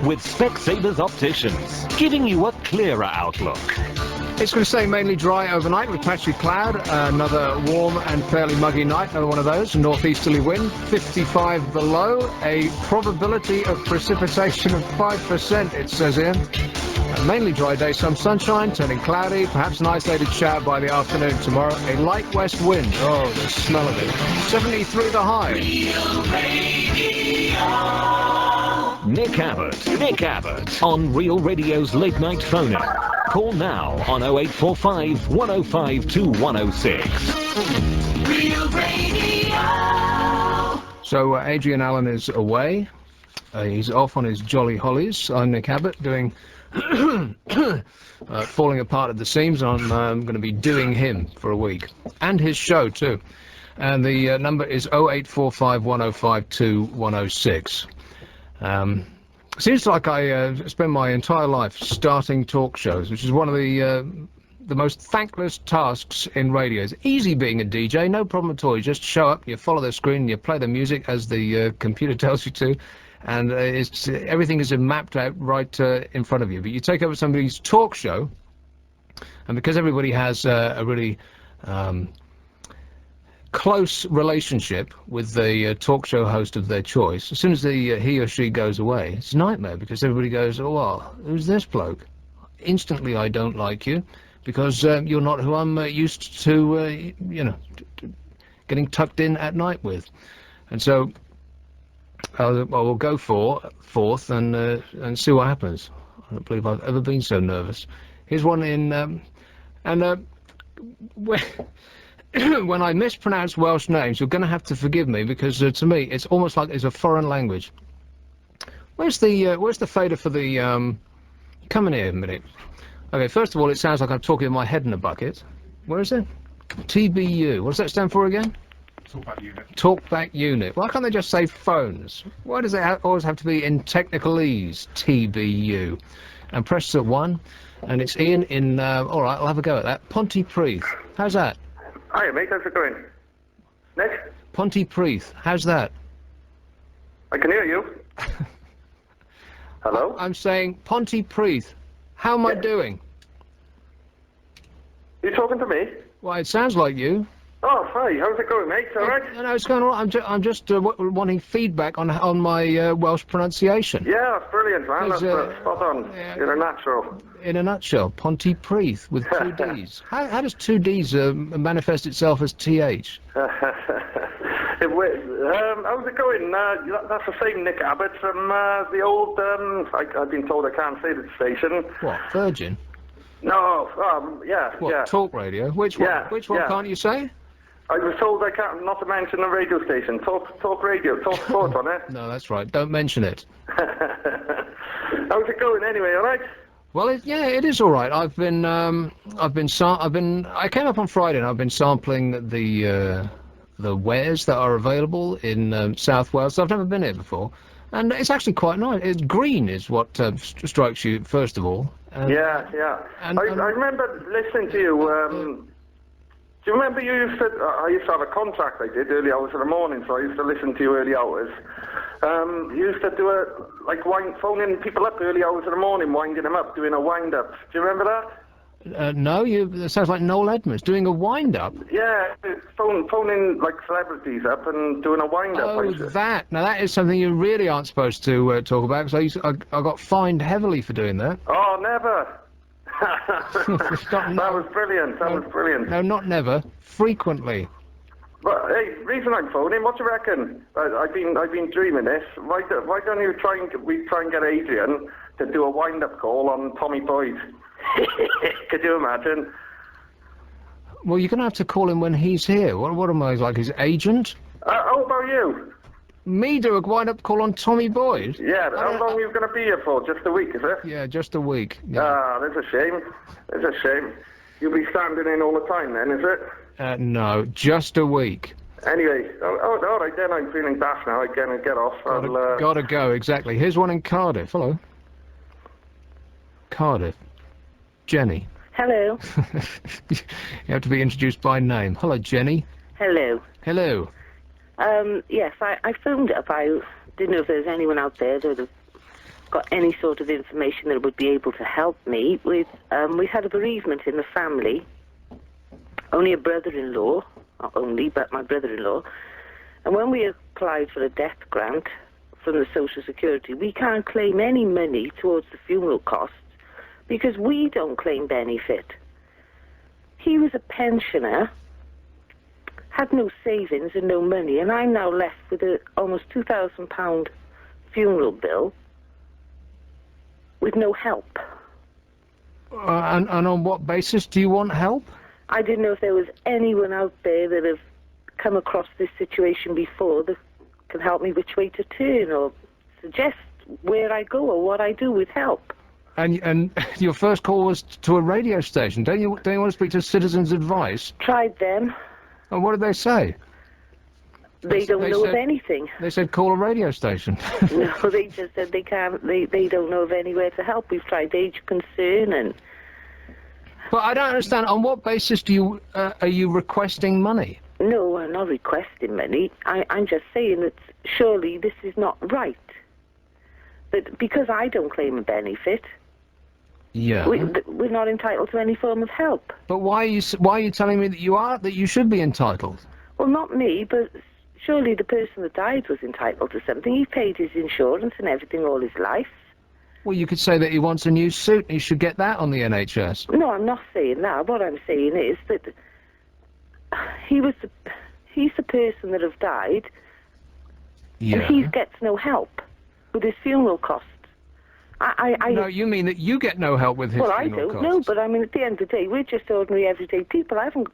with Specsavers Opticians, giving you a clearer outlook. It's going to stay mainly dry overnight with patchy cloud. Another warm and fairly muggy night, another one of those. Northeasterly wind, 55 below. A probability of precipitation of 5%, it says here. A mainly dry day, some sunshine, turning cloudy, perhaps an isolated shower by the afternoon tomorrow. A light west wind. Oh, the smell of it. 73 the high. Real Radio. Nick Abbott on Real Radio's late night phone-in. Call now on 0845 105 2106. Real Radio. So Adrian Allen is away. He's off on his jolly hollies. I'm Nick Abbott doing falling apart at the seams. I'm going to be doing him for a week. And his show too. And the number is 0845 105 2106. Seems like I spend my entire life starting talk shows, which is one of the most thankless tasks in radio. It's easy being a DJ, no problem at all. You just show up, you follow the screen, you play the music as the computer tells you to, and everything is mapped out right in front of you. But you take over somebody's talk show, and because everybody has a really close relationship with the talk show host of their choice, as soon as he or she goes away, it's a nightmare, because everybody goes, oh, well, who's this bloke? Instantly, I don't like you, because you're not who I'm used to, getting tucked in at night with. And so I will go forth and see what happens. I don't believe I've ever been so nervous. Here's one in, when I mispronounce Welsh names, you're going to have to forgive me, because to me it's almost like it's a foreign language. Where's the fader for the come in here a minute. Okay, first of all, it sounds like I'm talking with my head in a bucket. Where is it? TBU. What does that stand for again? Talkback unit. Talkback unit. Why can't they just say phones? Why does it always have to be in technicalese? TBU. And press the 1, and it's Ian in. All right, I'll have a go at that. Pontypridd. How's that? Hiya, mate. How's it going? Nick? Pontypridd. How's that? I can hear you. Hello? I'm saying Pontypridd. How am I doing? You talking to me? Well, it sounds like you. Oh, hi. How's it going, mate? All right? No, it's going all right. I'm just wanting feedback on my Welsh pronunciation. Yeah, that's brilliant, man. That's spot on. Yeah, in a natural. In a nutshell, Pontypridd with 2 Ds. How does 2 Ds manifest itself as TH? How's it going? That's the same Nick Abbott from the old, I've been told I can't say the station. What, Virgin? No, yeah, what, yeah. Talk Radio? Which one? Yeah, Which one can't you say? I was told I can't, not to mention the radio station. Talk Radio, Talk Sport on it. No, that's right. Don't mention it. How's it going anyway, all right? Well, it is all right. I came up on Friday and I've been sampling the wares that are available in South Wales. I've never been here before, and it's actually quite nice. It's green is what strikes you first of all. Yeah. I remember listening to you. Do you remember you used to? I used to have a contract I did early hours in the morning, so I used to listen to you early hours. You used to do phoning people up early hours in the morning, winding them up, doing a wind-up. Do you remember that? No, it sounds like Noel Edmonds doing a wind-up. Yeah, phoning like celebrities up and doing a wind-up. Oh, that. Now that is something you really aren't supposed to talk about, because I got fined heavily for doing that. Oh, never. That was brilliant. That was brilliant. No, not never. Frequently. But hey, reason I'm phoning, what do you reckon? I've been dreaming this. Why don't you try and get Adrian to do a wind-up call on Tommy Boyd? Could you imagine? Well, you're going to have to call him when he's here. What am I, like his agent? How about you? Me do a wind-up call on Tommy Boyd? Yeah, how long are you going to be here for? Just a week, is it? Yeah, just a week. Yeah. Ah, that's a shame. That's a shame. You'll be standing in all the time then, is it? No, just a week. Anyway, all right then, I'm feeling daft now. I can get off. Gotta go, exactly. Here's one in Cardiff. Hello. Cardiff. Jenny. Hello. You have to be introduced by name. Hello, Jenny. Hello. Hello. Yes, I phoned up. I didn't know if there was anyone out there that would have got any sort of information that would be able to help me with, we had a bereavement in the family. Only a brother-in-law, not only, but my brother-in-law. And when we applied for a death grant from the Social Security, we can't claim any money towards the funeral costs because we don't claim benefit. He was a pensioner, had no savings and no money, and I'm now left with a almost £2,000 funeral bill with no help. And on what basis do you want help? I didn't know if there was anyone out there that have come across this situation before that can help me which way to turn or suggest where I go or what I do with help. And your first call was to a radio station. Don't you want to speak to Citizens Advice? Tried them. And what did they say? They don't know of anything. They said call a radio station. No, they just said they can't. They don't know of anywhere to help. We've tried age concern and. But I don't understand. On what basis are you requesting money? No, I'm not requesting money. I'm just saying that surely this is not right. That because I don't claim a benefit, yeah, we're not entitled to any form of help. But why are you telling me that you should be entitled? Well, not me, but surely the person that died was entitled to something. He paid his insurance and everything all his life. Well, you could say that he wants a new suit and he should get that on the NHS. No, I'm not saying that. What I'm saying is that he's the person that have died, yeah, and he gets no help with his funeral costs. No, you mean that you get no help with his funeral costs? Well, I don't know, but I mean, at the end of the day, we're just ordinary, everyday people. I haven't,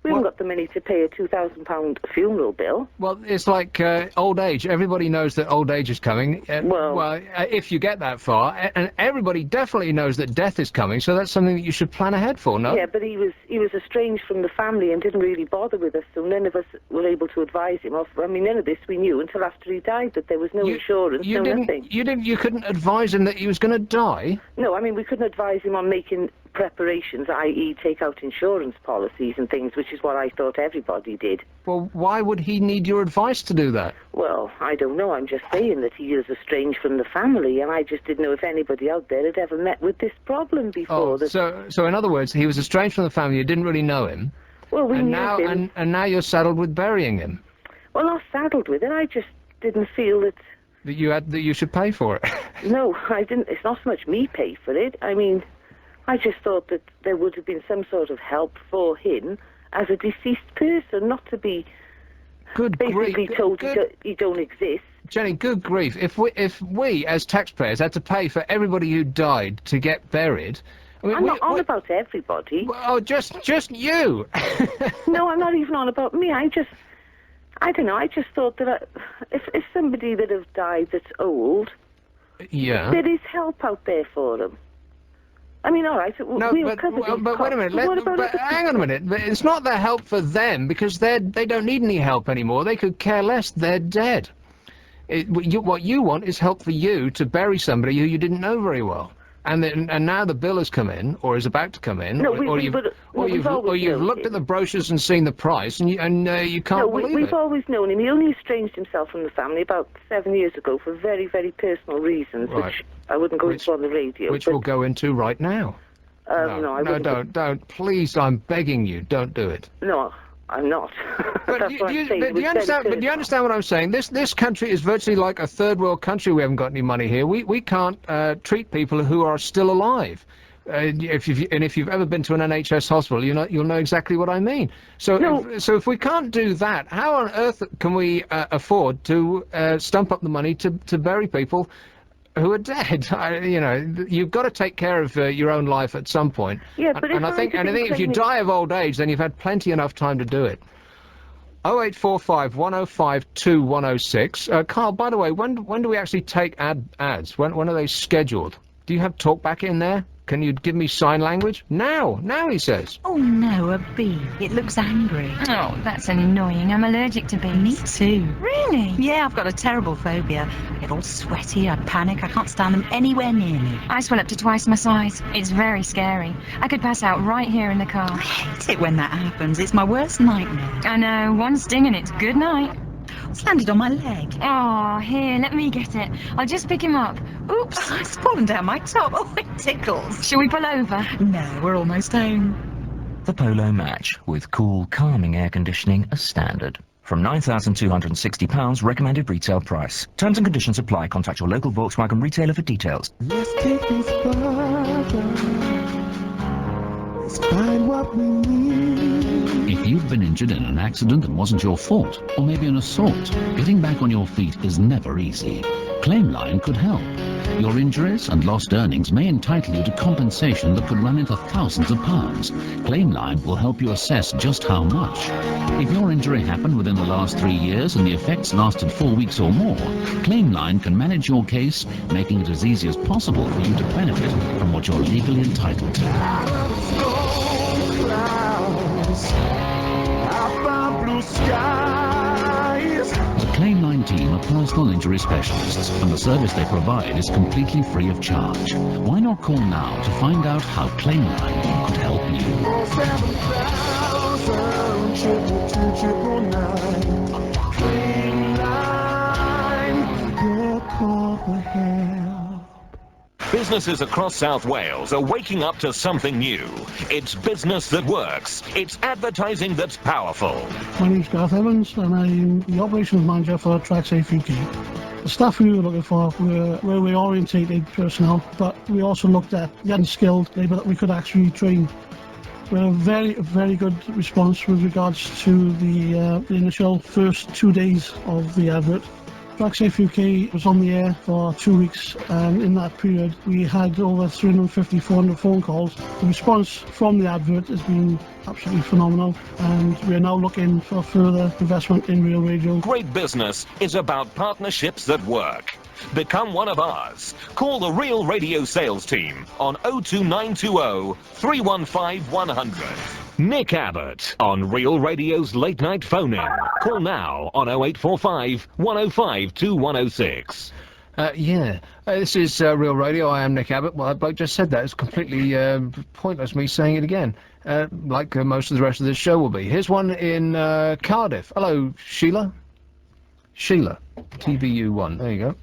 we haven't got the money to pay a £2,000 funeral bill. Well, it's like old age. Everybody knows that old age is coming. Well, if you get that far, and everybody definitely knows that death is coming, so that's something that you should plan ahead for, no? Yeah, but he was estranged from the family and didn't really bother with us, so none of us were able to advise him. None of this we knew until after he died, that there was no insurance, nothing. You couldn't advise him that he was going to die? No, I mean, we couldn't advise him on making preparations, i.e. take out insurance policies and things, which is what I thought everybody did. Well, why would he need your advice to do that? Well, I don't know. I'm just saying that he is estranged from the family, and I just didn't know if anybody out there had ever met with this problem before. So in other words, he was estranged from the family, you didn't really know him. Well, we knew him. And now you're saddled with burying him. Well, not saddled with it. I just didn't feel that you should pay for it. No, I didn't. It's not so much me pay for it. I mean, I just thought that there would have been some sort of help for him as a deceased person, not to be basically told you don't exist. Jenny, good grief. If we as taxpayers had to pay for everybody who died to get buried... I mean, I'm not on about everybody. Oh, just you. No, I'm not even on about me. I don't know, I just thought that if somebody that have died that's old, yeah, there is help out there for them. I mean, all right, but wait a minute, hang on a minute. It's not their help for them, because they don't need any help anymore. They could care less. They're dead. What you want is help for you to bury somebody who you didn't know very well. And now the bill has come in, or is about to come in, or you've looked at the brochures and seen the price, and you can't believe it. We've always known him. He only estranged himself from the family about 7 years ago for very, very personal reasons, right, which I wouldn't go into on the radio. Which we'll go into right now. No, don't. Please, I'm begging you, don't do it. No, I'm not. But do you understand what I'm saying? This country is virtually like a third world country. We haven't got any money here. We can't treat people who are still alive. If you've ever been to an NHS hospital, you'll know exactly what I mean. So if we can't do that, how on earth can we afford to stump up the money to bury people who are dead? You've got to take care of your own life at some point. Yeah, but I think if you die of old age, then you've had plenty enough time to do it. 0845 105 2106. Carl, by the way, when do we actually take ads? When are they scheduled? Do you have talkback in there? Can you give me sign language? Now, he says. Oh no, a bee. It looks angry. Oh, that's annoying. I'm allergic to bees. Me too. Really? Yeah, I've got a terrible phobia. I get all sweaty, I panic, I can't stand them anywhere near me. I swell up to twice my size. It's very scary. I could pass out right here in the car. I hate it when that happens. It's my worst nightmare. I know, one sting and it's good night. It's landed on my leg. Oh, here, let me get it. I'll just pick him up. Oops, it's fallen down my top. Oh, it tickles. Shall we pull over? No, we're almost home. The Polo Match, with cool, calming air conditioning as standard. From £9,260 recommended retail price. Terms and conditions apply. Contact your local Volkswagen retailer for details. Let's take this further. Let's find what we need. If you've been injured in an accident that wasn't your fault, or maybe an assault, getting back on your feet is never easy. Claimline could help. Your injuries and lost earnings may entitle you to compensation that could run into thousands of pounds. Claimline will help you assess just how much. If your injury happened within the last 3 years and the effects lasted 4 weeks or more, Claimline can manage your case, making it as easy as possible for you to benefit from what you're legally entitled to. The Claimline team are personal injury specialists, and the service they provide is completely free of charge. Why not call now to find out how Claimline could help you? Businesses across South Wales are waking up to something new. It's business that works. It's advertising that's powerful. My name's Gareth Evans and I'm the operations manager for TrackSafe UK. The staff we were looking for were railway orientated personnel, but we also looked at the unskilled labour that we could actually train. We had a very good response with regards to the initial first 2 days of the advert. TrackSafe UK was on the air for 2 weeks, and in that period we had over 350, 400 phone calls. The response from the advert has been absolutely phenomenal, and we are now looking for further investment in Real Radio. Great business is about partnerships that work. Become one of ours. Call the Real Radio sales team on 02920 315 100. Nick Abbott on Real Radio's late night phone-in. Call now on 0845 105 2106. This is Real Radio. I am Nick Abbott. Well, that bloke just said that. It's completely pointless me saying it again, like most of the rest of this show will be. Here's one in Cardiff. Hello, Sheila. Sheila, TVU1. There you go.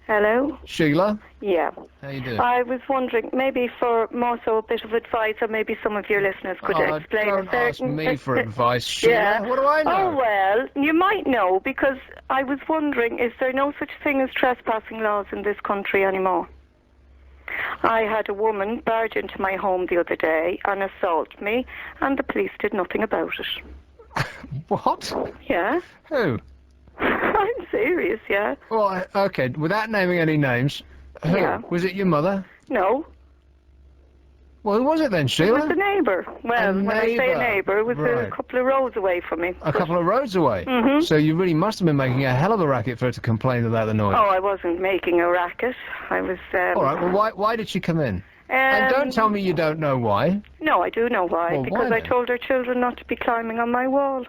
Hello? Sheila? Yeah. How you doing? I was wondering, maybe for more so a bit of advice, or maybe some of your listeners could explain. Don't ask me for advice, Sheila. Yeah. What do I know? Oh, well, you might know, because I was wondering, is there no such thing as trespassing laws in this country anymore? I had a woman barge into my home the other day and assault me, and the police did nothing about it. What? Yeah. Who? I'm serious, yeah. Well, okay, without naming any names, who? Yeah. Was it your mother? No. Well, who was it then, Sheila? It was a neighbour. Well, when I say a neighbour, it was a couple of roads away from me. A couple of roads away? Mm-hmm. So you really must have been making a hell of a racket for her to complain about the noise. Oh, I wasn't making a racket. I was... All right, well, why did she come in? And don't tell me you don't know why. No, I do know why. Well, because why I told her children not to be climbing on my wall.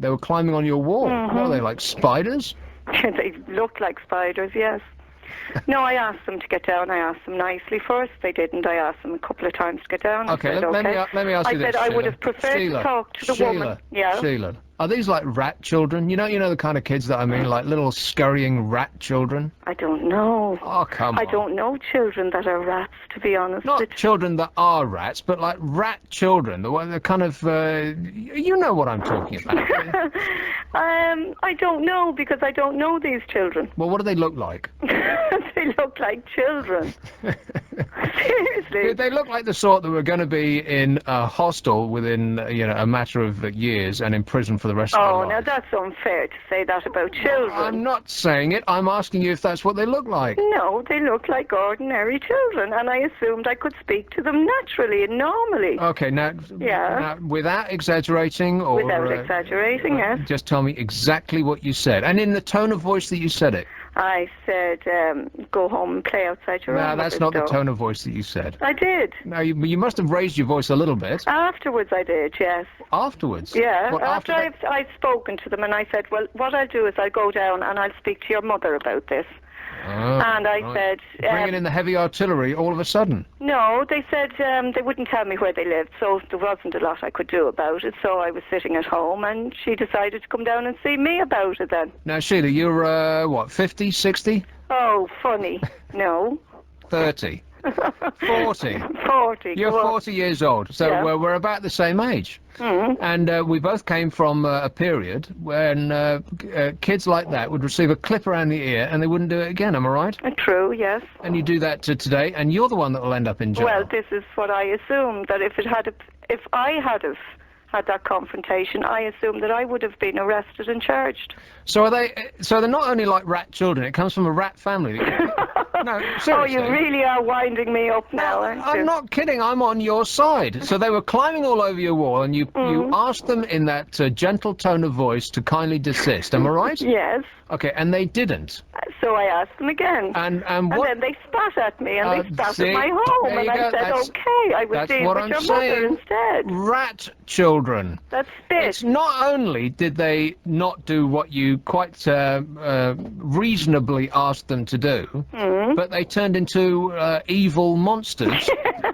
They were climbing on your wall? Mm-hmm. What are they, like spiders? They looked like spiders, yes. No, I asked them to get down. I asked them nicely first. They didn't. I asked them a couple of times to get down. Okay, I said, let me ask you this, I said I would Sheila. have preferred Sheila, to talk to the woman. Yeah. Sheila, are these like rat children? You know the kind of kids that I mean, like little scurrying rat children? I don't know. Oh, come on. I don't know children that are rats, to be honest. Not children that are rats, but like rat children. The kind of, you know what I'm talking about. I don't know, because I don't know these children. Well, what do they look like? They look like children. Seriously. They look like the sort that were going to be in a hostel within, a matter of years and in prison for the rest of their life. Oh, now that's unfair to say that about children. I'm not saying it. I'm asking you if that's what they look like. No, they look like ordinary children, and I assumed I could speak to them naturally and normally. Okay, now, without exaggerating or... Without exaggerating, yes. Just tell me exactly what you said, and in the tone of voice that you said it. I said, go home and play outside your room. No, that's not the tone of voice that you said. I did. No, you must have raised your voice a little bit. Afterwards I did, yes. Afterwards? Yeah, What, after I'd spoken to them, and I said, well, what I'll do is I'll go down and I'll speak to your mother about this. And I said... bringing in the heavy artillery all of a sudden. No, they said they wouldn't tell me where they lived, so there wasn't a lot I could do about it. So I was sitting at home, and she decided to come down and see me about it then. Now, Sheila, you're, what, 50, 60? Oh, funny. No. 30. 40. 40. You're 40 years old, so Yeah. we're about the same age. And we both came from a period when kids like that would receive a clip around the ear and they wouldn't do it again, am I right? True, yes. And you do that to today, and you're the one that will end up in jail. Well, this is what I assumed, that if I had had that confrontation, I assumed that I would have been arrested and charged. So are they? So they're not only like rat children. It comes from a rat family. No, seriously. Oh, you really are winding me up now, aren't you? I'm not kidding. I'm on your side. So they were climbing all over your wall, and you asked them in that gentle tone of voice to kindly desist. Am I right? Yes. Okay, and they didn't. So I asked them again. And what? And then they spat at me, and they spat see, at my home, there and you I go. said, That's- okay, I would That's deal what with I'm your saying. mother instead. Rat children. That's spit. It's not only did they not do what you quite reasonably asked them to do, but they turned into evil monsters,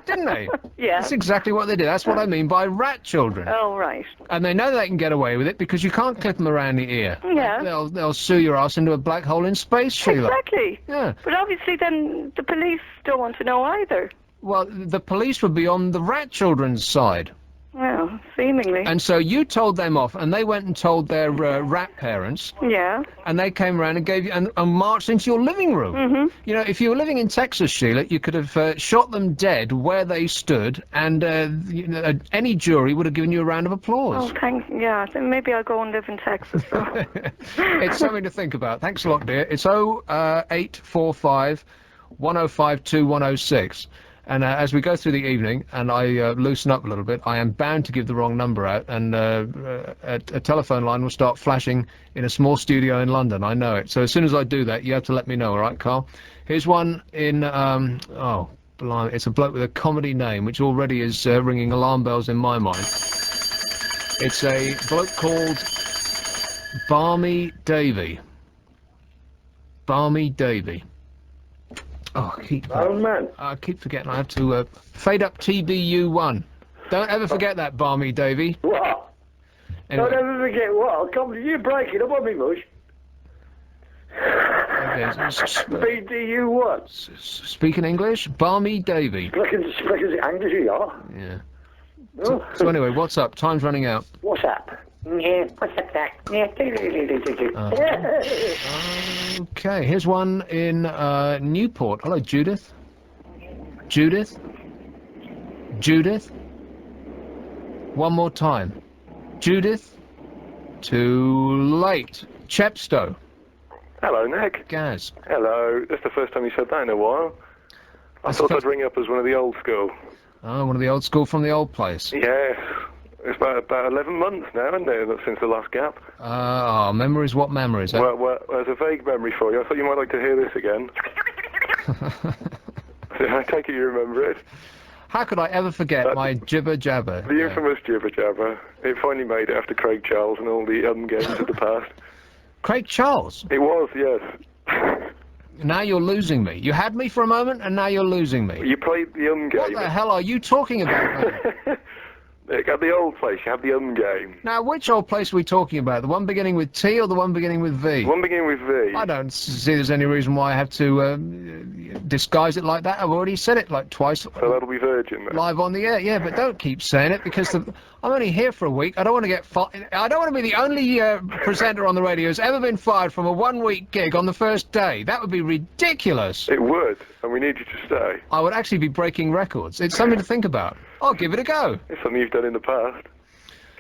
didn't they? Yeah. That's exactly what they did. That's what I mean by rat children. Oh, right. And they know they can get away with it because you can't clip them around the ear. Yeah. They'll sue your ass into a black hole in space, Sheila. Exactly. Yeah. But obviously then the police don't want to know either. Well, the police would be on the rat children's side. Well, seemingly. And so you told them off, and they went and told their rat parents. Yeah. And they came around and gave you and marched into your living room. You know, if you were living in Texas, Sheila, you could have shot them dead where they stood, and you know, any jury would have given you a round of applause. Oh, yeah. Then maybe I'll go and live in Texas. So. It's something to think about. Thanks a lot, dear. It's 0845 1052 106. And as we go through the evening, and I loosen up a little bit, I am bound to give the wrong number out, and a telephone line will start flashing in a small studio in London. I know it. So as soon as I do that, you have to let me know, all right, Carl? Here's one in, oh, blimey, it's a bloke with a comedy name, which already is ringing alarm bells in my mind. It's a bloke called Barmy Davy. Barmy Davy. Oh, I keep forgetting. I have to fade up TBU1. Don't ever forget that, Barmy Davy. What? Anyway. Don't ever forget what? Come, you breaking up on me, mush. BDU what? Speaking English? Barmy Davy. Speaking English you are? Yeah. Oh. So anyway, what's up? Time's running out. What's up? Yeah, what's up, Jack? Yeah. Okay, here's one in Newport. Hello, Judith. Judith? Judith? One more time. Judith? Too late. Chepstow. Hello, Nick. Gaz. Hello. That's the first time you said that in a while. I thought I'd ring up as one of the old school. Oh, one of the old school from the old place. Yes. It's about 11 months now, isn't it, since the last gap? Memories, what memories? Well, there's a vague memory for you. I thought you might like to hear this again. I take it you remember it. How could I ever forget my jibber jabber? The infamous jibber jabber. It finally made it after Craig Charles and all the games of the past. Craig Charles? It was, yes. Now you're losing me. You had me for a moment, and now you're losing me. You played the game. What the hell are you talking about, man? Nick, at the old place, you have the game. Now, which old place are we talking about? The one beginning with T or the one beginning with V? The one beginning with V. I don't see there's any reason why I have to disguise it like that. I've already said it like twice. So that'll be Virgin then. Live on the air, yeah, but don't keep saying it because I'm only here for a week. I don't want to get I don't want to be the only presenter on the radio who's ever been fired from a one-week gig on the first day. That would be ridiculous. It would, and we need you to stay. I would actually be breaking records. It's something to think about. I'll give it a go. It's something you've done in the past.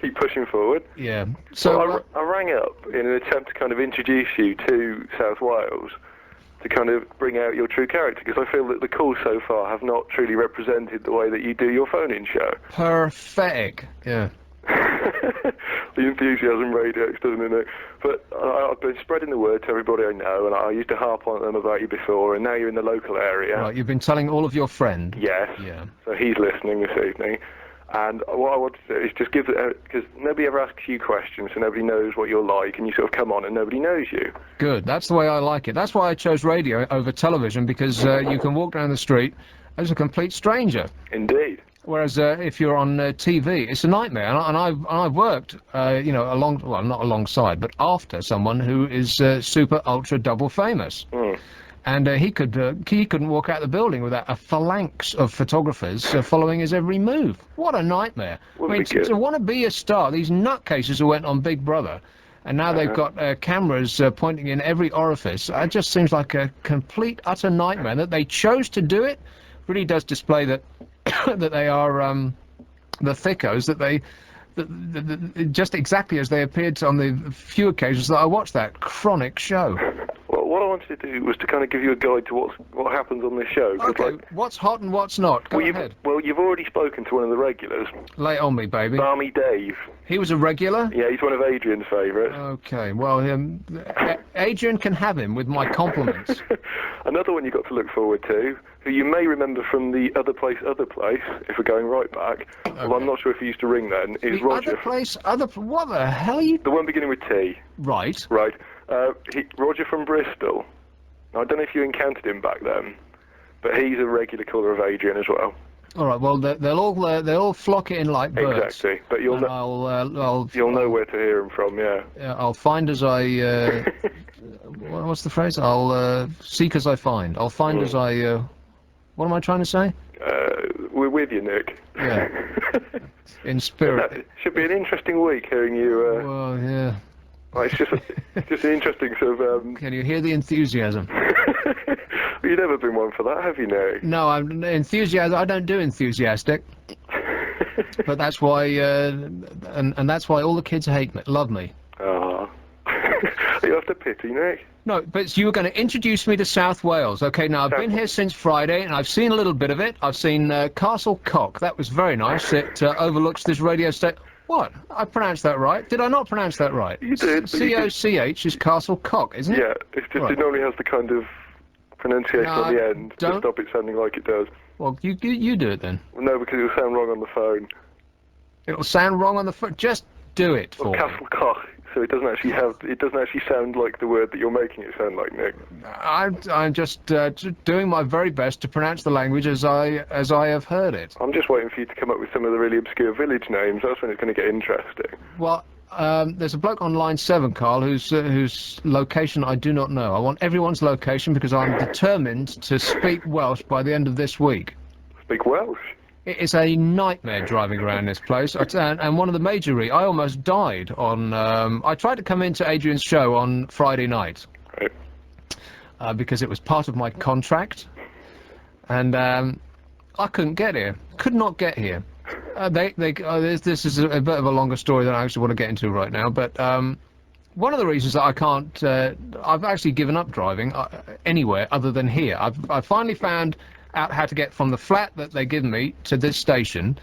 Keep pushing forward. Yeah. So I rang up in an attempt to kind of introduce you to South Wales, to kind of bring out your true character, because I feel that the calls so far have not truly represented the way that you do your phone-in show. Pathetic. Yeah. The enthusiasm radiates, doesn't it? But I've been spreading the word to everybody I know, and I used to harp on them about you before, and now you're in the local area. Right, you've been telling all of your friends. Yes. Yeah. So he's listening this evening. And what I want to do is just give it, because nobody ever asks you questions, so nobody knows what you're like, and you sort of come on and nobody knows you. Good. That's the way I like it. That's why I chose radio over television, because you can walk down the street as a complete stranger. Indeed. Whereas if you're on TV, it's a nightmare. And I've worked, you know, not alongside, but after someone who is super ultra double famous. Mm. And he couldn't walk out the building without a phalanx of photographers following his every move. What a nightmare! I mean, to want to be a star, these nutcases who went on Big Brother, and now they've got cameras pointing in every orifice. It just seems like a complete, utter nightmare. That they chose to do it really does display that that they are the thickos, that they. Just exactly as they appeared on the few occasions that I watched that chronic show. Well, what I wanted to do was to kind of give you a guide to what happens on this show. Okay, like, what's hot and what's not? Go ahead. Well, you've already spoken to one of the regulars. Lay it on me, baby. Barmy Dave. He was a regular? Yeah, he's one of Adrian's favourites. Okay, well, Adrian can have him with my compliments. Another one you got to look forward to, who you may remember from the Other Place, if we're going right back. Okay. Well, I'm not sure if he used to ring then. Is Roger. Other Place, what the hell are you... The one beginning with T. Right. Right. Roger from Bristol. Now, I don't know if you encountered him back then, but he's a regular caller of Adrian as well. All right. Well, they'll all flock in like birds. Exactly. But you'll know where to hear him from. Yeah. I'll find as I. What's the phrase? I'll seek as I find. I'll find as I. What am I trying to say? We're with you, Nick. Yeah. In spirit. It should be an interesting week hearing you. Well, yeah. Well, it's just an interesting sort of. Can you hear the enthusiasm? You've never been one for that, have you, Nick? No, I'm enthusiastic. I don't do enthusiastic. But that's why, and that's why all the kids love me. Ah. You have to pity, Nick. No, but you were going to introduce me to South Wales. Okay, now I've been here since Friday, and I've seen a little bit of it. I've seen Castle Cock. That was very nice. It overlooks this radio station. What? I pronounced that right? Did I not pronounce that right? You did. C-O-C-H is Castle Cock, isn't it? Yeah, it's just it only has the kind of pronunciation on the end to stop it sounding like it does. Well, you do it then. Well, no, because it'll sound wrong on the phone. It'll sound wrong on the phone? Just do it for me. Castle Cock. So it doesn't actually sound like the word that you're making it sound like, Nick. I'm just doing my very best to pronounce the language as I have heard it. I'm just waiting for you to come up with some of the really obscure village names. That's when it's going to get interesting. Well, there's a bloke on line 7, Carl, whose location I do not know. I want everyone's location because I'm determined to speak Welsh by the end of this week. Speak Welsh? It is a nightmare driving around this place, and one of the major I almost died on. I tried to come into Adrian's show on Friday night, right. Because it was part of my contract, and I couldn't get here. Could not get here. This is a bit of a longer story than I actually want to get into right now, but one of the reasons that I can't, I've actually given up driving anywhere other than here. I've finally found out how to get from the flat that they give me to this station,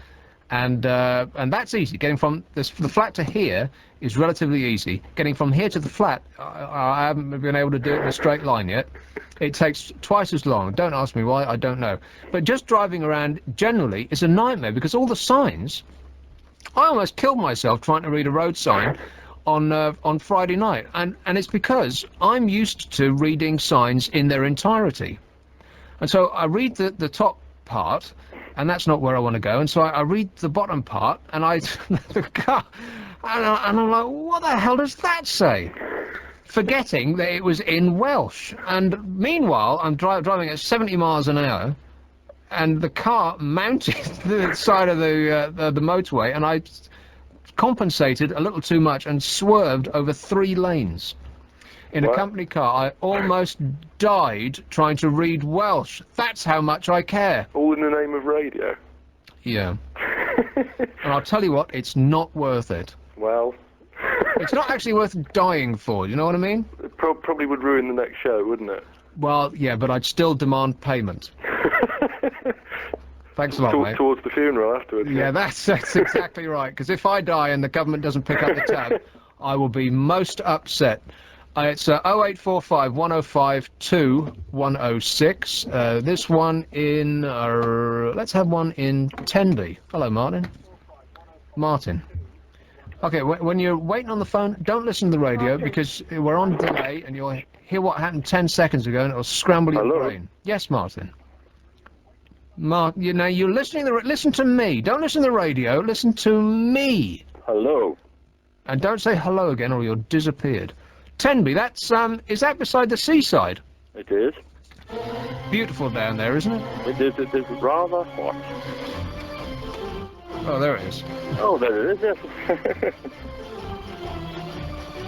and that's easy. Getting from the flat to here is relatively easy. Getting from here to the flat, I haven't been able to do it in a straight line yet. It takes twice as long. Don't ask me why, I don't know. But just driving around generally is a nightmare because all the signs, I almost killed myself trying to read a road sign on Friday night, and it's because I'm used to reading signs in their entirety. And so I read the top part, and that's not where I want to go. And so I read the bottom part, and the car, and I'm like, what the hell does that say? Forgetting that it was in Welsh. And meanwhile, I'm driving at 70 miles an hour, and the car mounted the side of the motorway, and I compensated a little too much and swerved over 3 lanes. In a company car, I almost died trying to read Welsh. That's how much I care. All in the name of radio? Yeah. And I'll tell you what, it's not worth it. Well... It's not actually worth dying for, you know what I mean? It probably would ruin the next show, wouldn't it? Well, yeah, but I'd still demand payment. Thanks a lot, mate. Towards the funeral afterwards. Yeah, that's exactly right, because if I die and the government doesn't pick up the tab, I will be most upset. It's 0845 105 2106. This one in, let's have one in Tenby. Hello, Martin. Martin. Okay, when you're waiting on the phone, don't listen to the radio because we're on delay and you'll hear what happened 10 seconds ago and it'll scramble your brain. Yes, Martin. You know, you're listening listen to me. Don't listen to the radio, listen to me. Hello. And don't say hello again or you're disappeared. Tenby, that's, is that beside the seaside? It is. Beautiful down there, isn't it? It is rather hot. Oh, there it is. Oh, there it is, yes.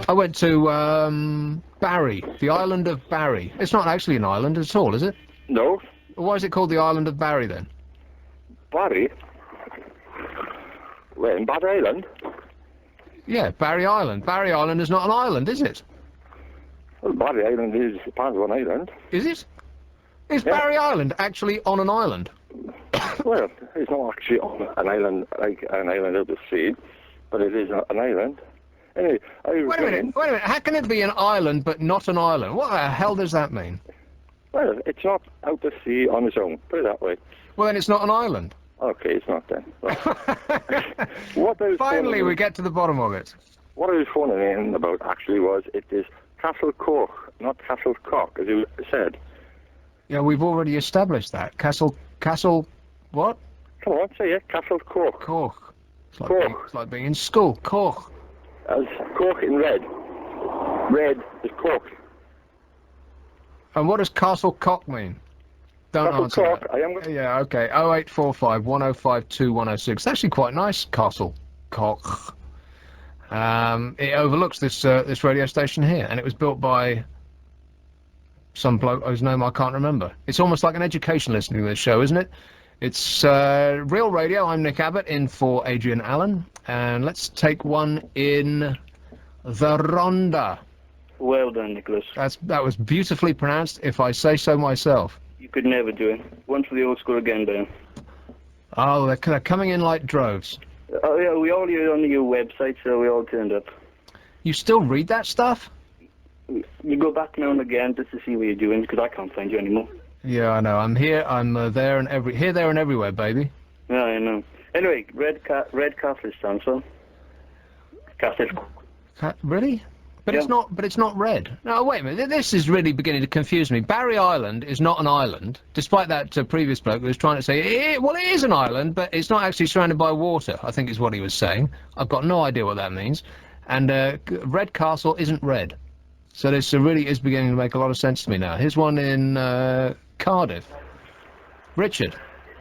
I went to, Barry, the island of Barry. It's not actually an island at all, is it? No. Why is it called the island of Barry, then? Barry? Where, in Barry Island? Yeah, Barry Island. Barry Island is not an island, is it? Well, Barry Island is part of an island. Is it? Is Barry Island actually on an island? Well, it's not actually on an island, like an island of the sea, but it is an island. Anyway, wait a minute, how can it be an island but not an island? What the hell does that mean? Well, it's not out to sea on its own, put it that way. Well, then it's not an island. Okay, it's not then. Right. Finally, we get to the bottom of it. What I was phoning in about, actually, was it is Castle Cork, not Castle Cock, as you said. Yeah, we've already established that. Castle, what? Come on, say it. Castle Cork. Cork. It's like, Cork. it's like being in school. Cork. As cork in red. Red is cork. And what does Castle Cock mean? Don't Castle answer Cork, that. Yeah, okay. 0845 1052 106. It's actually quite nice, Castle Cock. It overlooks this this radio station here, and it was built by some bloke whose name I can't remember. It's almost like an education listening to this show, isn't it? It's Real Radio. I'm Nick Abbott, in for Adrian Allen, and let's take one in the Ronda. Well done, Nicholas. That was beautifully pronounced, if I say so myself. You could never do it. One for the old school again, Dan. Oh, they're coming in like droves. Oh yeah, we all hear it on your website, so we all turned up. You still read that stuff? You go back now and again just to see what you're doing, because I can't find you anymore. Yeah, I know. I'm here, I'm there, and here, there, and everywhere, baby. Yeah, I know. Anyway, Red Castle stands for Castle. Really? But yeah. It's not red. No, wait a minute. This is really beginning to confuse me. Barry Island is not an island, despite that previous bloke who was trying to say, well, it is an island, but it's not actually surrounded by water, I think is what he was saying. I've got no idea what that means. And Red Castle isn't red. So this really is beginning to make a lot of sense to me now. Here's one in Cardiff. Richard.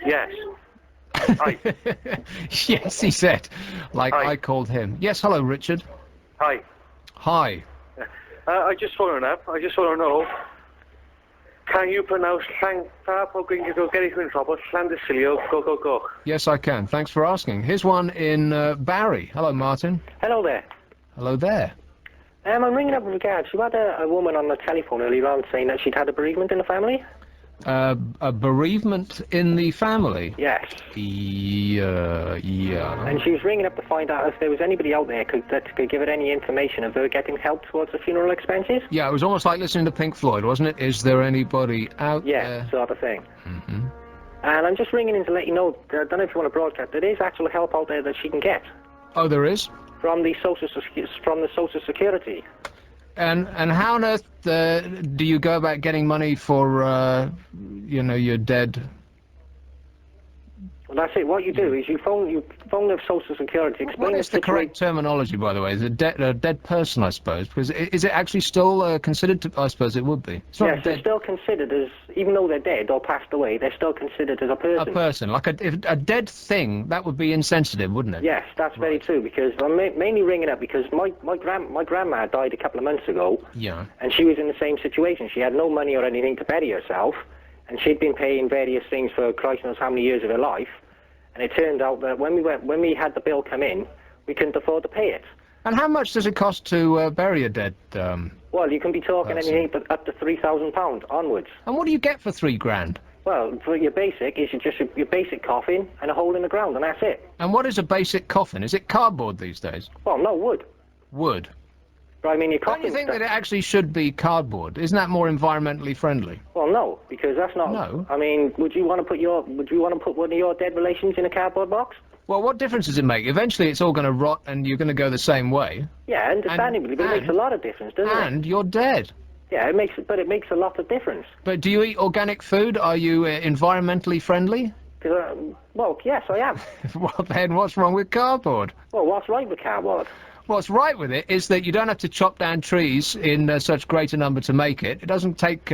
Yes. Hi. Yes, he said. Like Hi. I called him. Yes, hello, Richard. Hi. Hi. I just want to know, can you pronounce Llandyssilio, go, go, go? Yes, I can. Thanks for asking. Here's one in Barry. Hello, Martin. Hello there. Hello there. I'm ringing up with regards. You had a woman on the telephone earlier on saying that she'd had a bereavement in the family? A bereavement in the family? Yes. Yeah. And she was ringing up to find out if there was anybody out there that could give her any information of her getting help towards the funeral expenses? Yeah, it was almost like listening to Pink Floyd, wasn't it? Is there anybody out there? Yeah, sort of thing. Mm-hmm. And I'm just ringing in to let you know, I don't know if you want to broadcast, there is actual help out there that she can get. Oh, there is? From the Social Security. And how on earth do you go about getting money for, you know, your dead? Well, that's it. What you do is you phone the Social Security. Explain What is the correct terminology, by the way? Is it a dead person, I suppose? Because is it actually still considered to? I suppose it would be. Yes, they're still considered as, even though they're dead or passed away, they're still considered as a person. A person, like a dead thing. That would be insensitive, wouldn't it? Yes, that's very true. Because I'm mainly ringing up because my grandma died a couple of months ago. Yeah. And she was in the same situation. She had no money or anything to bury herself, and she'd been paying various things for Christ knows how many years of her life. And it turned out that when we had the bill come in, we couldn't afford to pay it. And how much does it cost to bury a dead Well, you can be talking anything but up to £3,000 onwards. And what do you get for £3,000? Well, for your basic, is just your basic coffin and a hole in the ground, and that's it. And what is a basic coffin? Is it cardboard these days? Well, no, wood. Wood? But I mean, your coffin... Don't you think that it actually should be cardboard? Isn't that more environmentally friendly? Well, no, because that's not... No. I mean, would you want to put one of your dead relations in a cardboard box? Well, what difference does it make? Eventually it's all going to rot and you're going to go the same way. Yeah, understandably, but it makes a lot of difference, doesn't it? And you're dead. Yeah, it makes a lot of difference. But do you eat organic food? Are you environmentally friendly? Well, yes, I am. Well, then what's wrong with cardboard? Well, what's right with cardboard? What's right with it is that you don't have to chop down trees in such great a number to make it. It doesn't take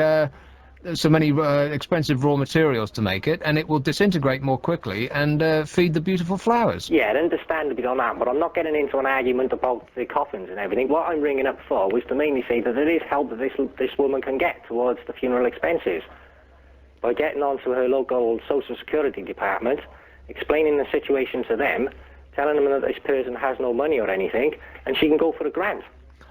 so many expensive raw materials to make it, and it will disintegrate more quickly and feed the beautiful flowers. Yeah, understandably on that, but I'm not getting into an argument about the coffins and everything. What I'm ringing up for was to mainly say that there is help that this woman can get towards the funeral expenses by getting onto her local social security department, explaining the situation to them, telling them that this person has no money or anything, and she can go for a grant.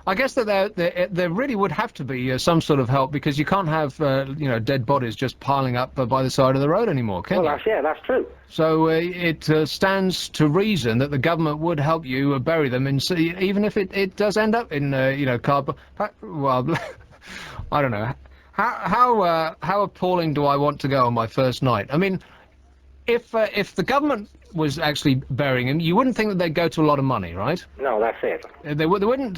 I guess that there really would have to be some sort of help, because you can't have dead bodies just piling up by the side of the road anymore, can you? Well, that's true. So it stands to reason that the government would help you bury them, even if it does end up in cardboard. Well, I don't know. How appalling do I want to go on my first night? I mean, if the government was actually burying him, you wouldn't think that they'd go to a lot of money, right? No, that's it. They wouldn't,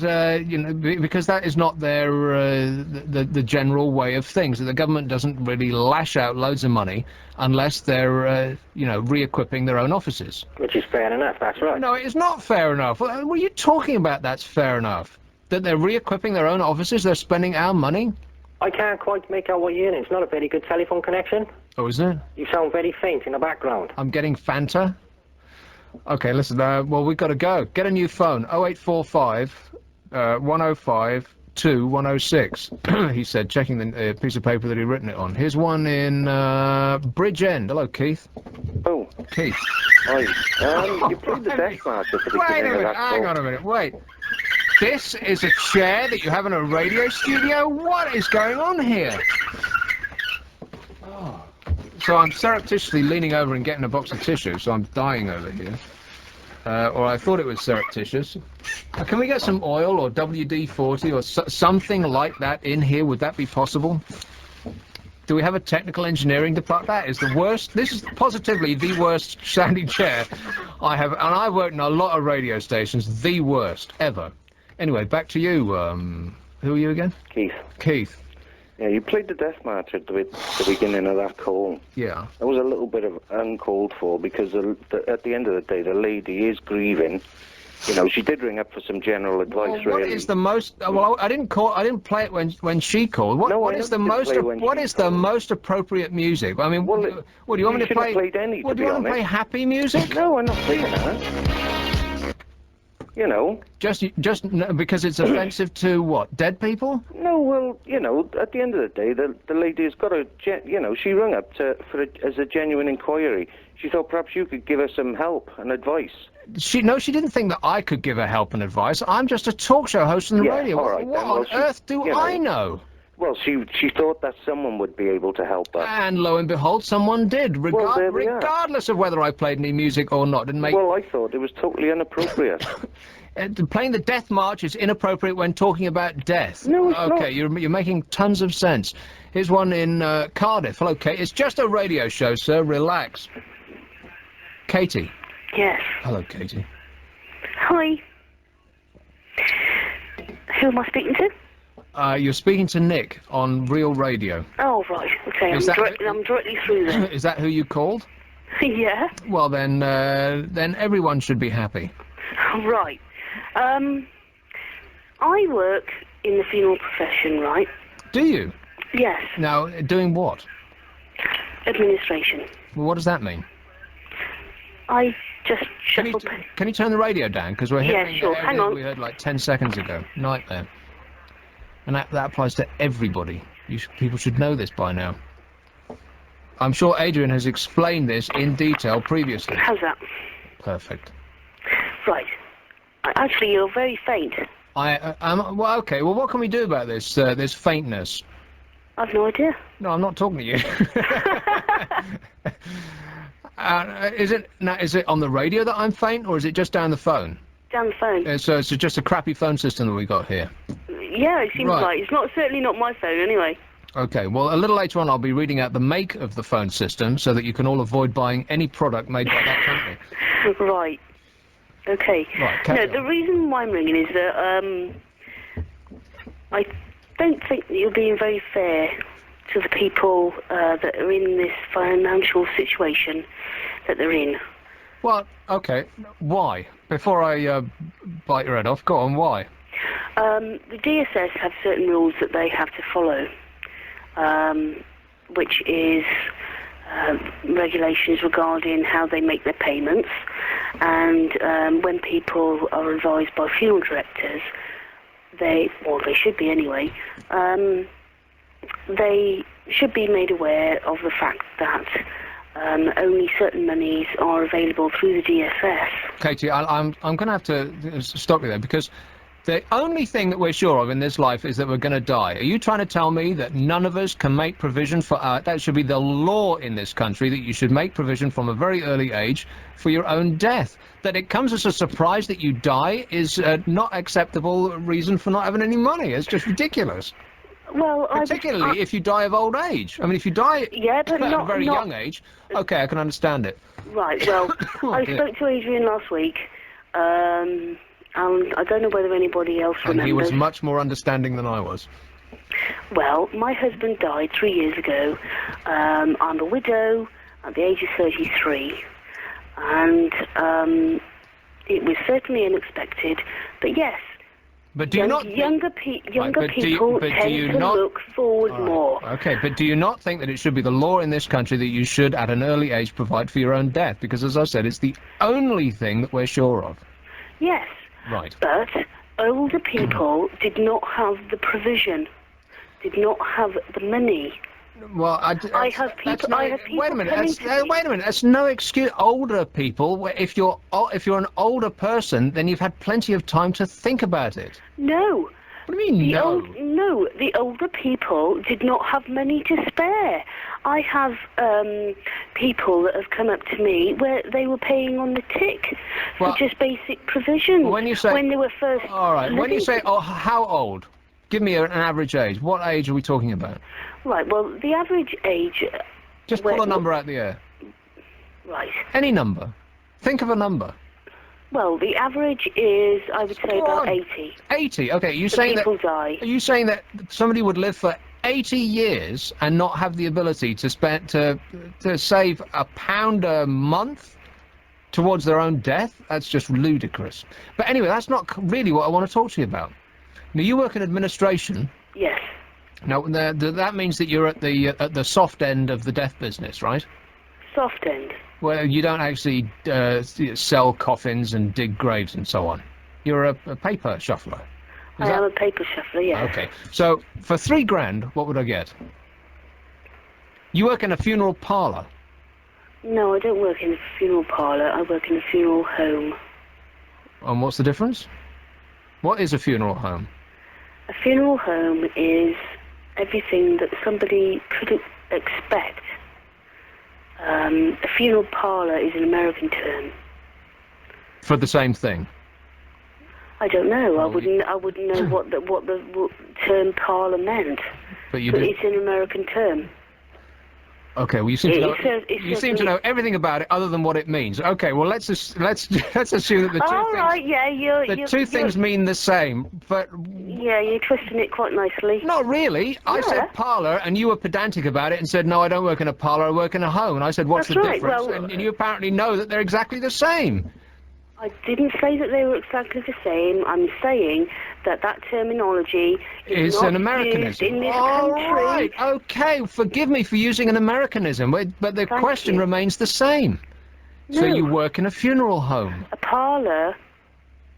because that is not their the general way of things. The government doesn't really lash out loads of money unless they're re-equipping their own offices. Which is fair enough. That's right. No, it's not fair enough. What are you talking about? That's fair enough. That they're re-equipping their own offices. They're spending our money. I can't quite make out what you're in. It's not a very good telephone connection. Oh, is it? You sound very faint in the background. I'm getting Fanta. Okay, listen, well, we've got to go. Get a new phone, 0845 105 2106, he said, checking the piece of paper that he'd written it on. Here's one in Bridgend. Hello, Keith. Oh. Keith. Hi. You played the death march at the beginning of that hang on a minute, wait. This is a chair that you have in a radio studio? What is going on here? Oh. So I'm surreptitiously leaning over and getting a box of tissue, so I'm dying over here. Or I thought it was surreptitious. Can we get some oil or WD-40 or something like that in here? Would that be possible? Do we have a technical engineering department? That is the worst. This is positively the worst sounding chair I have, and I've worked in a lot of radio stations. The worst ever. Anyway, back to you. Who are you again? Keith. Keith. Yeah, you played the death march at the beginning of that call. Yeah. That was a little bit of uncalled for, because at the end of the day, the lady is grieving. You know, she did ring up for some general advice. Well, what really. is the most? Well, I didn't play it when she called. What is the most appropriate music? I mean, what do you want me to play? Played any, what do you want me to play? Happy music? No, I'm not playing that. You know. Just because it's offensive to what? Dead people? No, well, at the end of the day, the lady's got she rung up as a genuine inquiry. She thought perhaps you could give her some help and advice. She didn't think that I could give her help and advice. I'm just a talk show host on the radio. All right, what on earth do I know? Well, she thought that someone would be able to help her. And lo and behold, someone did, regardless of whether I played any music or not. Well, I thought it was totally inappropriate. Playing the death march is inappropriate when talking about death. No, it's not. Okay, you're making tons of sense. Here's one in Cardiff. Hello, Kate. It's just a radio show, sir. Relax. Katie. Yes. Hello, Katie. Hi. Who am I speaking to? You're speaking to Nick on Real Radio. Oh, right. Okay, I'm directly through there. Is that who you called? Yeah. Well, then everyone should be happy. Right. I work in the funeral profession, right? Do you? Yes. Now, doing what? Administration. Well, what does that mean? I just shuffle... Can you turn the radio down? Because we're hearing... Yeah, sure. Hang on. We heard like 10 seconds ago. Nightmare. And that applies to everybody. People should know this by now. I'm sure Adrian has explained this in detail previously. How's that? Perfect. Right. Actually, you're very faint. Well, okay. Well, what can we do about this this faintness? I've no idea. No, I'm not talking to you. Is it on the radio that I'm faint, or is it just down the phone? Down the phone. So it's just a crappy phone system that we got here. Yeah, it seems like. It's certainly not my phone, anyway. Okay, well, a little later on I'll be reading out the make of the phone system so that you can all avoid buying any product made by that company. Right. Okay. Right, No, the reason why I'm ringing is that I don't think that you're being very fair to the people that are in this financial situation that they're in. Well, okay. Why? Before I bite your head off, go on. Why? The DSS have certain rules that they have to follow, which is regulations regarding how they make their payments, and when people are advised by funeral directors, they should be anyway, they should be made aware of the fact that only certain monies are available through the DSS. Katie, I'm going to have to stop you there, because the only thing that we're sure of in this life is that we're going to die. Are you trying to tell me that none of us can make provision for that should be the law in this country, that you should make provision from a very early age for your own death? That it comes as a surprise that you die is not acceptable reason for not having any money. It's just ridiculous. Well, particularly if you die of old age. I mean, if you die but at a not, very young age, okay, I can understand it. Right, well, I spoke to Adrian last week, and I don't know whether anybody else remembers. And he was much more understanding than I was. Well, my husband died 3 years ago. I'm a widow at the age of 33, and it was certainly unexpected, but yes. But do you not younger people tend to look forward more. Okay, but do you not think that it should be the law in this country that you should, at an early age, provide for your own death? Because, as I said, it's the only thing that we're sure of. Yes. Right. But older people did not have the provision, did not have the money. Well, I have people. Wait a minute. Wait a minute. That's no excuse. Older people. If you're an older person, then you've had plenty of time to think about it. No. What do you mean, no? No, the older people did not have money to spare. I have people that have come up to me where they were paying on the tick for just basic provisions when you say, when they were first. All right. When you say, how old? Give me an average age. What age are we talking about? Right, well, the average age... Just pull a number out the air. Right. Any number. Think of a number. Well, the average is, I would say, about 80. 80, okay. Are you saying people die. Are you saying that somebody would live for 80 years and not have the ability to spend to save £1 a month towards their own death? That's just ludicrous. But anyway, that's not really what I want to talk to you about. Now, you work in administration. Yes. Now, that means that you're at the soft end of the death business, right? Soft end? Well, you don't actually sell coffins and dig graves and so on. You're a paper shuffler. I am a paper shuffler, yes. Okay. So, for £3,000, what would I get? You work in a funeral parlour. No, I don't work in a funeral parlour. I work in a funeral home. And what's the difference? What is a funeral home? A funeral home is everything that somebody could expect. A funeral parlour is an American term. For the same thing? I don't know. I wouldn't know what the term parlour meant. But you it's an American term. Okay, well, you seem to know everything about it other than what it means. Okay, well, let's assume that the two things mean the same. But yeah, you're twisting it quite nicely. Not really. I said parlour, and you were pedantic about it and said, "No, I don't work in a parlour. I work in a home." And I said, "What's the difference?" Well, and you apparently know that they're exactly the same. I didn't say that they were exactly the same. I'm saying that terminology is an not Americanism. used in this All country. right, okay, forgive me for using an Americanism, but the question remains the same. No. So you work in a funeral home. A parlour.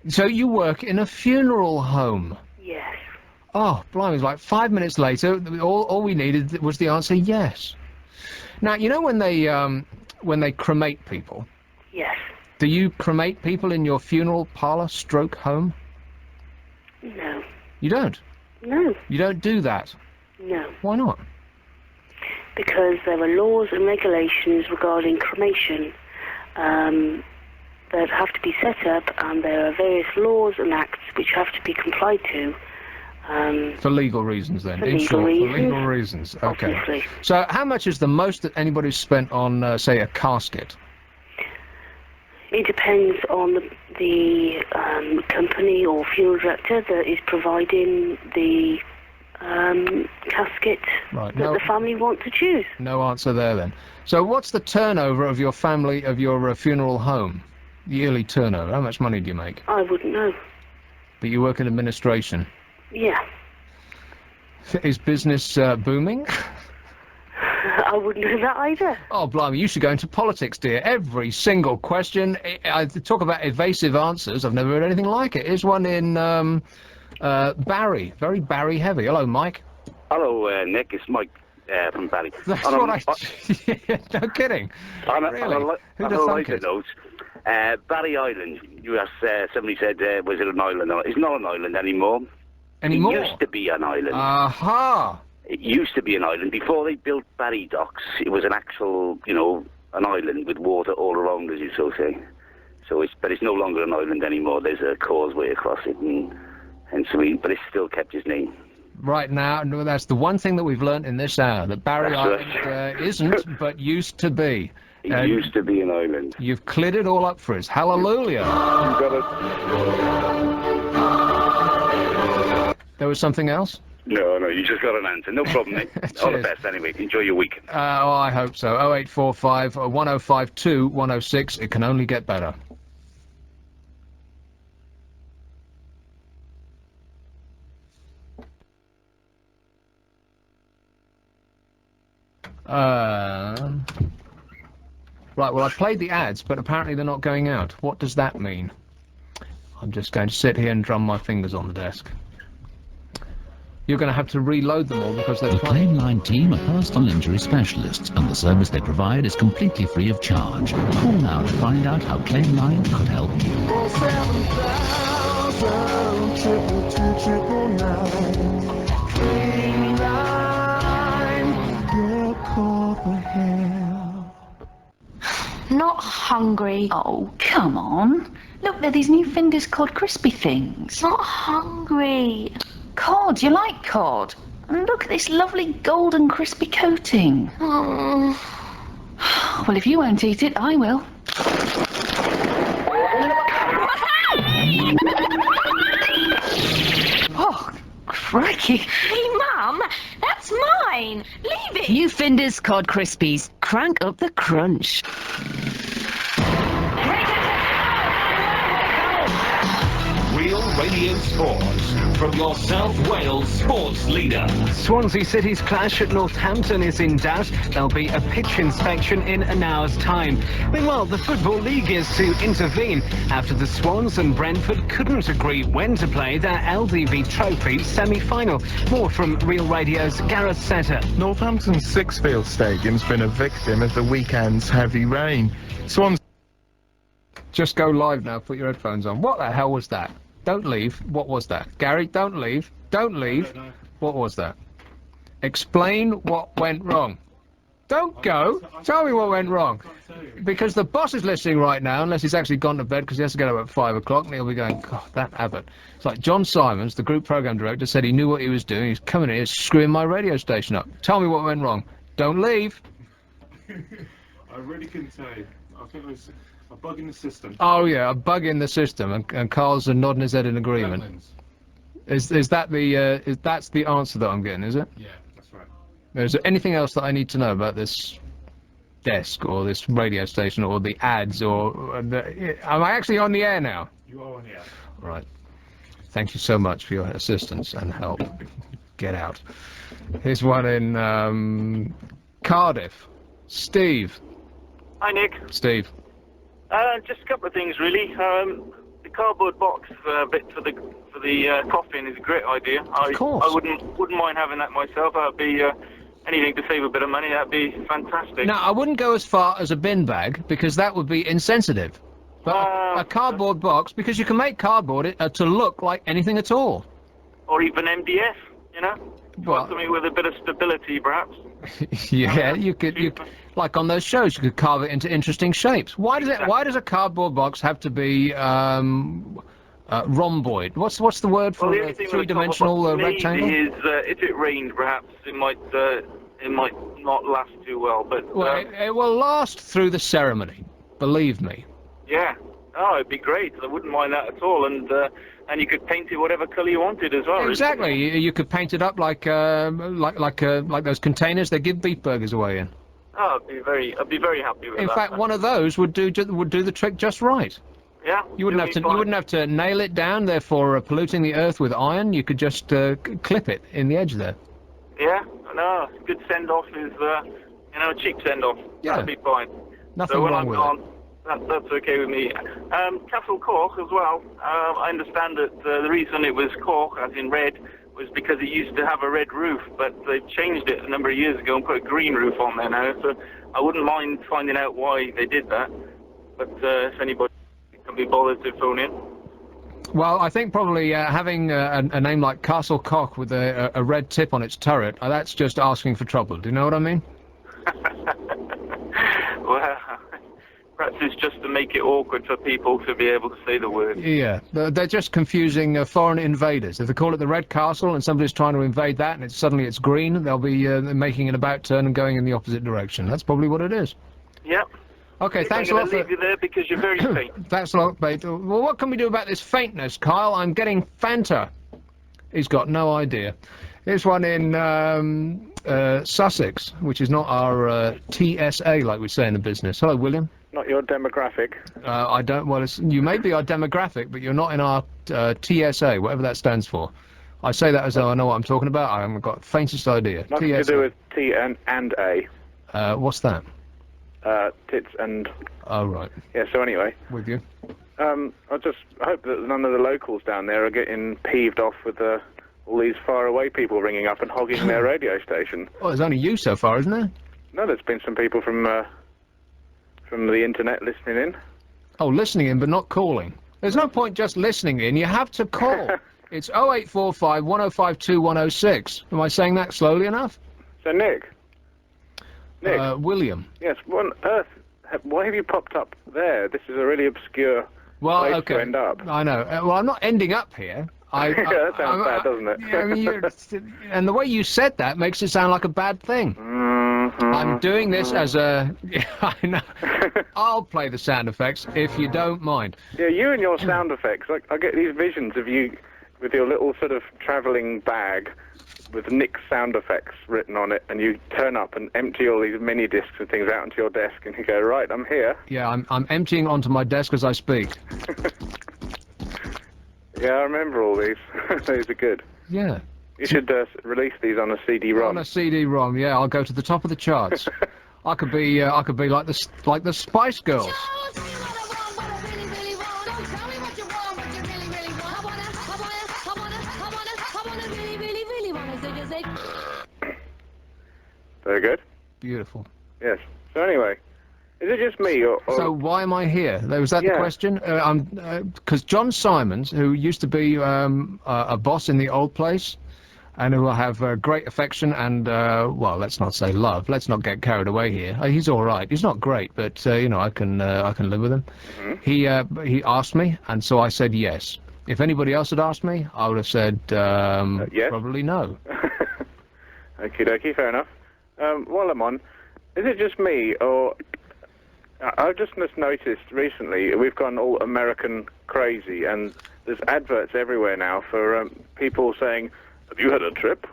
So you work in a funeral home. Yes. Oh, blimey, like 5 minutes later, all we needed was the answer yes. Now, you know when they cremate people? Yes. Do you cremate people in your funeral parlour stroke home? No. You don't? No. You don't do that? No. Why not? Because there are laws and regulations regarding cremation that have to be set up, and there are various laws and acts which have to be complied to. For legal reasons, then? For legal reasons. Okay. Obviously. So how much is the most that anybody's spent on, say, a casket? It depends on the company or funeral director that is providing the casket Right, that the family want to choose. No answer there then. So what's the turnover of your family, of your funeral home? Yearly turnover? How much money do you make? I wouldn't know. But you work in administration. Yeah. Is business booming? I wouldn't know that either. Oh, blimey, you should go into politics, dear. Every single question. I talk about evasive answers. I've never heard anything like it. Here's one in Barry. Very Barry heavy. Hello, Mike. Hello, Nick. It's Mike from Barry. That's what I... No kidding. Really? Who'd have thunk it? Note, Barry Island. You asked, somebody said, was it an island? It's not an island anymore. Anymore? It used to be an island. Aha! It used to be an island. Before they built Barry Docks, it was an actual, you know, an island with water all around, as you so say. But it's no longer an island anymore. There's a causeway across it, but it's still kept his name. Right now, no, that's the one thing that we've learnt in this hour, that Barry Island isn't, but used to be. It used to be an island. You've cleared it all up for us. Hallelujah. You got it. There was something else? No, you just got an answer. No problem, Nick. All the best anyway. Enjoy your week. Oh, I hope so. 0845 1052 106. It can only get better. Right, well, I played the ads, but apparently they're not going out. What does that mean? I'm just going to sit here and drum my fingers on the desk. You're going to have to reload them all because they're The Claimline team are personal injury specialists, and the service they provide is completely free of charge. Call now to find out how Claimline could help you. Not hungry. Oh, come on. Look, they're these new Findus cod crispy things. Not hungry. Cod, you like cod? And look at this lovely golden crispy coating. Well, if you won't eat it, I will. Oh, crikey. Hey, Mum, that's mine. Leave it. New Findus cod crispies. Crank up the crunch. Real Radio Sports from your South Wales sports leader. Swansea City's clash at Northampton is in doubt. There'll be a pitch inspection in an hour's time. Meanwhile, the Football League is to intervene after the Swans and Brentford couldn't agree when to play their LDV Trophy semi-final. More from Real Radio's Gareth Setter. Northampton's Sixfield Stadium's been a victim of the weekend's heavy rain. Swans... Just go live now, put your headphones on. What the hell was that? Don't leave. What was that? Gary, don't leave. Don't leave. What was that? Explain what went wrong. Don't go. Tell me what went wrong. Because the boss is listening right now, unless he's actually gone to bed because he has to get up at 5 o'clock, and he'll be going, God, that Abbot. It's like John Simons, the group program director, said he knew what he was doing. He's coming in here screwing my radio station up. Tell me what went wrong. Don't leave. I really couldn't tell you. I think it was a bug in the system. Oh yeah, a bug in the system, and Carl's nodding his head in agreement. Is that the that's the answer that I'm getting? Is it? Yeah, that's right. Is there anything else that I need to know about this desk or this radio station or the ads or am I actually on the air now? You are on the air. Right. Thank you so much for your assistance and help. Get out. Here's one in Cardiff. Steve. Hi, Nick. Steve. Just a couple of things, really. The cardboard box bit for the coffin is a great idea. Of course. I wouldn't mind having that myself. That'd be anything to save a bit of money. That'd be fantastic. Now, I wouldn't go as far as a bin bag because that would be insensitive. But a cardboard box, because you can make cardboard to look like anything at all. Or even MDF, you know? Well, something with a bit of stability, perhaps. Yeah, you could like on those shows, you could carve it into interesting shapes. Why does a cardboard box have to be rhomboid? What's the word for a three-dimensional rectangle? Is if it rained, perhaps it might not last too well. But well, it will last through the ceremony. Believe me. Yeah. Oh, it'd be great. I wouldn't mind that at all. And you could paint it whatever colour you wanted as well. Exactly. You could paint it up like those containers they give beef burgers away in. Oh, I'd be very happy with that. In fact, one of those would do the trick just right. Yeah. You wouldn't have to nail it down, therefore polluting the earth with iron. You could just clip it in the edge there. Yeah. No, good send-off is, a cheap send-off. Yeah. That'd be fine. Nothing so when wrong I'm with gone, that's okay with me. Castle Cork as well. I understand that the reason it was Cork, as in red, was because it used to have a red roof, but they've changed it a number of years ago and put a green roof on there now, so I wouldn't mind finding out why they did that. But if anybody can be bothered to phone in. Well, I think probably having a name like Castle Cock with a red tip on its turret, that's just asking for trouble. Do you know what I mean? Well, perhaps it's just to make it awkward for people to be able to say the word. Yeah, they're just confusing foreign invaders. If they call it the Red Castle and somebody's trying to invade that and suddenly it's green, they'll be making an about turn and going in the opposite direction. That's probably what it is. Yep. Okay, thanks a I'm lot going to leave you there because you're very faint. Thanks a lot, mate. Well, what can we do about this faintness, Kyle? I'm getting Fanta. He's got no idea. Here's one in Sussex, which is not our TSA, like we say in the business. Hello, William. Not your demographic. I don't. Well, you may be our demographic, but you're not in our TSA, whatever that stands for. I say that as though I know what I'm talking about. I haven't got the faintest idea. Nothing to do with T and A. What's that? Tits and... Oh, right. Yeah, so anyway. With you. I hope that none of the locals down there are getting peeved off with all these faraway people ringing up and hogging their radio station. Well, there's only you so far, isn't there? No, there's been some people from the internet listening in. Oh, listening in, but not calling. There's no point just listening in. You have to call. It's 0845 1052 106. Am I saying that slowly enough? So, Nick? William. Yes, what on earth? Why have you popped up there? This is a really obscure place to end up. I know. Well, I'm not ending up here. That sounds bad, doesn't it? I mean, and the way you said that makes it sound like a bad thing. I'm doing this as a... I know. I'll play the sound effects if you don't mind. Yeah, you and your sound effects. I get these visions of you with your little sort of travelling bag with Nick's sound effects written on it, and you turn up and empty all these mini discs and things out onto your desk, and you go, right, I'm here. Yeah, I'm emptying onto my desk as I speak. Yeah, I remember all these. These are good. Yeah. You should release these on a CD-ROM. On a CD-ROM, yeah. I'll go to the top of the charts. I could be like the Spice Girls. Very good. Beautiful. Yes. So anyway, is it just me or... So why am I here? Was that the question? Because John Simons, who used to be a boss in the old place, and who I have great affection and, well, let's not say love. Let's not get carried away here. He's all right. He's not great, but you know, I can live with him. Mm-hmm. He asked me, and so I said yes. If anybody else had asked me, I would have said yes? Probably no. Okie dokie, fair enough. While I'm on, is it just me, or... I've just noticed recently we've gone all American crazy, and there's adverts everywhere now for people saying, have you had a trip,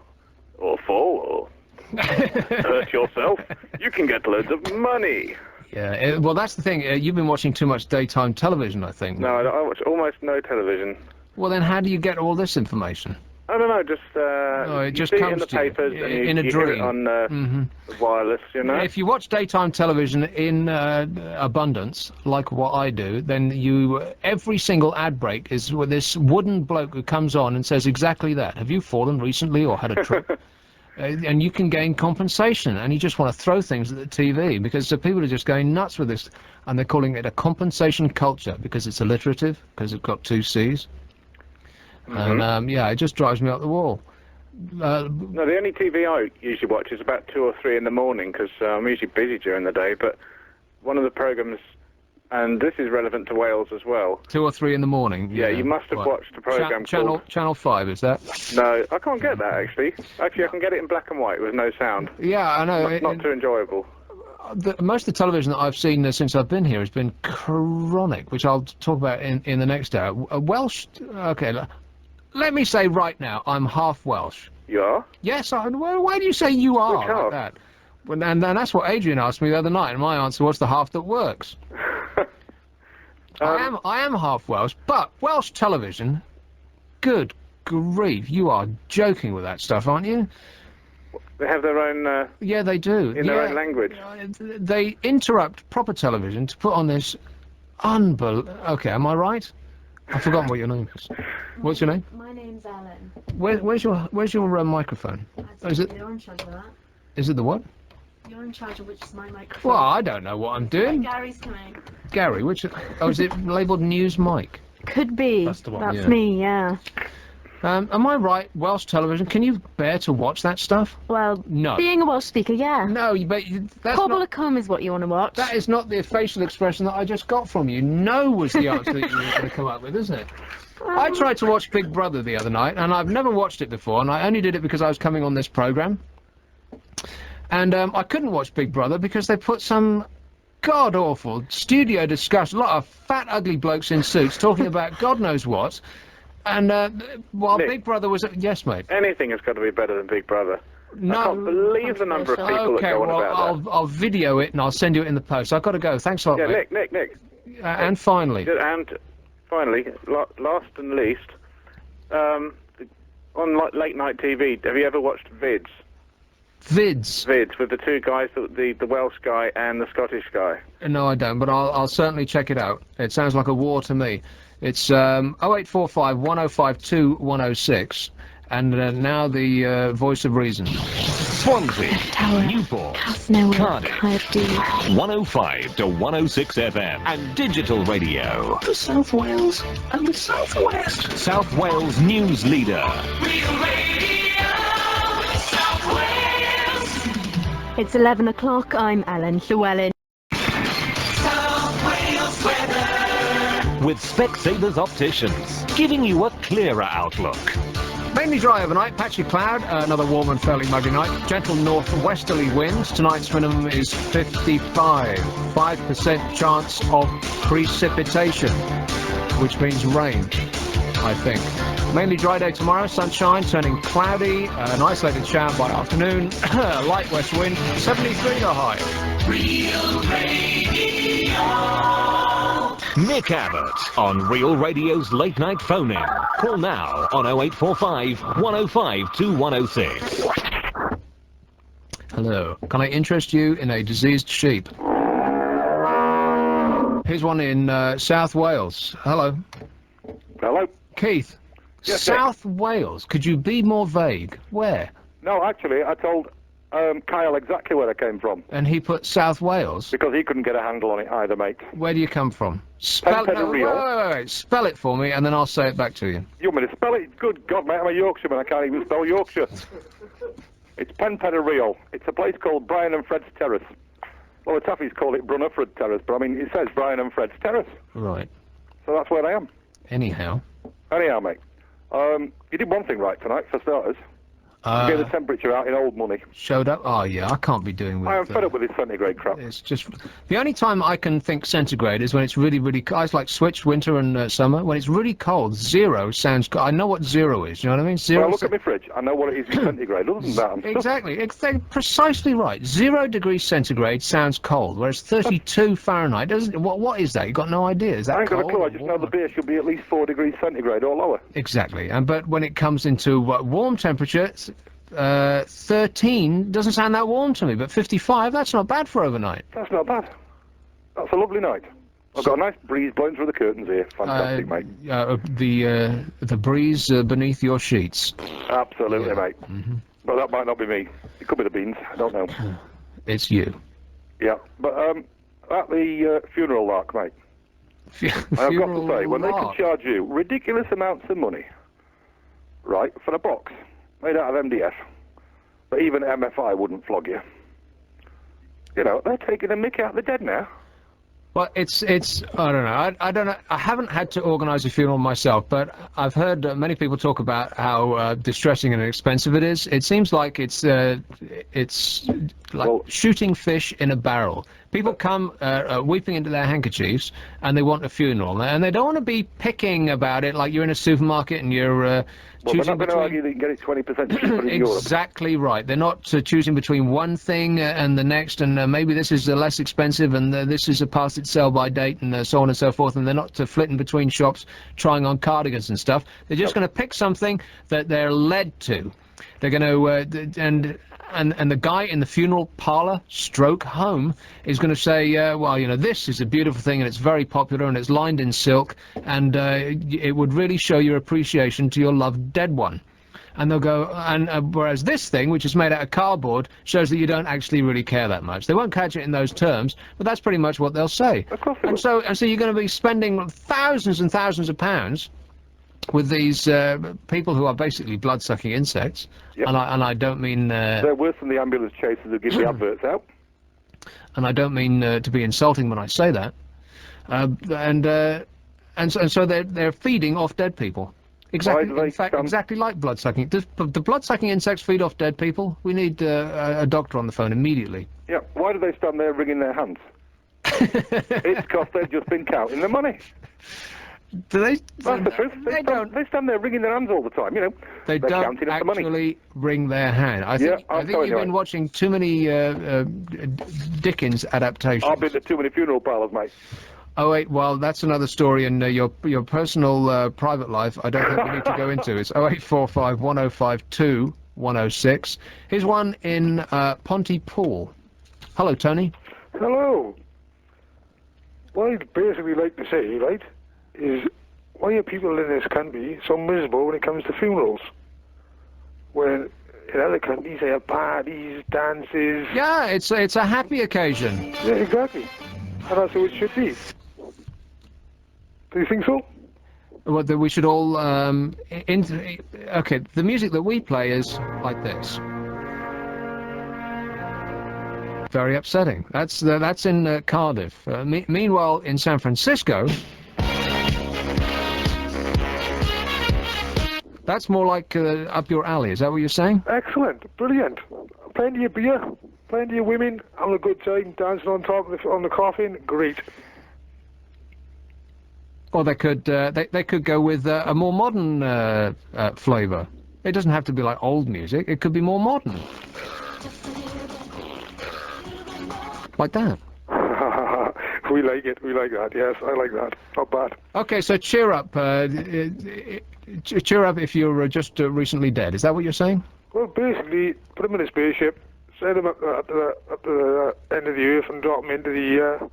or fall, or hurt yourself? You can get loads of money. Yeah, well, that's the thing. You've been watching too much daytime television, I think. No, I watch almost no television. Well, then how do you get all this information? I don't know, just it just see comes it in the papers to and in a you dream. hear it on wireless, you know. If you watch daytime television in abundance, like what I do, then every single ad break is with this wooden bloke who comes on and says exactly that. Have you fallen recently or had a trip? And you can gain compensation, and you just want to throw things at the TV because people are just going nuts with this, and they're calling it a compensation culture because it's alliterative, because it's got 2 C's. And yeah, it just drives me up the wall. No, the only TV I usually watch is about 2 or 3 in the morning because I'm usually busy during the day. But one of the programs, and this is relevant to Wales as well. 2 or 3 in the morning. Yeah, you must have watched a program called Channel 5. Is that? No, I can't get that actually. Actually, I can get it in black and white with no sound. Yeah, I know. Not too enjoyable. most of the television that I've seen since I've been here has been chronic, which I'll talk about in the next hour. Welsh. Okay, let me say right now, I'm half Welsh. You are? Yes. Why do you say you are like that? Well, and that's what Adrian asked me the other night, and my answer was the half that works. I am half Welsh, but Welsh television. Good grief! You are joking with that stuff, aren't you? They have their own... yeah, they do. In their own language. They interrupt proper television to put on this Okay, am I right? I've forgotten what your name is. What's your name? My name's Alan. Where's your microphone? Is it? You're in charge of that. Is it the what? You're in charge of which is my microphone. Well, I don't know what I'm doing. Gary's coming. Gary, which? Oh, is it labelled News Mike? Could be. That's the one. That's me, yeah. Am I right? Welsh television. Can you bear to watch that stuff? Well, no. Being a Welsh speaker, yeah. No, that's Pobble of Combe is what you want to watch. That is not the facial expression that I just got from you. No was the answer that you were going to come up with, isn't it? I tried to watch Big Brother the other night, and I've never watched it before, and I only did it because I was coming on this programme. And I couldn't watch Big Brother because they put some god-awful studio discussion, a lot of fat, ugly blokes in suits talking about God knows what. And while Nick, Big Brother was... Yes, mate. Anything has got to be better than Big Brother. No, I can't believe the number of people that go on about that. I'll video it and I'll send you it in the post. I've got to go. Thanks a lot, mate. Nick. And finally... Finally, last and least, on late night TV, have you ever watched Vids? Vids with the two guys, the Welsh guy and the Scottish guy. No, I don't, but I'll certainly check it out. It sounds like a war to me. It's 0845 1052 106, and now the voice of reason. Swansea, Newport, Cardiff, 105 to 106 FM, and digital radio. The South Wales and the South West. South Wales news leader. It's 11 o'clock. I'm Ellen Llewellyn. With Specsavers Opticians, giving you a clearer outlook. Mainly dry overnight, patchy cloud, another warm and fairly muggy night. Gentle northwesterly winds. Tonight's minimum is 55. 5% chance of precipitation, which means rain, I think. Mainly dry day tomorrow, sunshine turning cloudy, an isolated shower by afternoon, light west wind, 73 the high. Real Radio. Nick Abbott on Real Radio's late night phone-in. Call now on 0845 105 2106. Hello. Can I interest you in a diseased sheep? Here's one in South Wales. Hello. Hello. Keith. Yes, South Wales. Could you be more vague? Where? No, actually, I told Kyle exactly where I came from. And he put South Wales? Because he couldn't get a handle on it either, mate. Where do you come from? Spell wait. Spell it for me, and then I'll say it back to you. You want me to spell it? Good God, mate, I'm a Yorkshireman. I can't even spell Yorkshire. It's Penpedderreal. It's a place called Brian and Fred's Terrace. Well, the Taffies call it Brunnerford Terrace, but I mean, it says Brian and Fred's Terrace. Right. So that's where I am. Anyhow, mate. You did one thing right tonight, for starters. You gave the temperature out in old money. Showed up? Oh, yeah, I can't be doing with... I am fed up with this centigrade crap. It's just... The only time I can think centigrade is when it's really, really... It's like switched winter and summer. When it's really cold, zero sounds... I know what zero is, you know what I mean? Zero... Well, look at my fridge. I know what it is in centigrade. Other than that, I'm Exactly. They're precisely right. 0 degrees centigrade sounds cold, whereas 32 Fahrenheit doesn't... What is that? You've got no idea. Is that I ain't got cold? a clue. I just know the beer should be at least 4 degrees centigrade or lower. Exactly. But when it comes into warm temperatures... 13 doesn't sound that warm to me, but 55, that's not bad for overnight. That's not bad. That's a lovely night. I've got a nice breeze blowing through the curtains here. Fantastic, mate. The breeze beneath your sheets. Absolutely, mate. But that might not be me. It could be the beans. I don't know. It's you. Yeah, but at the funeral lark, mate. I've got to say, when they can charge you ridiculous amounts of money, right, for a box made out of MDF, but even MFI wouldn't flog you. You know, they're taking a mick out of the dead now. Well, it's I don't know. I don't know. I haven't had to organise a funeral myself, but I've heard many people talk about how distressing and expensive it is. It seems like it's like shooting fish in a barrel. People come weeping into their handkerchiefs, and they want a funeral, and they don't want to be picking about it like you're in a supermarket and you're Well, they're choosing not going to argue that you can get it 20% cheaper in Europe. Exactly right. They're not choosing between one thing and the next, and maybe this is less expensive, and this is a past its sell-by date, and so on and so forth. And they're not flitting between shops trying on cardigans and stuff. They're just going to pick something that they're led to. They're going to and the guy in the funeral parlor stroke home is going to say, well, you know, this is a beautiful thing and it's very popular and it's lined in silk, and it would really show your appreciation to your loved dead one. And they'll go, and whereas this thing, which is made out of cardboard, shows that you don't actually really care that much. They won't catch it in those terms, but that's pretty much what they'll say. And so you're going to be spending thousands and thousands of pounds with these people who are basically blood-sucking insects, and I don't mean... They're worse than the ambulance chasers who give the adverts out. And I don't mean to be insulting when I say that. And so they're feeding off dead people. Exactly. In fact, exactly like blood-sucking. Do the blood-sucking insects feed off dead people? We need a doctor on the phone immediately. Yeah. Why do they stand there wringing their hands? It's because they've just been counting the money. Do they? That's the truth. They stand there wringing their hands all the time, you know. They don't actually wring their hand. I think you've been watching too many Dickens adaptations. I've been to too many funeral parlours, mate. Oh wait, well that's another story in your personal private life. I don't think we need to go into. It's 0845 1052 106. Here's one in Pontypool. Hello, Tony. Hello. What I'd basically like to say, right, is why are people in this country so miserable when it comes to funerals? When in other countries they have parties, dances... Yeah, it's a happy occasion. Yeah, exactly. And that's how it should be. Do you think so? Well, that we should all... okay, the music that we play is like this. Very upsetting. That's in Cardiff. Meanwhile, in San Francisco... That's more like up your alley, is that what you're saying? Excellent, brilliant. Plenty of beer, plenty of women, having a good time, dancing on top of on the coffin, great. Or they could go with a more modern flavour. It doesn't have to be like old music, it could be more modern. Like that. We like it, we like that, yes, I like that. Not bad. Okay, so cheer up. Cheer up if you're just recently dead. Is that what you're saying? Well, basically, put them in a spaceship, send them up to the end of the earth and drop them into the earth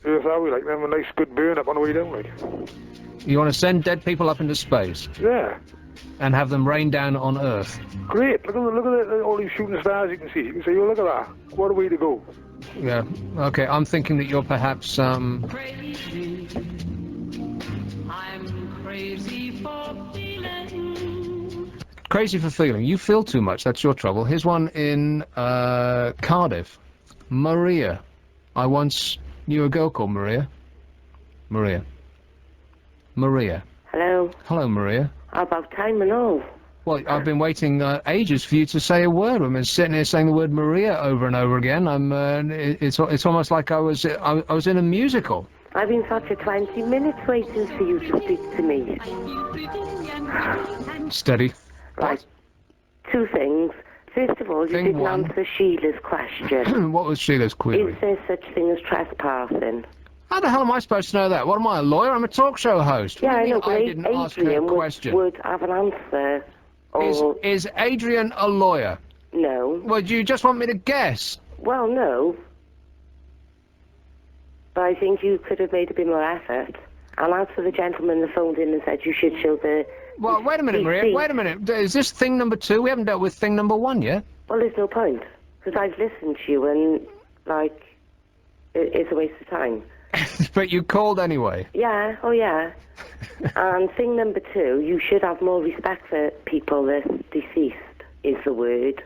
that way, like them a nice good burn up on the way down, like. You want to send dead people up into space? Yeah. And have them rain down on Earth? Great. Look at all these shooting stars you can see. You can say, oh, look at that. What a way to go. Yeah. Okay, I'm thinking that you're perhaps, Crazy. I'm crazy for feeling. Crazy for feeling. You feel too much. That's your trouble. Here's one in Cardiff. Maria. I once knew a girl called Maria. Maria. Hello. Hello, Maria. About time and all. Well, I've been waiting ages for you to say a word. I've been sitting here saying the word Maria over and over again. It's almost like I was in a musical. I've been sat for 20 minutes waiting for you to speak to me. Steady. Right. Two things. First of all, you didn't answer Sheila's question. What was Sheila's query? Is there such thing as trespassing? How the hell am I supposed to know that? What am I, a lawyer? I'm a talk show host. Yeah, I know, but didn't ask her a question. would have an answer. Is Adrian a lawyer? No. Well, do you just want me to guess? Well, no. But I think you could have made a bit more effort. And as for the gentleman that phoned in and said you should show the... Well, wait a minute, Maria, wait a minute. Is this thing number 2? We haven't dealt with thing number 1 yet. Well, there's no point. Because I've listened to you and, like, it's a waste of time. But you called anyway. Yeah, oh yeah. And thing number 2, you should have more respect for people that's deceased, is the word.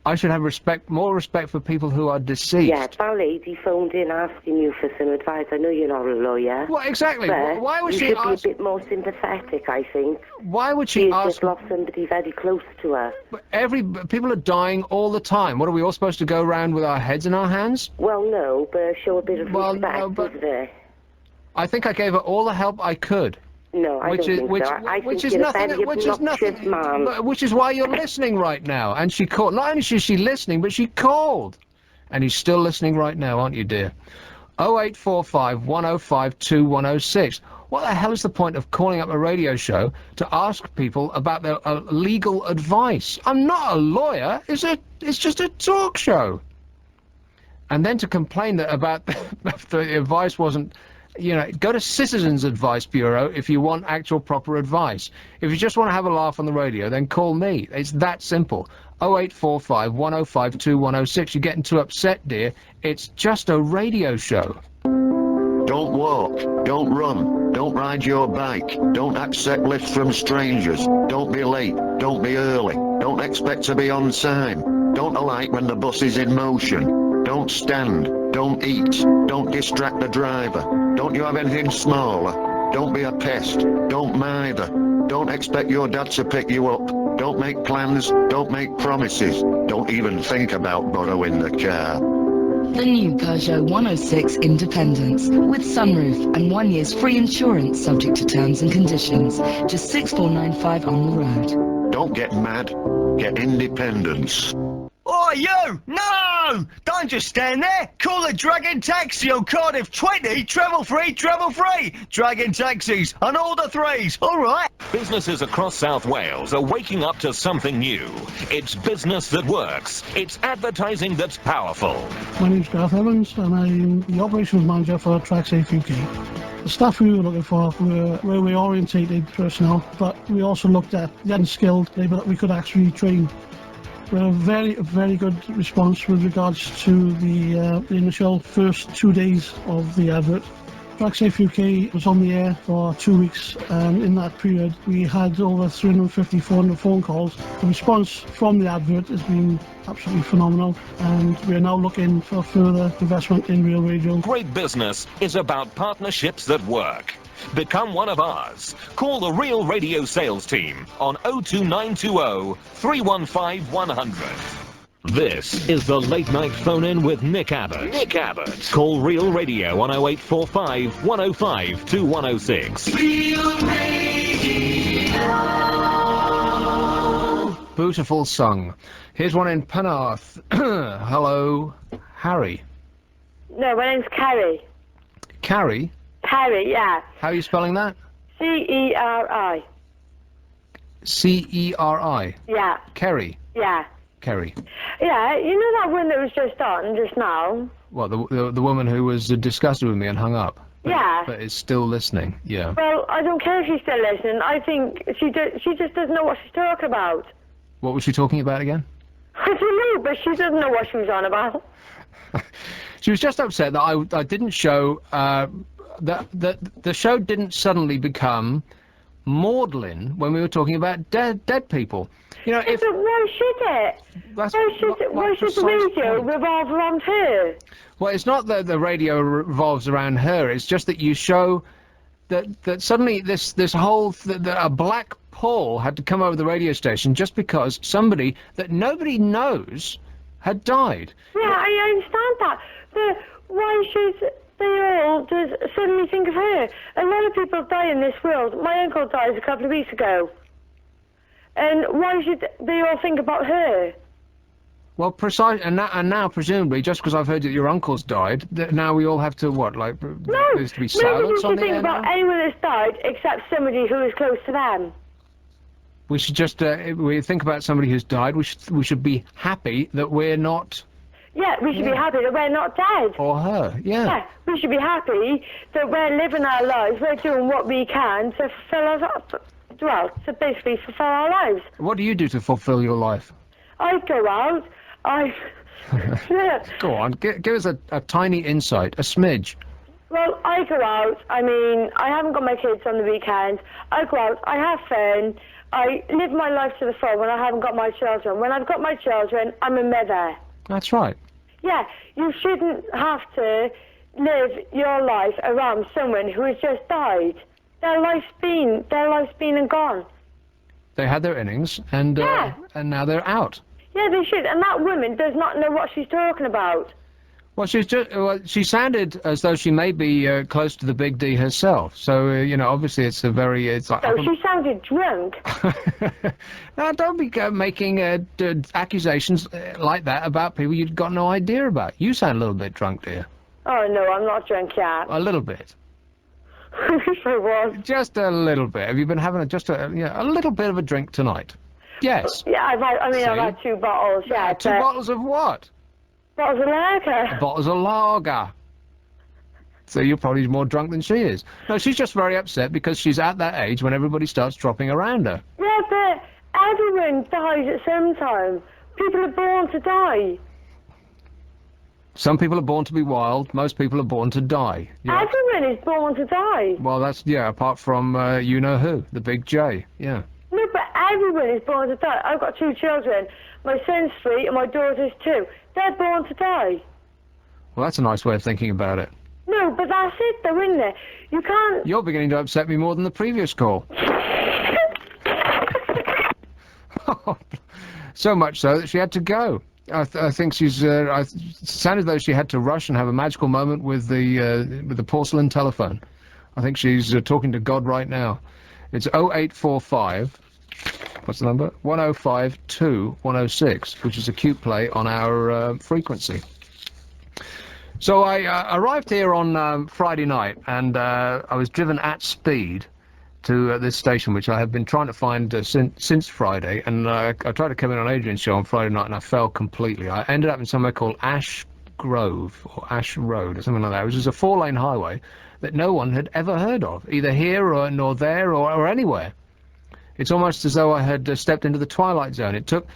I should have more respect for people who are deceased. Yeah, that lady phoned in asking you for some advice. I know you're not a lawyer. Well, exactly. But Why would she you should ask? be a bit more sympathetic, I think. Why would she She's ask? just lost somebody very close to her. People are dying all the time. What, are we all supposed to go around with our heads in our hands? Well, no, but show a bit of respect, isn't there? I think I gave her all the help I could. No, I don't think so. I think you're a very obnoxious man. Which is why you're listening right now. And she called. Not only is she listening, but she called. And you're still listening right now, aren't you, dear? 0845 105 2106. What the hell is the point of calling up a radio show to ask people about their legal advice? I'm not a lawyer. It's just a talk show. And then to complain that about the advice wasn't. You know, go to Citizens Advice Bureau if you want actual proper advice. If you just want to have a laugh on the radio, then call me. It's that simple. 0845 105 2106. You're getting too upset, dear. It's just a radio show. Don't walk, don't run, don't ride your bike, don't accept lifts from strangers, don't be late, don't be early, don't expect to be on time, don't alight when the bus is in motion, don't stand, don't eat, don't distract the driver, don't you have anything smaller, don't be a pest, don't mither, don't expect your dad to pick you up, don't make plans, don't make promises, don't even think about borrowing the car. The new Peugeot 106 Independence, with sunroof and 1 year's free insurance subject to terms and conditions. Just 6495 on the road. Don't get mad, get independence. Oh, you! No! Don't just stand there! Call a Dragon Taxi on Cardiff 20, treble free, treble free! Dragon Taxis on all the threes, alright? Businesses across South Wales are waking up to something new. It's business that works. It's advertising that's powerful. My name's Gareth Evans and I'm the operations manager for TrackSafe UK. The staff we were looking for were railway orientated personnel, but we also looked at the unskilled labour that we could actually train. We had a very good response with regards to the initial first 2 days of the advert. TrackSafe UK was on the air for 2 weeks, and in that period we had over 350, 400 phone calls. The response from the advert has been absolutely phenomenal, and we're now looking for further investment in Real Radio. Great business is about partnerships that work. Become one of ours. Call the Real Radio sales team on 02920 315 100. This is the Late Night Phone-In with Nick Abbott. Nick Abbott. Call Real Radio on 0845 105 2106. Real Radio. Beautiful song. Here's one in Penarth. Hello, Harry. No, my name's Carrie. Carrie? Carrie, yeah. How are you spelling that? C-E-R-I. C-E-R-I? Yeah. Kerry? Yeah. Kerry. Yeah, you know that one that was just on, just now? What, the woman who was disgusted with me and hung up? Yeah. But is still listening, yeah. Well, I don't care if she's still listening. I think she just doesn't know what she's talking about. What was she talking about again? I don't know, but she doesn't know what she was on about. She was just upset that I didn't show... the show didn't suddenly become maudlin when we were talking about dead people. You know, yeah, but why should it? Why should the radio revolve around her? Well, it's not that the radio revolves around her. It's just that you show that suddenly this whole a black pall had to come over the radio station just because somebody that nobody knows had died. Yeah, I understand that, but why should they all just suddenly think of her? A lot of people die in this world. My uncle died a couple of weeks ago. And why should they all think about her? Well, and now presumably, just because I've heard that your uncle's died, that now we all have to, what, like, there's to be silence on the air now? Nobody should think about anyone that's died except somebody who is close to them. We should just, if we think about somebody who's died, we should be happy that we're not... Yeah, we should be happy that we're not dead. Or her, yeah. Yeah, we should be happy that we're living our lives, we're doing what we can to fulfill to basically fulfill our lives. What do you do to fulfill your life? I go out, yeah. Go on, give us a tiny insight, a smidge. Well, I go out, I mean, I haven't got my kids on the weekend. I go out, I have fun, I live my life to the full when I haven't got my children. When I've got my children, I'm a mother. That's right. Yeah, you shouldn't have to live your life around someone who has just died. Their life's been and gone. They had their innings, and now they're out. Yeah, they should. And that woman does not know what she's talking about. Well, she sounded as though she may be close to the Big D herself. So, you know, obviously it's like... So she sounded drunk. Now, don't be making accusations like that about people you've got no idea about. You sound a little bit drunk, dear. Oh, no, I'm not drunk yet. A little bit. I wish I was. Just a little bit. Have you been having a little bit of a drink tonight? Yes. Yeah, I've had 2 bottles, yeah. 2 bottles of what? Bottles of lager. Bottles of lager. So you're probably more drunk than she is. No, she's just very upset because she's at that age when everybody starts dropping around her. Yeah, but everyone dies at some time. People are born to die. Some people are born to be wild, most people are born to die. Yeah. Everyone is born to die. Well, that's, yeah, apart from you-know-who, the Big J, yeah. No, but everyone is born to die. I've got 2 children. My son's 3 and my daughter's 2. They're born to die. Well, that's a nice way of thinking about it. No, but that's it though, isn't it? You can't... You're beginning to upset me more than the previous call. So much so that she had to go. I think she's... it sounded as though she had to rush and have a magical moment with the porcelain telephone. I think she's talking to God right now. It's 0845... What's the number? 1052106, which is a cute play on our frequency. So I arrived here on Friday night, and I was driven at speed to this station, which I have been trying to find since Friday, and I tried to come in on Adrian's show on Friday night, and I fell completely. I ended up in somewhere called Ash Grove, or Ash Road, or something like that, which is a 4-lane highway that no one had ever heard of, either here or nor there or anywhere. It's almost as though I had stepped into the Twilight Zone. It took...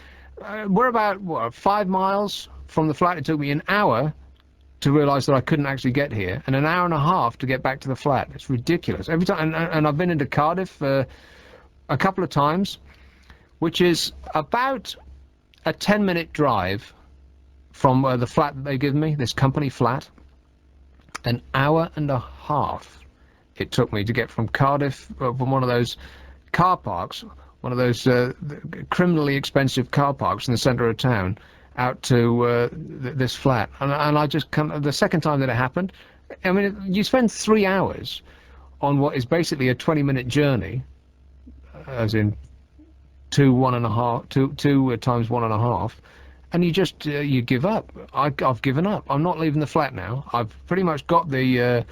we're about, what, 5 miles from the flat. It took me an hour to realise that I couldn't actually get here, and an hour and a half to get back to the flat. It's ridiculous. Every time... And I've been into Cardiff a couple of times, which is about a 10-minute drive from the flat that they give me, this company flat. An hour and a half it took me to get from Cardiff, from one of those... car parks, one of those criminally expensive car parks in the centre of town, out to this flat. And I just the second time that it happened, I mean, you spend 3 hours on what is basically a 20-minute journey, as in 2 times 1.5, and you just you give up. I've given up. I'm not leaving the flat now. I've pretty much got the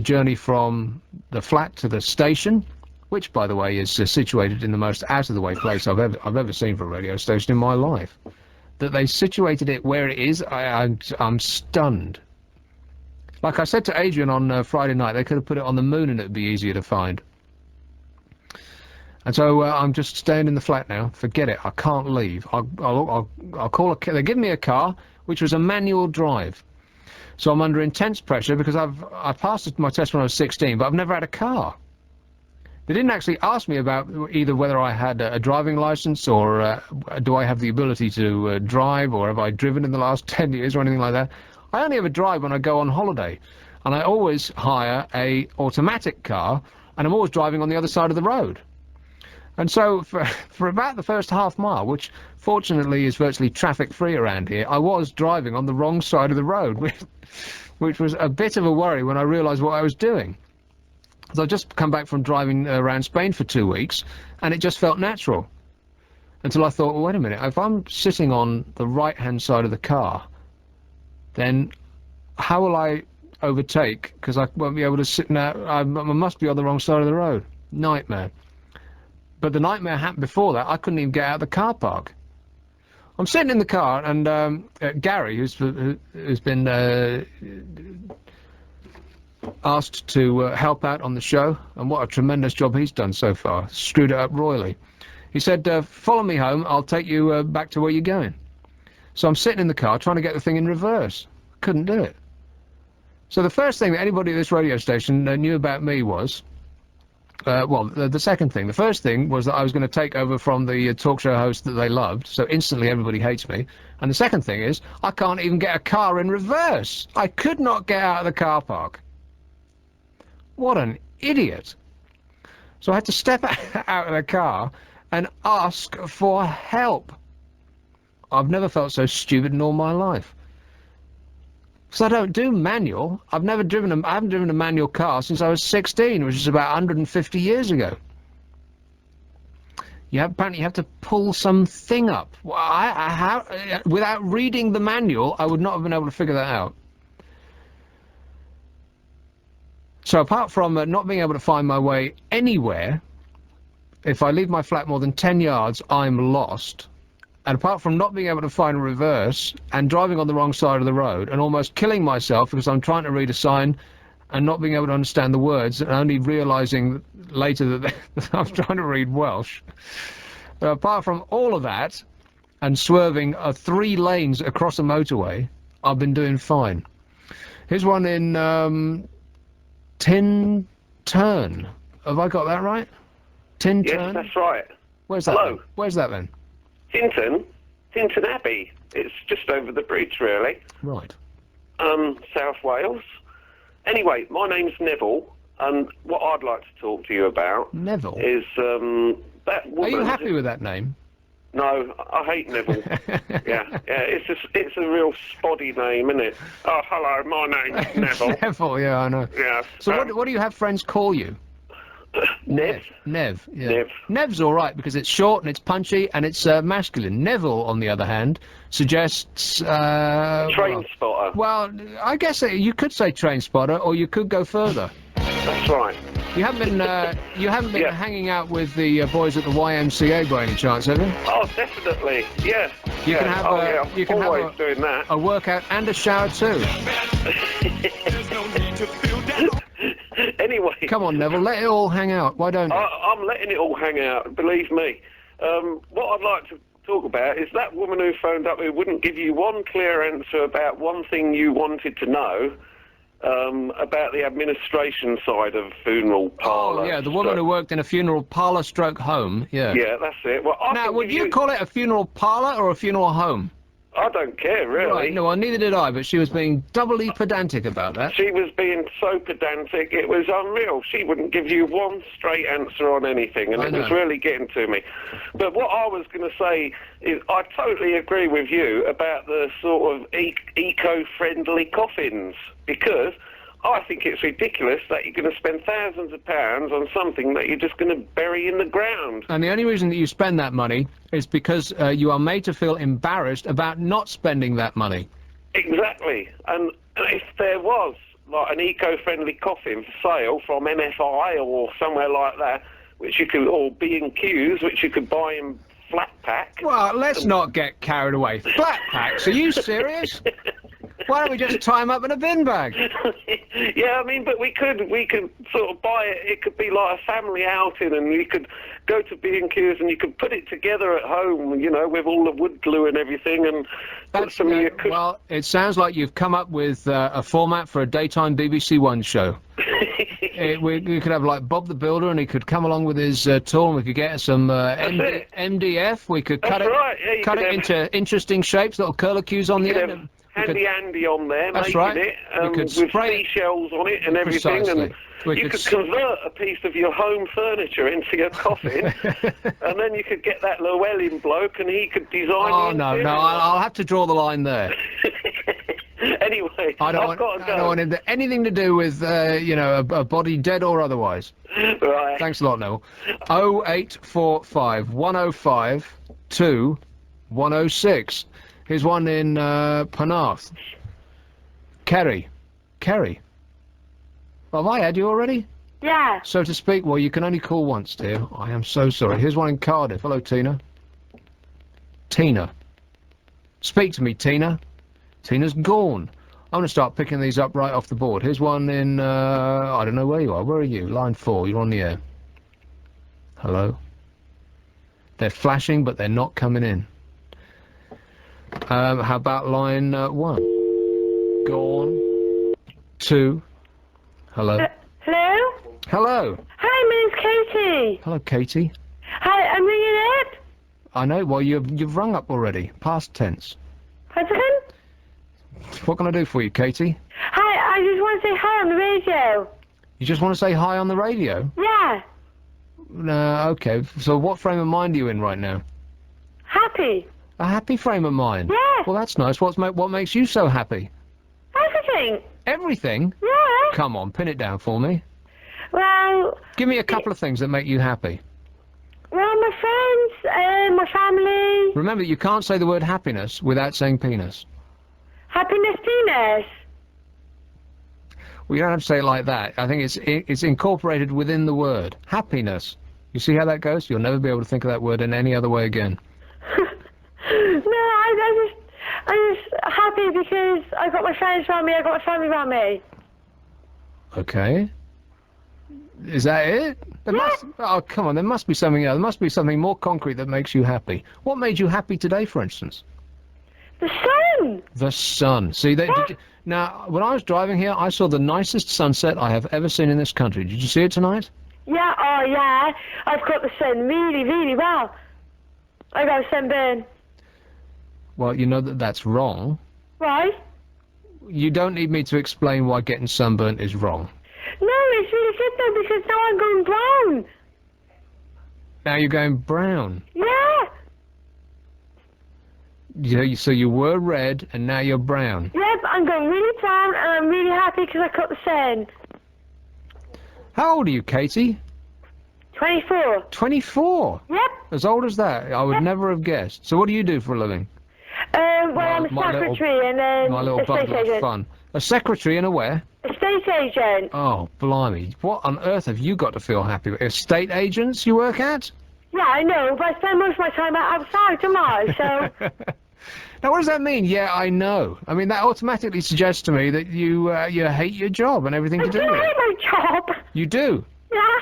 journey from the flat to the station, which, by the way, is situated in the most out-of-the-way place I've ever seen for a radio station in my life. That they situated it where it is, I'm stunned. Like I said to Adrian on Friday night, they could have put it on the moon and it'd be easier to find. And so I'm just staying in the flat now. Forget it. I can't leave. I'll call a... They give me a car, which was a manual drive. So I'm under intense pressure because I passed my test when I was 16, but I've never had a car. They didn't actually ask me about either whether I had a driving license or do I have the ability to drive, or have I driven in the last 10 years or anything like that. I only ever drive when I go on holiday, and I always hire a automatic car, and I'm always driving on the other side of the road. And so for about the first half mile, which fortunately is virtually traffic-free around here, I was driving on the wrong side of the road, which was a bit of a worry when I realised what I was doing. So I've just come back from driving around Spain for 2 weeks, and it just felt natural. Until I thought, well, wait a minute, if I'm sitting on the right-hand side of the car, then how will I overtake? Because I won't be able to sit now. I must be on the wrong side of the road. Nightmare. But the nightmare happened before that. I couldn't even get out of the car park. I'm sitting in the car, and Gary, who's been asked to help out on the show, and what a tremendous job he's done so far. Screwed it up royally. He said, follow me home, I'll take you back to where you're going. So I'm sitting in the car trying to get the thing in reverse. Couldn't do it. So the first thing that anybody at this radio station knew about me was Well, the second thing. The first thing was that I was going to take over from the talk show host that they loved, so instantly everybody hates me. And the second thing is, I can't even get a car in reverse. I could not get out of the car park. What an idiot. So I had to step out of the car and ask for help. I've never felt so stupid in all my life. Because I don't do manual. I haven't driven a manual car since I was 16, which is about 150 years ago. Apparently you have to pull something up. Well, without reading the manual, I would not have been able to figure that out. So apart from not being able to find my way anywhere, if I leave my flat more than 10 yards, I'm lost. And apart from not being able to find a reverse and driving on the wrong side of the road and almost killing myself because I'm trying to read a sign and not being able to understand the words and only realising later that I'm trying to read Welsh. Apart from all of that and swerving 3 lanes across a motorway, I've been doing fine. Here's one in Tin Turn. Have I got that right? Tin Turn? Yes, that's right. Where's that? Hello. Then? Where's that then? Tinton Abbey. It's just over the bridge, really. Right. South Wales. Anyway, my name's Neville, and what I'd like to talk to you about Neville is that woman. Are you happy with that name? No, I hate Neville. yeah, it's a real spoddy name, isn't it? Oh, hello, my name's Neville. Neville, yeah, I know. Yeah. So what do you have friends call you? Nev. Nev, yeah. Nev. Nev's all right because it's short and it's punchy and it's masculine. Neville, on the other hand, suggests train spotter. Well, I guess you could say train spotter, or you could go further. That's right. You haven't been hanging out with the boys at the YMCA by any chance, have you? Oh, definitely. Yeah. You can have always doing that. A workout and a shower too. Anyway. Come on, Neville, let it all hang out. Why don't you? I'm letting it all hang out, believe me. What I'd like to talk about is that woman who phoned up who wouldn't give you one clear answer about one thing you wanted to know about the administration side of funeral parlour. Oh, yeah, the woman who worked in a funeral parlour stroke home, yeah. Yeah, that's it. Well, now, would you call it a funeral parlour or a funeral home? I don't care, really. Right, no, well, neither did I, but she was being doubly pedantic about that. She was being so pedantic, it was unreal. She wouldn't give you one straight answer on anything, and it was really getting to me. But what I was going to say is I totally agree with you about the sort of eco-friendly coffins, because I think it's ridiculous that you're going to spend thousands of pounds on something that you're just going to bury in the ground. And the only reason that you spend that money is because you are made to feel embarrassed about not spending that money. Exactly. And if there was, like, an eco-friendly coffin for sale from MFI or somewhere like that, which you could, or B&Q's, which you could buy in flat pack. Well, let's not get carried away. Flat packs? Are you serious? Why don't we just tie them up in a bin bag? Yeah, I mean, but we could sort of buy it. It could be like a family outing, and you could go to B&Q's and you could put it together at home, you know, with all the wood glue and everything, and put some of your well, it sounds like you've come up with a format for a daytime BBC One show. We could have, like, Bob the Builder, and he could come along with his tool, and we could get some MDF. We could cut it into interesting shapes, little curlicues on the end. Handy Andy on there, That's making right. it, with seashells on it and everything, Precisely. and you could convert a piece of your home furniture into your coffin, and then you could get that Llewellyn bloke, and he could design. Oh no, I'll have to draw the line there. Anyway, I don't want anything to do with you know, a body dead or otherwise. Right. Thanks a lot, Noel. 0845 105 2 106. Here's one in Penarth. Kerry. Have I had you already? Yeah. So to speak, well, you can only call once, dear. I am so sorry. Here's one in Cardiff. Hello, Tina. Tina. Speak to me, Tina. Tina's gone. I'm going to start picking these up right off the board. Here's one in, I don't know where you are. Where are you? Line 4. You're on the air. Hello. They're flashing, but they're not coming in. How about line 1? Gone. 2. Hello. Hello? Hello. Hi, my name's Katie. Hello, Katie. Hi, I'm ringing up. I know. Well, you've rung up already. Past tense. Pardon? What can I do for you, Katie? Hi, I just want to say hi on the radio. You just want to say hi on the radio? Yeah. No, okay. So what frame of mind are you in right now? Happy. A happy frame of mind? Yeah. Well, that's nice. What makes you so happy? Everything. Everything? Yeah. Come on, pin it down for me. Well... Give me a couple of things that make you happy. Well, my friends, my family. Remember, you can't say the word happiness without saying penis. Happiness penis. Well, you don't have to say it like that. I think it's incorporated within the word. Happiness. You see how that goes? You'll never be able to think of that word in any other way again. No, I'm just happy because I got my friends around me, I got my family around me. Okay. Is that it? Oh, come on, there must be something else. There must be something more concrete that makes you happy. What made you happy today, for instance? The sun! The sun. See, now, when I was driving here, I saw the nicest sunset I have ever seen in this country. Did you see it tonight? Yeah, oh yeah. I've got the sun really, really well. I got a sunburn. Well, you know that's wrong. Why? You don't need me to explain why getting sunburnt is wrong. No, it's really good though, because now I'm going brown. Now you're going brown. Yeah. So you were red, and now you're brown. Yep, I'm going really brown, and I'm really happy because I caught the sun. How old are you, Katie? 24. 24? Yep. As old as that? I would never have guessed. So what do you do for a living? Well, I'm a secretary and my little estate bundle agent. of fun. A secretary and a where? Estate agent. Oh, blimey. What on earth have you got to feel happy with? Estate agents you work at? Yeah, I know, but I spend most of my time outside, don't I? So... Now, what does that mean? Yeah, I know. I mean, that automatically suggests to me that you hate your job and everything to do with it. I hate my job. You do? Yeah.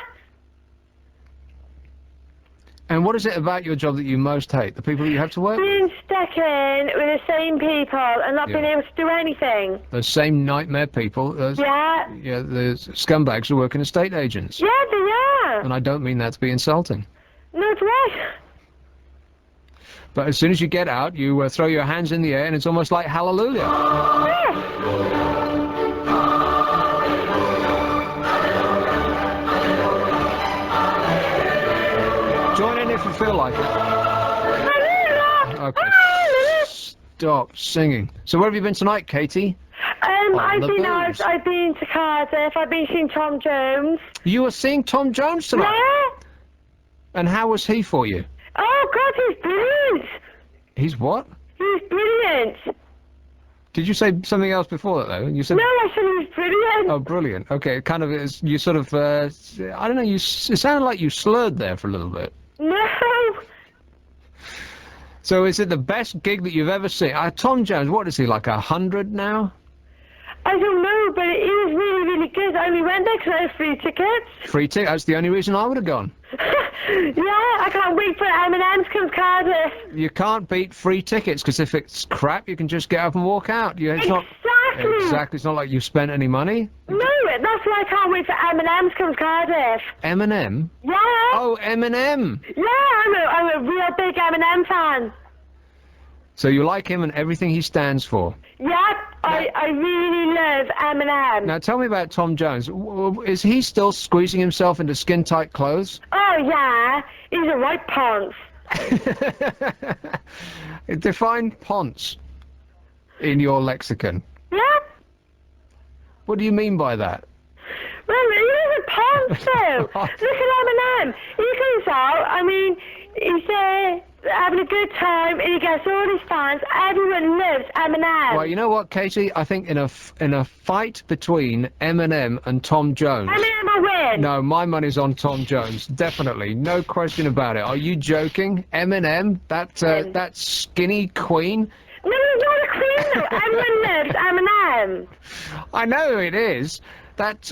And what is it about your job that you most hate? The people you have to work with? Being stuck in with the same people and not being able to do anything. Those same nightmare people. Yeah. Yeah, the scumbags who work in estate agents. Yeah, they are. And I don't mean that to be insulting. No, it's right. But as soon as you get out, you throw your hands in the air and it's almost like hallelujah. Yeah. Join in if you feel like it. Okay. Stop singing. So where have you been tonight, Katie? I've been out, I've been to Cardiff, I've been seeing Tom Jones. You were seeing Tom Jones tonight? Yeah. And how was he for you? Oh, God, he's brilliant. He's what? He's brilliant. Did you say something else before that, though? You said... No, I said he was brilliant. Oh, brilliant. Okay, it kind of is, you sort of, I don't know, it sounded like you slurred there for a little bit. No. So is it the best gig that you've ever seen? Tom Jones, what is he, like 100 now? I don't know, but it is really, really good. I only went there because I had free tickets. Free tickets? That's the only reason I would have gone. Yeah, I can't wait for M&M's to come to Cardiff. You can't beat free tickets, because if it's crap, you can just get up and walk out. Exactly. Exactly. It's not like you've spent any money. No, that's why I can't wait for M&M's to come to Cardiff. M&M? Yeah. Oh, M&M. Yeah, I'm a real big M&M fan. So you like him and everything he stands for? Yeah, I really love M&M. Now tell me about Tom Jones. Is he still squeezing himself into skin-tight clothes? Oh, yeah. He's a right ponce. Define ponce in your lexicon. Yeah. What do you mean by that? Well, he is a ponce, though. Look at M&M. He comes out, I mean, he's having a good time, and he gets all his fans. Everyone loves M&M. Well, you know what, Katie? I think in a fight between M&M and Tom Jones... M&M will win. No, my money's on Tom Jones. Definitely. No question about it. Are you joking? M&M? That skinny queen? No, he's not a queen, though. Everyone loves M&M. I know it is. That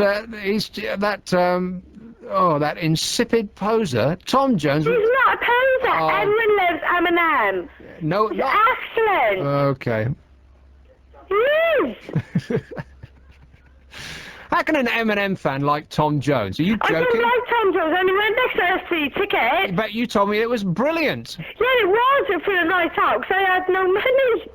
insipid poser, Tom Jones... He's not a poser. Everyone loves M&M. No, he's excellent. Okay. He is. How can an M&M fan like Tom Jones? Are you joking? I don't like Tom Jones. I only went next to see ticket. But you told me it was brilliant. Yeah, it was for a night out, because I had no money.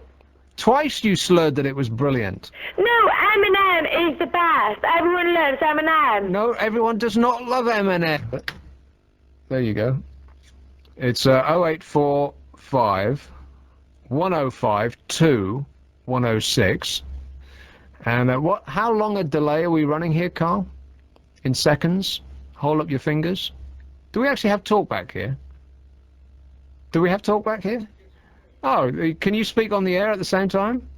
Twice you slurred that it was brilliant. No, M&M is the best. Everyone loves M&M. No, everyone does not love M&M. There you go. It's 0845 105 2106. And how long a delay are we running here, Carl? In seconds? Hold up your fingers. Do we actually have talkback here? Do we have talkback here? Oh, can you speak on the air at the same time?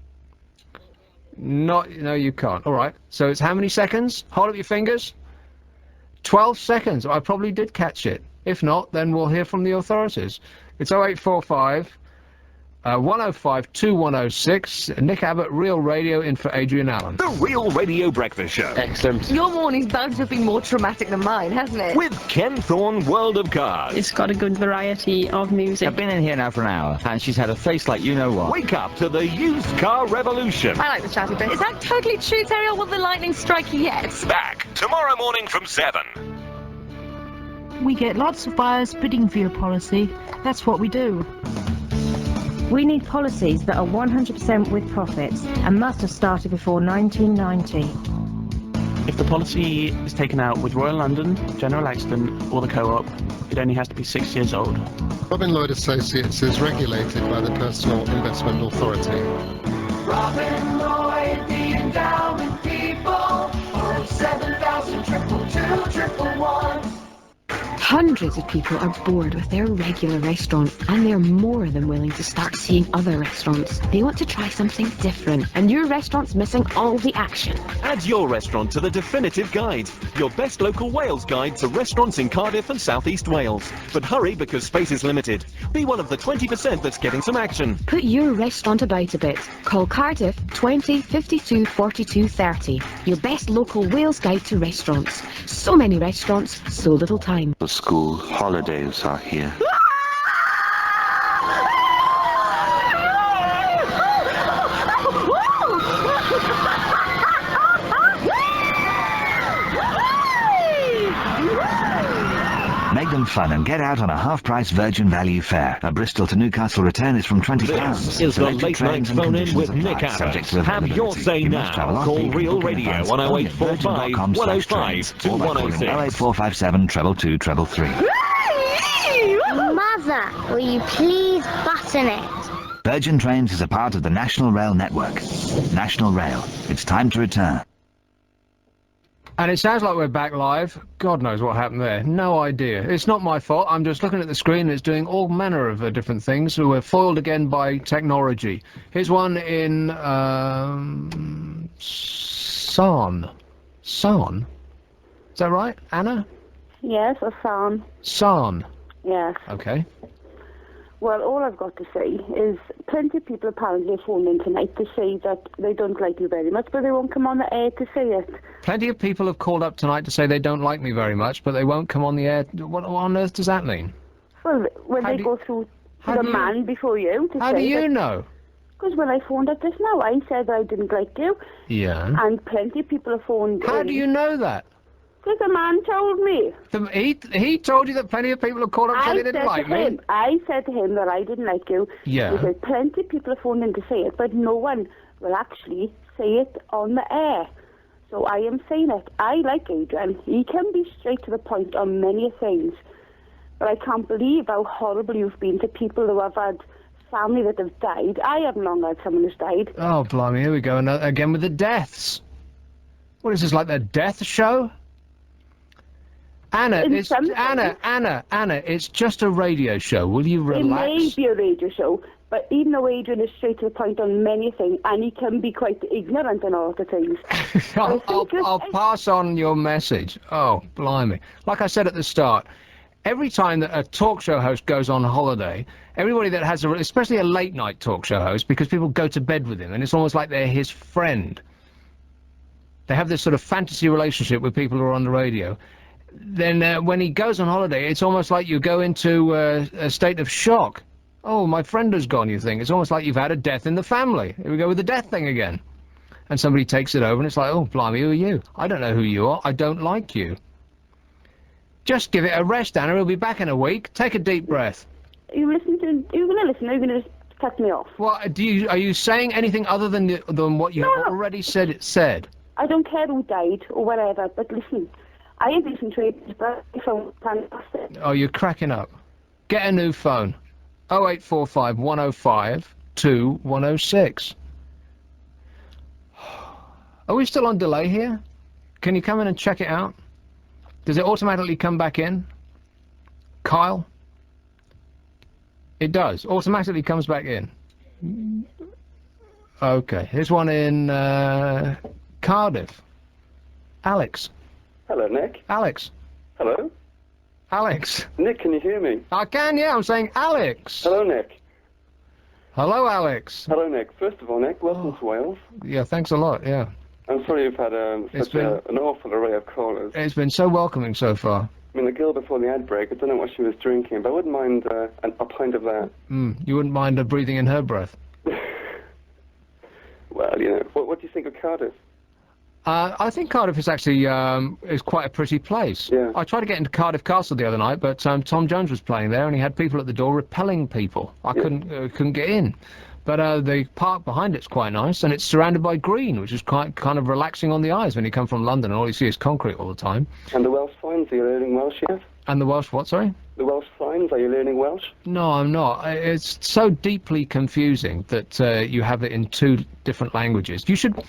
No, you can't. All right. So it's how many seconds? Hold up your fingers. 12 seconds. I probably did catch it. If not, then we'll hear from the authorities. It's 0845 105 2106. Nick Abbott, Real Radio, in for Adrian Allen. The Real Radio Breakfast Show. Excellent. Your morning's bound to have been more traumatic than mine, hasn't it? With Ken Thorne, World of Cars. It's got a good variety of music. I've been in here now for an hour, and she's had a face like you know what. Wake up to the used car revolution. I like the chatty bit. Is that totally true, Terry, or will the lightning strike you yet? Back tomorrow morning from 7. We get lots of buyers bidding for your policy. That's what we do. We need policies that are 100% with profits and must have started before 1990. If the policy is taken out with Royal London, General Accident or the Co-op, it only has to be 6 years old. Robin Lloyd Associates is regulated by the Personal Investment Authority. Robin Lloyd, the endowment people, 7,000 222 Hundreds of people are bored with their regular restaurant, and they're more than willing to start seeing other restaurants. They want to try something different, and your restaurant's missing all the action. Add your restaurant to the definitive guide, your best local Wales guide to restaurants in Cardiff and South East Wales. But hurry, because space is limited. Be one of the 20% that's getting some action. Put your restaurant about a bit. Call Cardiff 20 52 42 30. Your best local Wales guide to restaurants. So many restaurants, so little time. The school holidays are here. Make them fun and get out on a half-price Virgin Value fare. A Bristol to Newcastle return is from £20. This is the late night phone-in with Nick Abbott. Have your say now. Call Real Radio on 0845 105 2106. 08457 222 333. Mother, will you please button it? Virgin Trains is a part of the National Rail network. National Rail. It's time to return. And it sounds like we're back live. God knows what happened there. No idea. It's not my fault. I'm just looking at the screen and it's doing all manner of different things. So we're foiled again by technology. Here's one in Sarn. Sarn? Is that right, Anna? Yes, a Sarn. Sarn. Yes. Okay. Well, all I've got to say is plenty of people apparently have phoned in tonight to say that they don't like you very much, but they won't come on the air to say it. Plenty of people have called up tonight to say they don't like me very much, but they won't come on the air. What on earth does that mean? Well, when they go through to the man before you to How do you know? Because when I phoned up just now, I said I didn't like you. Yeah. And plenty of people have phoned How do you know that? Because the man told me. He told you that plenty of people have called up and said they didn't like me? I said to him that I didn't like you. Yeah. He said plenty of people have phoned in to say it, but no one will actually say it on the air. So I am saying it. I like Adrian. He can be straight to the point on many things. But I can't believe how horrible you've been to people who have had family that have died. I haven't long had someone who's died. Oh, blimey, here we go again with the deaths. What is this, like the death show? Anna, Anna, it's just a radio show. Will you relax? It may be a radio show, but even though Adrian is straight to the point on many things, and he can be quite ignorant on a lot of things. I'll pass on your message. Oh, blimey. Like I said at the start, every time that a talk show host goes on holiday, everybody that has especially a late night talk show host, because people go to bed with him, and it's almost like they're his friend. They have this sort of fantasy relationship with people who are on the radio. Then when he goes on holiday, it's almost like you go into a state of shock. Oh, my friend has gone, you think. It's almost like you've had a death in the family. Here we go with the death thing again. and somebody takes it over and it's like, oh, blimey, who are you? I don't know who you are. I don't like you. Just give it a rest, Anna. He'll be back in a week. Take a deep breath. Are you going to listen? Or are you going to cut me off? Well, are you saying anything other than what you have already said? I don't care who died or whatever, but listen, I ain't listening to it, but my phone fantastic. Oh, you're cracking up. Get a new phone. 0845 105 2106. Are we still on delay here? Can you come in and check it out? Does it automatically come back in? Kyle? It does. Automatically comes back in. Okay. Here's one in Cardiff. Alex. Hello, Nick. Alex. Hello? Alex. Nick, can you hear me? I can, yeah. I'm saying Alex. Hello, Nick. Hello, Alex. Hello, Nick. First of all, Nick, welcome to Wales. Yeah, thanks a lot, yeah. I'm sorry you've had such an awful array of callers. It's been so welcoming so far. I mean, the girl before the ad break, I don't know what she was drinking, but I wouldn't mind a pint of that. You wouldn't mind breathing in her breath? Well, you know, what do you think of Cardiff? I think Cardiff is actually is quite a pretty place. Yeah. I tried to get into Cardiff Castle the other night, but Tom Jones was playing there, and he had people at the door repelling people. I couldn't get in. But the park behind it's quite nice, and it's surrounded by green, which is quite kind of relaxing on the eyes when you come from London and all you see is concrete all the time. And the Welsh Finds, are you learning Welsh yet? And the Welsh what, sorry? The Welsh Finds, are you learning Welsh? No, I'm not. It's so deeply confusing that you have it in 2 different languages. You should...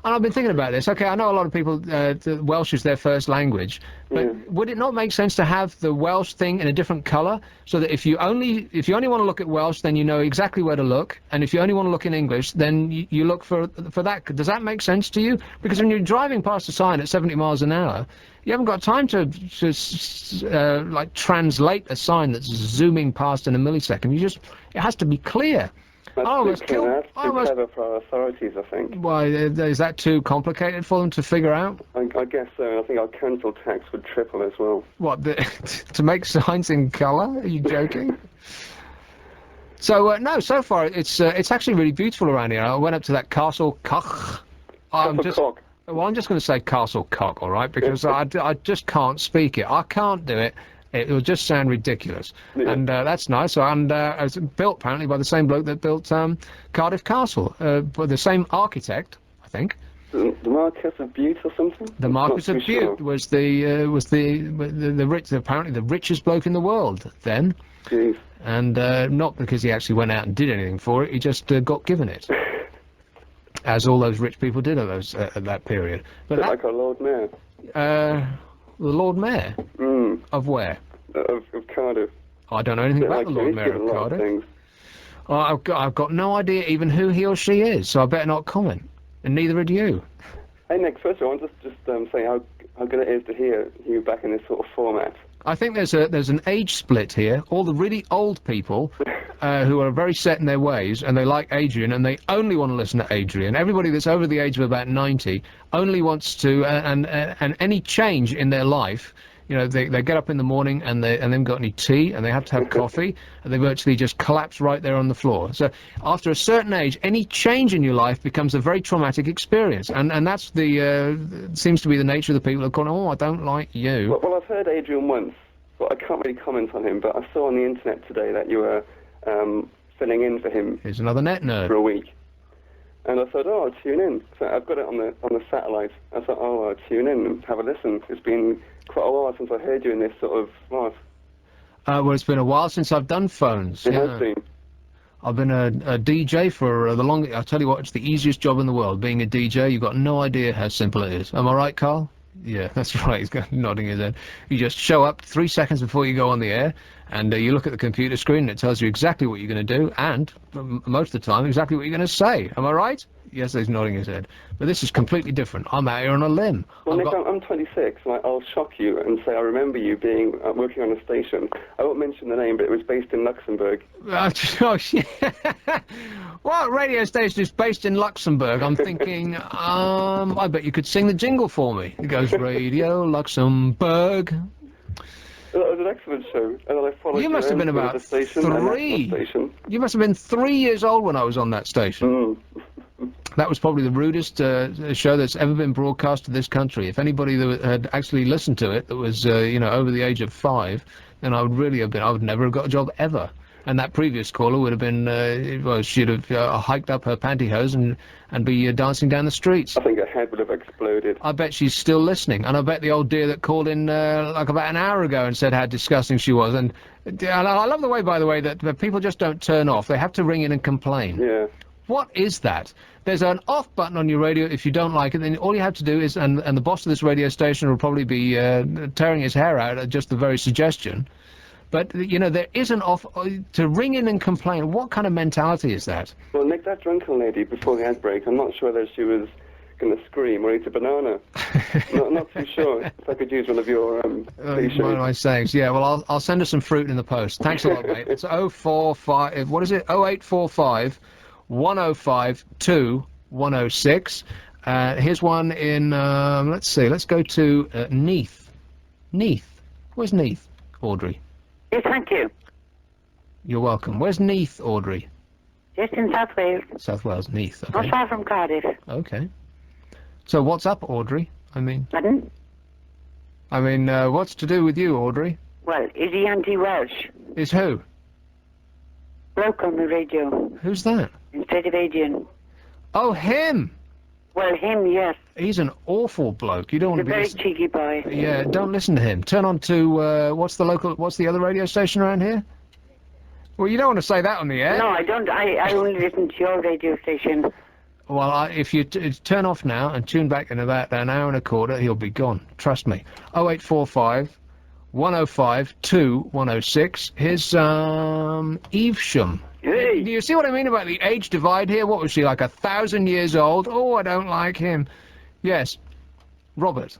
And I've been thinking about this. Okay, I know a lot of people, the Welsh is their first language, but would it not make sense to have the Welsh thing in a different colour, so that if you only want to look at Welsh, then you know exactly where to look, and if you only want to look in English, then you look for that. Does that make sense to you? Because when you're driving past a sign at 70 miles an hour, you haven't got time to like translate a sign that's zooming past in a millisecond. It has to be clear. That's too clever for our authorities, I think. Why, is that too complicated for them to figure out? I guess so. I think our council tax would triple as well. What, to make signs in colour? Are you joking? So, no, so far it's actually really beautiful around here. I went up to that Castle Coch. Well, I'm just going to say Castle Coch, all right, because I just can't speak it. I can't do it. It will just sound ridiculous. Yeah. And that's nice. And it was built, apparently, by the same bloke that built Cardiff Castle. By the same architect, I think. The Marquess of Bute or something? The Marquess of Bute was the rich, apparently the richest bloke in the world then. Jeez. And not because he actually went out and did anything for it, he just got given it. As all those rich people did at that period. But like our Lord Mayor. The Lord Mayor? Of where? Of Cardiff. I don't know anything about the Lord Mayor of Cardiff. I've got no idea even who he or she is, so I better not comment. And neither would you. Hey Nick, first of all, I want to just say how good it is to hear you back in this sort of format. I think there's an age split here. All the really old people who are very set in their ways, and they like Adrian, and they only want to listen to Adrian. Everybody that's over the age of about 90 only wants to, and any change in their life, you know, they get up in the morning and they haven't got any tea, and they have to have coffee, and they virtually just collapse right there on the floor. So after a certain age, any change in your life becomes a very traumatic experience, and that's seems to be the nature of the people who are going, oh, I don't like you. Well, I've heard Adrian once, but I can't really comment on him, but I saw on the internet today that you were filling in for him. Here's another net nerd. For a week. And I thought, oh, I'll tune in. So I've got it on the satellite. I thought, oh, I'll tune in and have a listen. It's been quite a while since I heard you in this sort of life. Well, it's been a while since I've done phones. It has been. I've been a DJ for the longest. I'll tell you what, it's the easiest job in the world. Being a DJ, you've got no idea how simple it is. Am I right, Carl? Yeah, that's right. He's nodding his head. You just show up 3 seconds before you go on the air, and you look at the computer screen, and it tells you exactly what you're going to do, and most of the time, exactly what you're going to say. Am I right? Yes, he's nodding his head. But this is completely different. I'm out here on a limb. Well, Nick, I'm 26, and I'll shock you and say I remember you being working on a station. I won't mention the name, but it was based in Luxembourg. Oh, shit. What radio station is based in Luxembourg? I'm thinking, I bet you could sing the jingle for me. It goes, Radio Luxembourg. It was an excellent show, and then I followed you must have been about the station 3. You must have been 3 years old when I was on that station. That was probably the rudest show that's ever been broadcast to this country. If anybody that had actually listened to it that was, you know, over the age of 5, then I would really have been, I would never have got a job ever. And that previous caller would have been, well, she'd have hiked up her pantyhose and be dancing down the streets. I think her head would have exploded. I bet she's still listening. And I bet the old dear that called in like about an hour ago and said how disgusting she was. And I love the way, by the way, that people just don't turn off. They have to ring in and complain. Yeah. What is that? There's an off button on your radio if you don't like it, then all you have to do is, and the boss of this radio station will probably be tearing his hair out at just the very suggestion, but, you know, there is an off, to ring in and complain. What kind of mentality is that? Well, Nick, that drunken lady before the ad break, I'm not sure whether she was going to scream or eat a banana. not too sure. If I could use one of your t-shirts. One of my sayings, yeah, well, I'll send her some fruit in the post. Thanks a lot, mate. It's 045, what is it? 0845 105 2106. Here's one in, let's see, let's go to Neath. Neath. Where's Neath, Audrey? Yes, thank you. You're welcome. Where's Neath, Audrey? Just in South Wales. South Wales, Neath. Okay. Not far from Cardiff. Okay. So what's up, Audrey? I mean... Pardon? I mean, what's to do with you, Audrey? Well, is he anti-Welsh? Is who? Bloke on the radio. Who's that? Instead of Adrian. Oh, him! Well, him, yes. He's an awful bloke. You don't want to be... He's a very cheeky boy. Yeah, don't listen to him. Turn on to, what's the other radio station around here? Well, you don't want to say that on the air. No, I don't. I only listen to your radio station. Well, if you turn off now and tune back in about an hour and a quarter, he'll be gone. Trust me. 0845 105 2106. Here's, Evesham. Hey. Do you see what I mean about the age divide here? What was she, like 1,000 years old? Oh, I don't like him. Yes. Robert.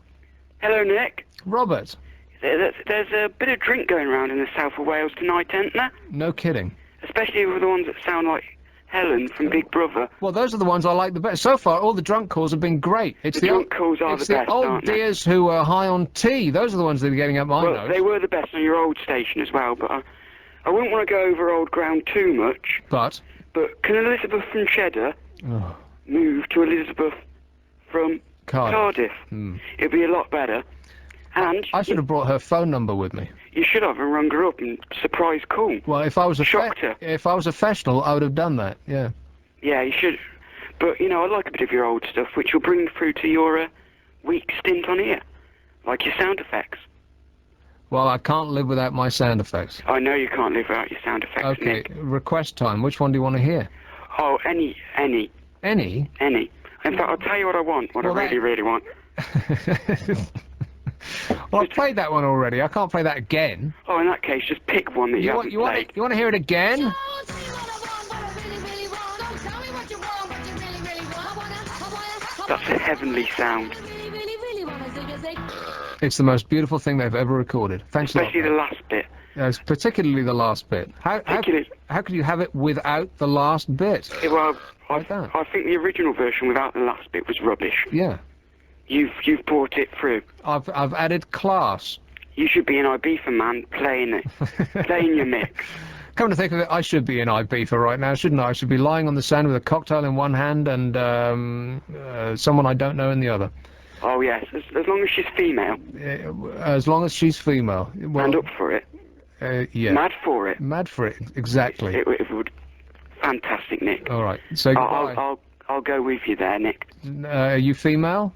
Hello, Nick. Robert. There's a bit of drink going around in the south of Wales tonight, isn't there? No kidding. Especially with the ones that sound like Helen from Big Brother. Well, those are the ones I like the best. So far, all the drunk calls have been great. It's the drunk calls are the best, It's the old aren't they? dears who are high on tea. Those are the ones that are getting up my Well, nose. they were the best on your old station as well, but I wouldn't want to go over old ground too much. But can Elizabeth from Cheddar move to Elizabeth from Cardiff? It'd be a lot better. And I should have brought her phone number with me. You should have and rung her up and surprise call. Well, if I was a Shocked her. if I was a professional, I would have done that. Yeah. Yeah, you should. But, you know, I like a bit of your old stuff, which will bring through to your week stint on here. Like your sound effects. Well, I can't live without my sound effects. I know you can't live without your sound effects, Okay, Nick. request time. Which one do you want to hear? Oh, any. Any? In fact, I'll tell you what I want, what I really, really want. Well, I've played that one already. I can't play that again. Oh, in that case, just pick one that you haven't played. You want to hear it again? That's a heavenly sound. It's the most beautiful thing they've ever recorded. Thanks a lot. Especially the last bit. Yes, particularly the last bit. How could you have it without the last bit? Yeah, well, I think the original version without the last bit was rubbish. Yeah. You've brought it through. I've added class. You should be an Ibiza man playing it, playing your mix. Come to think of it, I should be in Ibiza right now, shouldn't I? I should be lying on the sand with a cocktail in one hand and someone I don't know in the other. Oh yes, as long as she's female. As long as she's female. Well, and up for it. Yeah. Mad for it. Mad for it, exactly. It would. Fantastic, Nick. All right. So I'll go with you there, Nick. Are you female?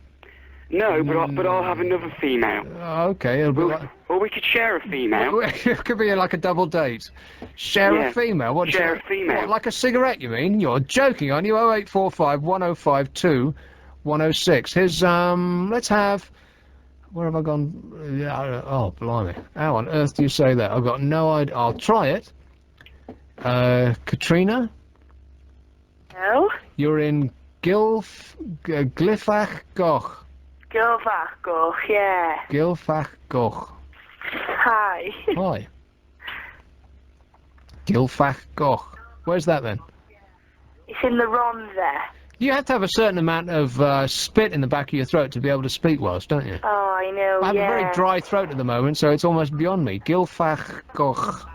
No, but I'll have another female. Okay. Or we could share a female. It could be like a double date. Share a female. What? Share a female. What, like a cigarette? You mean? You're joking, aren't you? 0845 105 2106. Here's let's have. Where have I gone? Yeah, oh, blimey. How on earth do you say that? I've got no idea. I'll try it. Katrina? Hello? You're in Glyfach Goch. Gylfach Goch, yeah. Gylfach Goch. Hi. Hi. Gylfach Goch. Where's that then? It's in the Ron there. You have to have a certain amount of spit in the back of your throat to be able to speak Welsh, don't you? Oh, I know, I have a very dry throat at the moment, so it's almost beyond me. Gylfach Goch.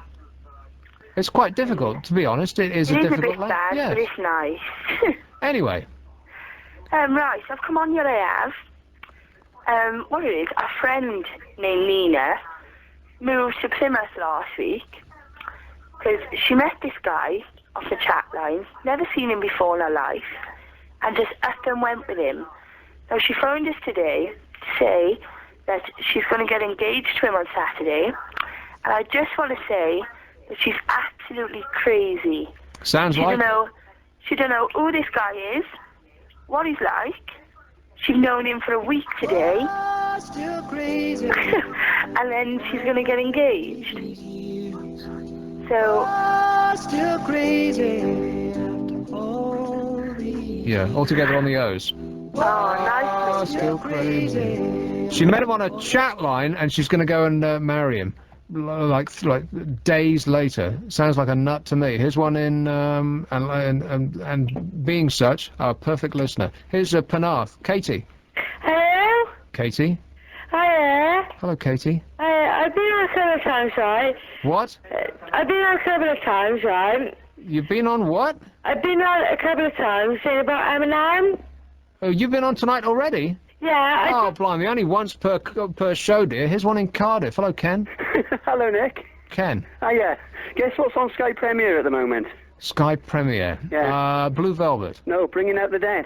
It's quite difficult, to be honest. It is a difficult bit bad, but it's nice. Anyway, Right, I've come on your air. What it is, a friend named Nina moved to Plymouth last week because she met this guy off the chat line, never seen him before in her life, and just up and went with him. Now, she phoned us today to say that she's going to get engaged to him on Saturday, and I just want to say that she's absolutely crazy. Sounds like She don't know who this guy is, what he's like. She's known him for a week today. Still crazy. And then she's going to get engaged. So... still crazy. Yeah, all together on the O's. Oh, nice. Still crazy. She met him on a chat line, and she's going to go and marry him. Like days later. Sounds like a nut to me. Here's one in and being such, our perfect listener. Here's Penarth. Katie. Hello? Katie. Hiya. Hello, Katie. I've been on a couple of times, right? What? I've been on a couple of times, right? You've been on what? I've been on a couple of times saying about Eminem. Oh, you've been on tonight already? Yeah. Oh, blimey, only once per show, dear. Here's one in Cardiff. Hello, Ken. Hello, Nick. Ken. Oh, yeah. Guess what's on Sky Premiere at the moment? Sky Premiere. Yeah. Blue Velvet. No, Bringing Out the Dead.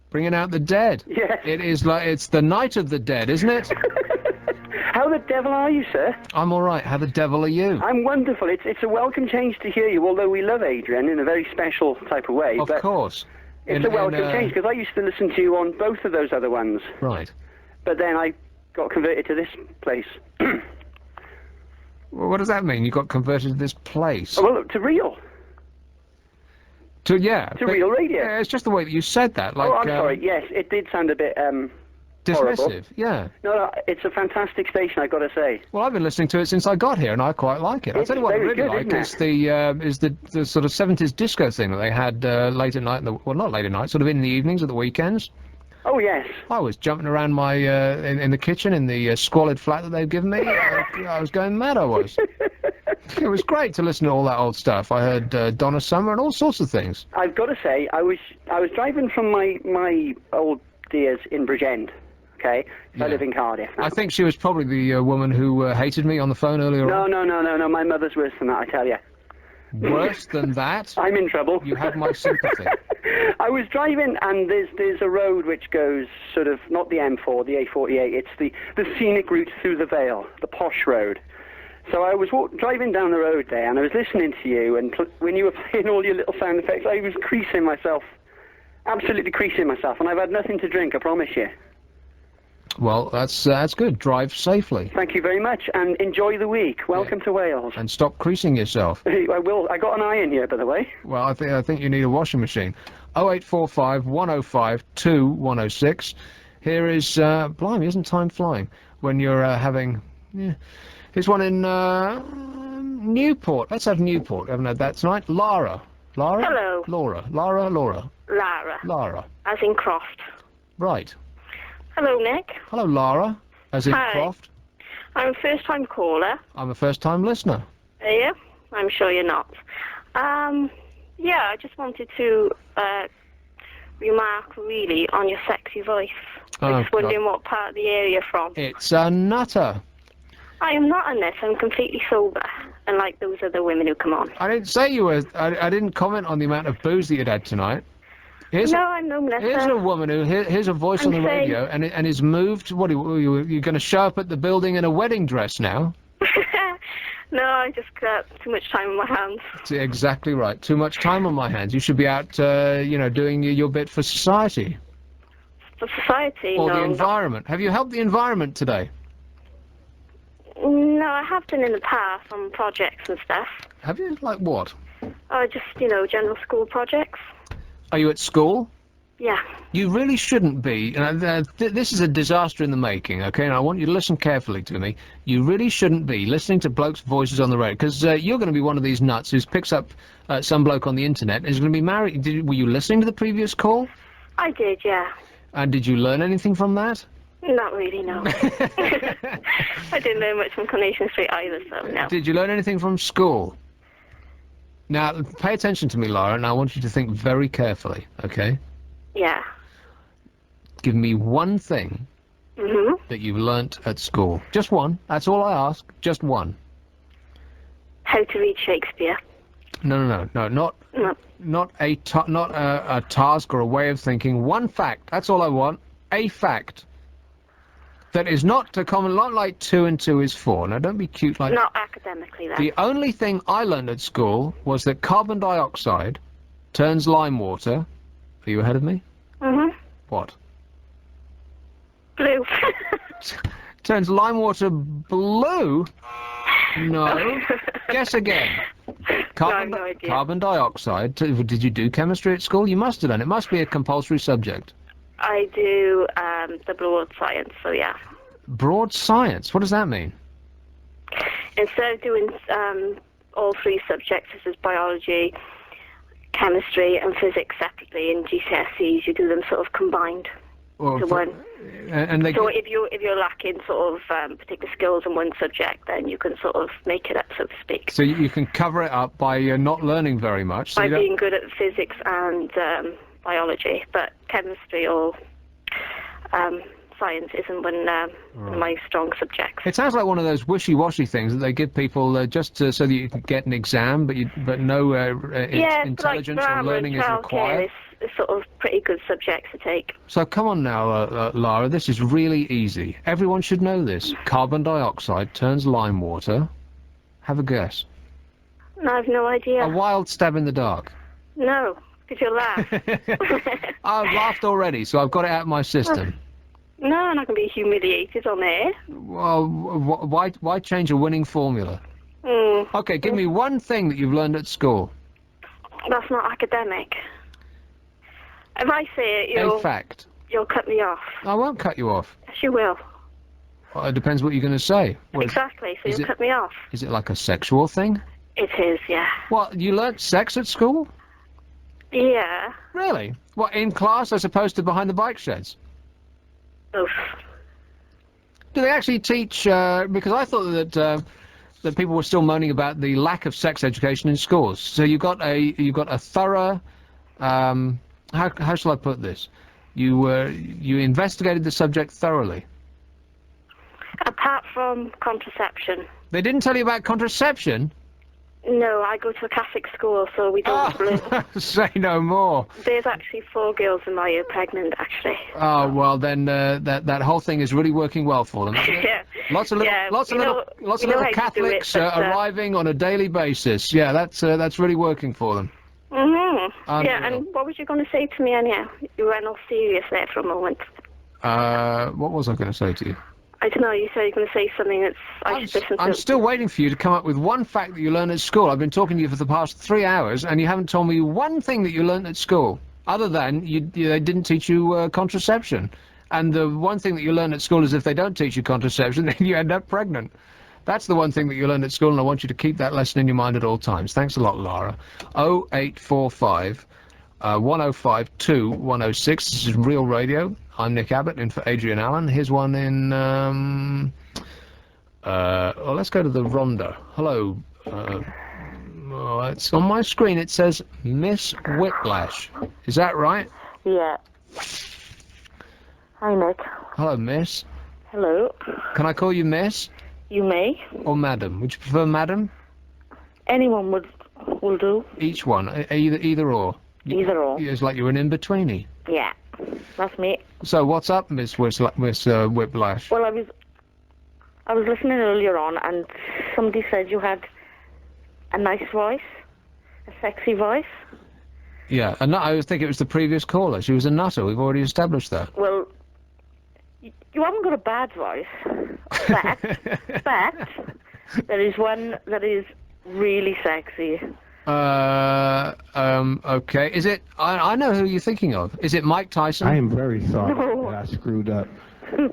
Bringing Out the Dead? Yes. It is like, it's the Night of the Dead, isn't it? How the devil are you, sir? I'm all right. How the devil are you? I'm wonderful. It's a welcome change to hear you, although we love Adrian in a very special type of way. Of course. It's a welcome change, because I used to listen to you on both of those other ones. Right. But then I got converted to this place. Well, what does that mean? You got converted to this place? Oh, well, to real. To real radio. Yeah, it's just the way that you said that. Like, oh, I'm sorry. Yes, it did sound a bit dismissive. horrible. Yeah. No, it's a fantastic station, I've got to say. Well, I've been listening to it since I got here, and I quite like it. I'll tell you what I really like is the sort of 70s disco thing that they had late at night. Well, not late at night, sort of in the evenings or the weekends. Oh, yes. I was jumping around my in the kitchen in the squalid flat that they've given me. I was going mad, I was. It was great to listen to all that old stuff. I heard Donna Summer and all sorts of things. I've got to say, I was driving from my old dears in Bridgend, okay? I live in Cardiff now. I think she was probably the woman who hated me on the phone earlier on. No, my mother's worse than that, I tell you. Worse than that? I'm in trouble. You have my sympathy. I was driving, and there's a road which goes sort of, not the M4, the A48, it's the scenic route through the Vale, the posh road. So I was driving down the road there, and I was listening to you, and when you were playing all your little sound effects, I was creasing myself, absolutely creasing myself, and I've had nothing to drink, I promise you. Well, that's good. Drive safely. Thank you very much, and enjoy the week. Welcome to Wales. And stop creasing yourself. I will. I got an iron here, by the way. Well, I think you need a washing machine. 0845 105 2106. Here is blimey, isn't time flying when you're having? Yeah. Here's one in Newport. Let's have Newport. Haven't had that tonight. Lara. Hello. Laura. Lara. As in Croft. Right. Hello, Nick. Hello, Lara. As in Hi. Croft. I'm a first-time caller. I'm a first-time listener. Are you? I'm sure you're not. Yeah, I just wanted to remark, really, on your sexy voice. I was wondering what part of the area you're from. It's a nutter. I am not a nut. I'm completely sober, unlike those other women who come on. I didn't say you were. I didn't comment on the amount of booze that you'd had tonight. I'm no nutter. Here's a woman who hears a voice on the radio and is moved. What are you going to show up at the building in a wedding dress now? No, I just got too much time on my hands. That's exactly right. Too much time on my hands. You should be out, doing your bit for society. For society? Or no, the environment. Have you helped the environment today? No, I have done in the past on projects and stuff. Have you? Like what? Just, general school projects. Are you at school? Yeah. You really shouldn't be. This is a disaster in the making, okay? And I want you to listen carefully to me. You really shouldn't be listening to blokes' voices on the radio, because you're going to be one of these nuts who picks up some bloke on the internet and is going to be married. Were you listening to the previous call? I did, yeah. And did you learn anything from that? Not really, no. I didn't learn much from Coronation Street either, so no. Did you learn anything from school? Now, pay attention to me, Laura, and I want you to think very carefully, okay? Yeah. give me one thing that you've learnt at school. Just one. That's all I ask. Just one. How to read Shakespeare. No, not a task or a way of thinking. One fact. That's all I want. A fact. That is not to common, not like 2 and 2 is 4. Now, don't be cute like... Not academically, then. The only thing I learned at school was that carbon dioxide turns lime water... Are you ahead of me? What? Blue. Turns lime water blue? No. Guess again. No idea. Carbon dioxide. Did you do chemistry at school? You must have done. It must be a compulsory subject. I do the broad science, so yeah. Broad science? What does that mean? Instead of doing all 3 subjects, such as biology, chemistry and physics separately in GCSEs, you do them sort of combined to one. So if you're lacking sort of particular skills in one subject, then you can sort of make it up, so to speak. So you can cover it up by not learning very much. So by being good at physics and biology, but chemistry or science isn't one of my strong subjects. It sounds like one of those wishy-washy things that they give people just so that you can get an exam, but no intelligence or learning is required. It's sort of pretty good subjects to take. So come on now, Lara, this is really easy. Everyone should know this. Carbon dioxide turns lime water. Have a guess. No, I have no idea. A wild stab in the dark. No, because you'll laugh. I've laughed already, so I've got it out of my system. No, I'm not going to be humiliated on air. Well, why change a winning formula? Okay, give me one thing that you've learned at school. That's not academic. If I say it, A fact. You'll cut me off. I won't cut you off. Yes, you will. Well, it depends what you're going to say. Exactly, so you'll cut me off. Is it like a sexual thing? It is, yeah. What, you learnt sex at school? Yeah. Really? What, in class as opposed to behind the bike sheds? Oof. Do they actually teach, because I thought that people were still moaning about the lack of sex education in schools. So you got a thorough, how shall I put this? You investigated the subject thoroughly. Apart from contraception. They didn't tell you about contraception? No, I go to a Catholic school, so we don't... Say no more. There's actually 4 girls in my year pregnant, actually. Oh, well, then that whole thing is really working well for them. Yeah. Lots of little Catholics arriving on a daily basis. Yeah, that's really working for them. Yeah, and what was you going to say to me anyhow? You went all serious there for a moment. What was I going to say to you? I don't know, you said you were going to say something that's... I should listen to. I'm still waiting for you to come up with one fact that you learned at school. I've been talking to you for the past 3 hours, and you haven't told me one thing that you learned at school, other than they didn't teach you contraception. And the one thing that you learn at school is if they don't teach you contraception, then you end up pregnant. That's the one thing that you learn at school, and I want you to keep that lesson in your mind at all times. Thanks a lot, Lara. 0845 1052 106. This is Real Radio. I'm Nick Abbott, in for Adrian Allen. Here's one in... well, let's go to the Rhondda. Hello. It's on my screen. It says Miss Whiplash. Is that right? Yeah. Hi, Nick. Hello, Miss. Hello. Can I call you Miss? You may. Or Madam? Would you prefer Madam? Anyone will do. Each one? Either or? Either or. It's like you're an in-betweenie. Yeah. That's me. So what's up, Miss Whiplash? Well, I was listening earlier on, and somebody said you had a nice voice, a sexy voice. Yeah, I think it was the previous caller. She was a nutter. We've already established that. Well, you haven't got a bad voice, but there is one that is really sexy. Okay. Is it... I know who you're thinking of. Is it Mike Tyson? I am very sorry that I screwed up.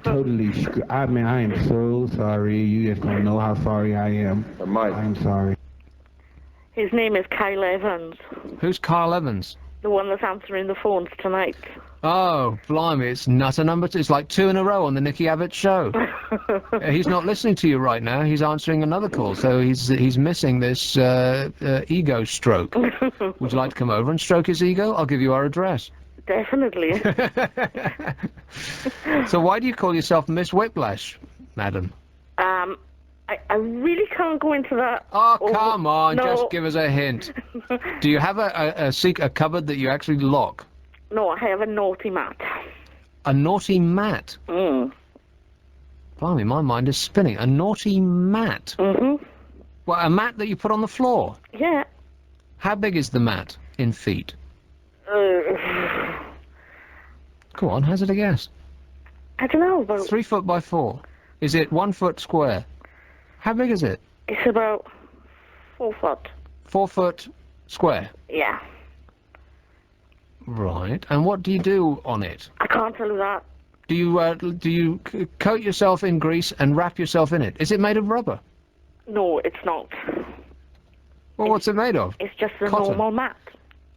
Totally screwed. I mean, I am so sorry. You just don't know how sorry I am. Mike. I'm sorry. His name is Kyle Evans. Who's Kyle Evans? The one that's answering the phones tonight. Oh, blimey, it's nutter number 2. It's like 2 in a row on the Nicky Abbott show. He's not listening to you right now. He's answering another call, so he's missing this ego stroke. Would you like to come over and stroke his ego? I'll give you our address. Definitely. So why do you call yourself Miss Whiplash, madam? I really can't go into that. Oh, come on, no. just give us a hint. Do you have a cupboard that you actually lock? No, I have a naughty mat. A naughty mat? Mm. Blimey, my mind is spinning. A naughty mat? Mm-hmm. Well, a mat that you put on the floor? Yeah. How big is the mat in feet? Go on, hazard a guess. I don't know, about... 3 foot by 4. Is it 1 foot square? How big is it? It's about 4 foot. 4 foot square? Yeah. Right. And what do you do on it? I can't tell you that. Do you coat yourself in grease and wrap yourself in it? Is it made of rubber? No, it's not. Well, what's it made of? It's just a Cotton. normal mat.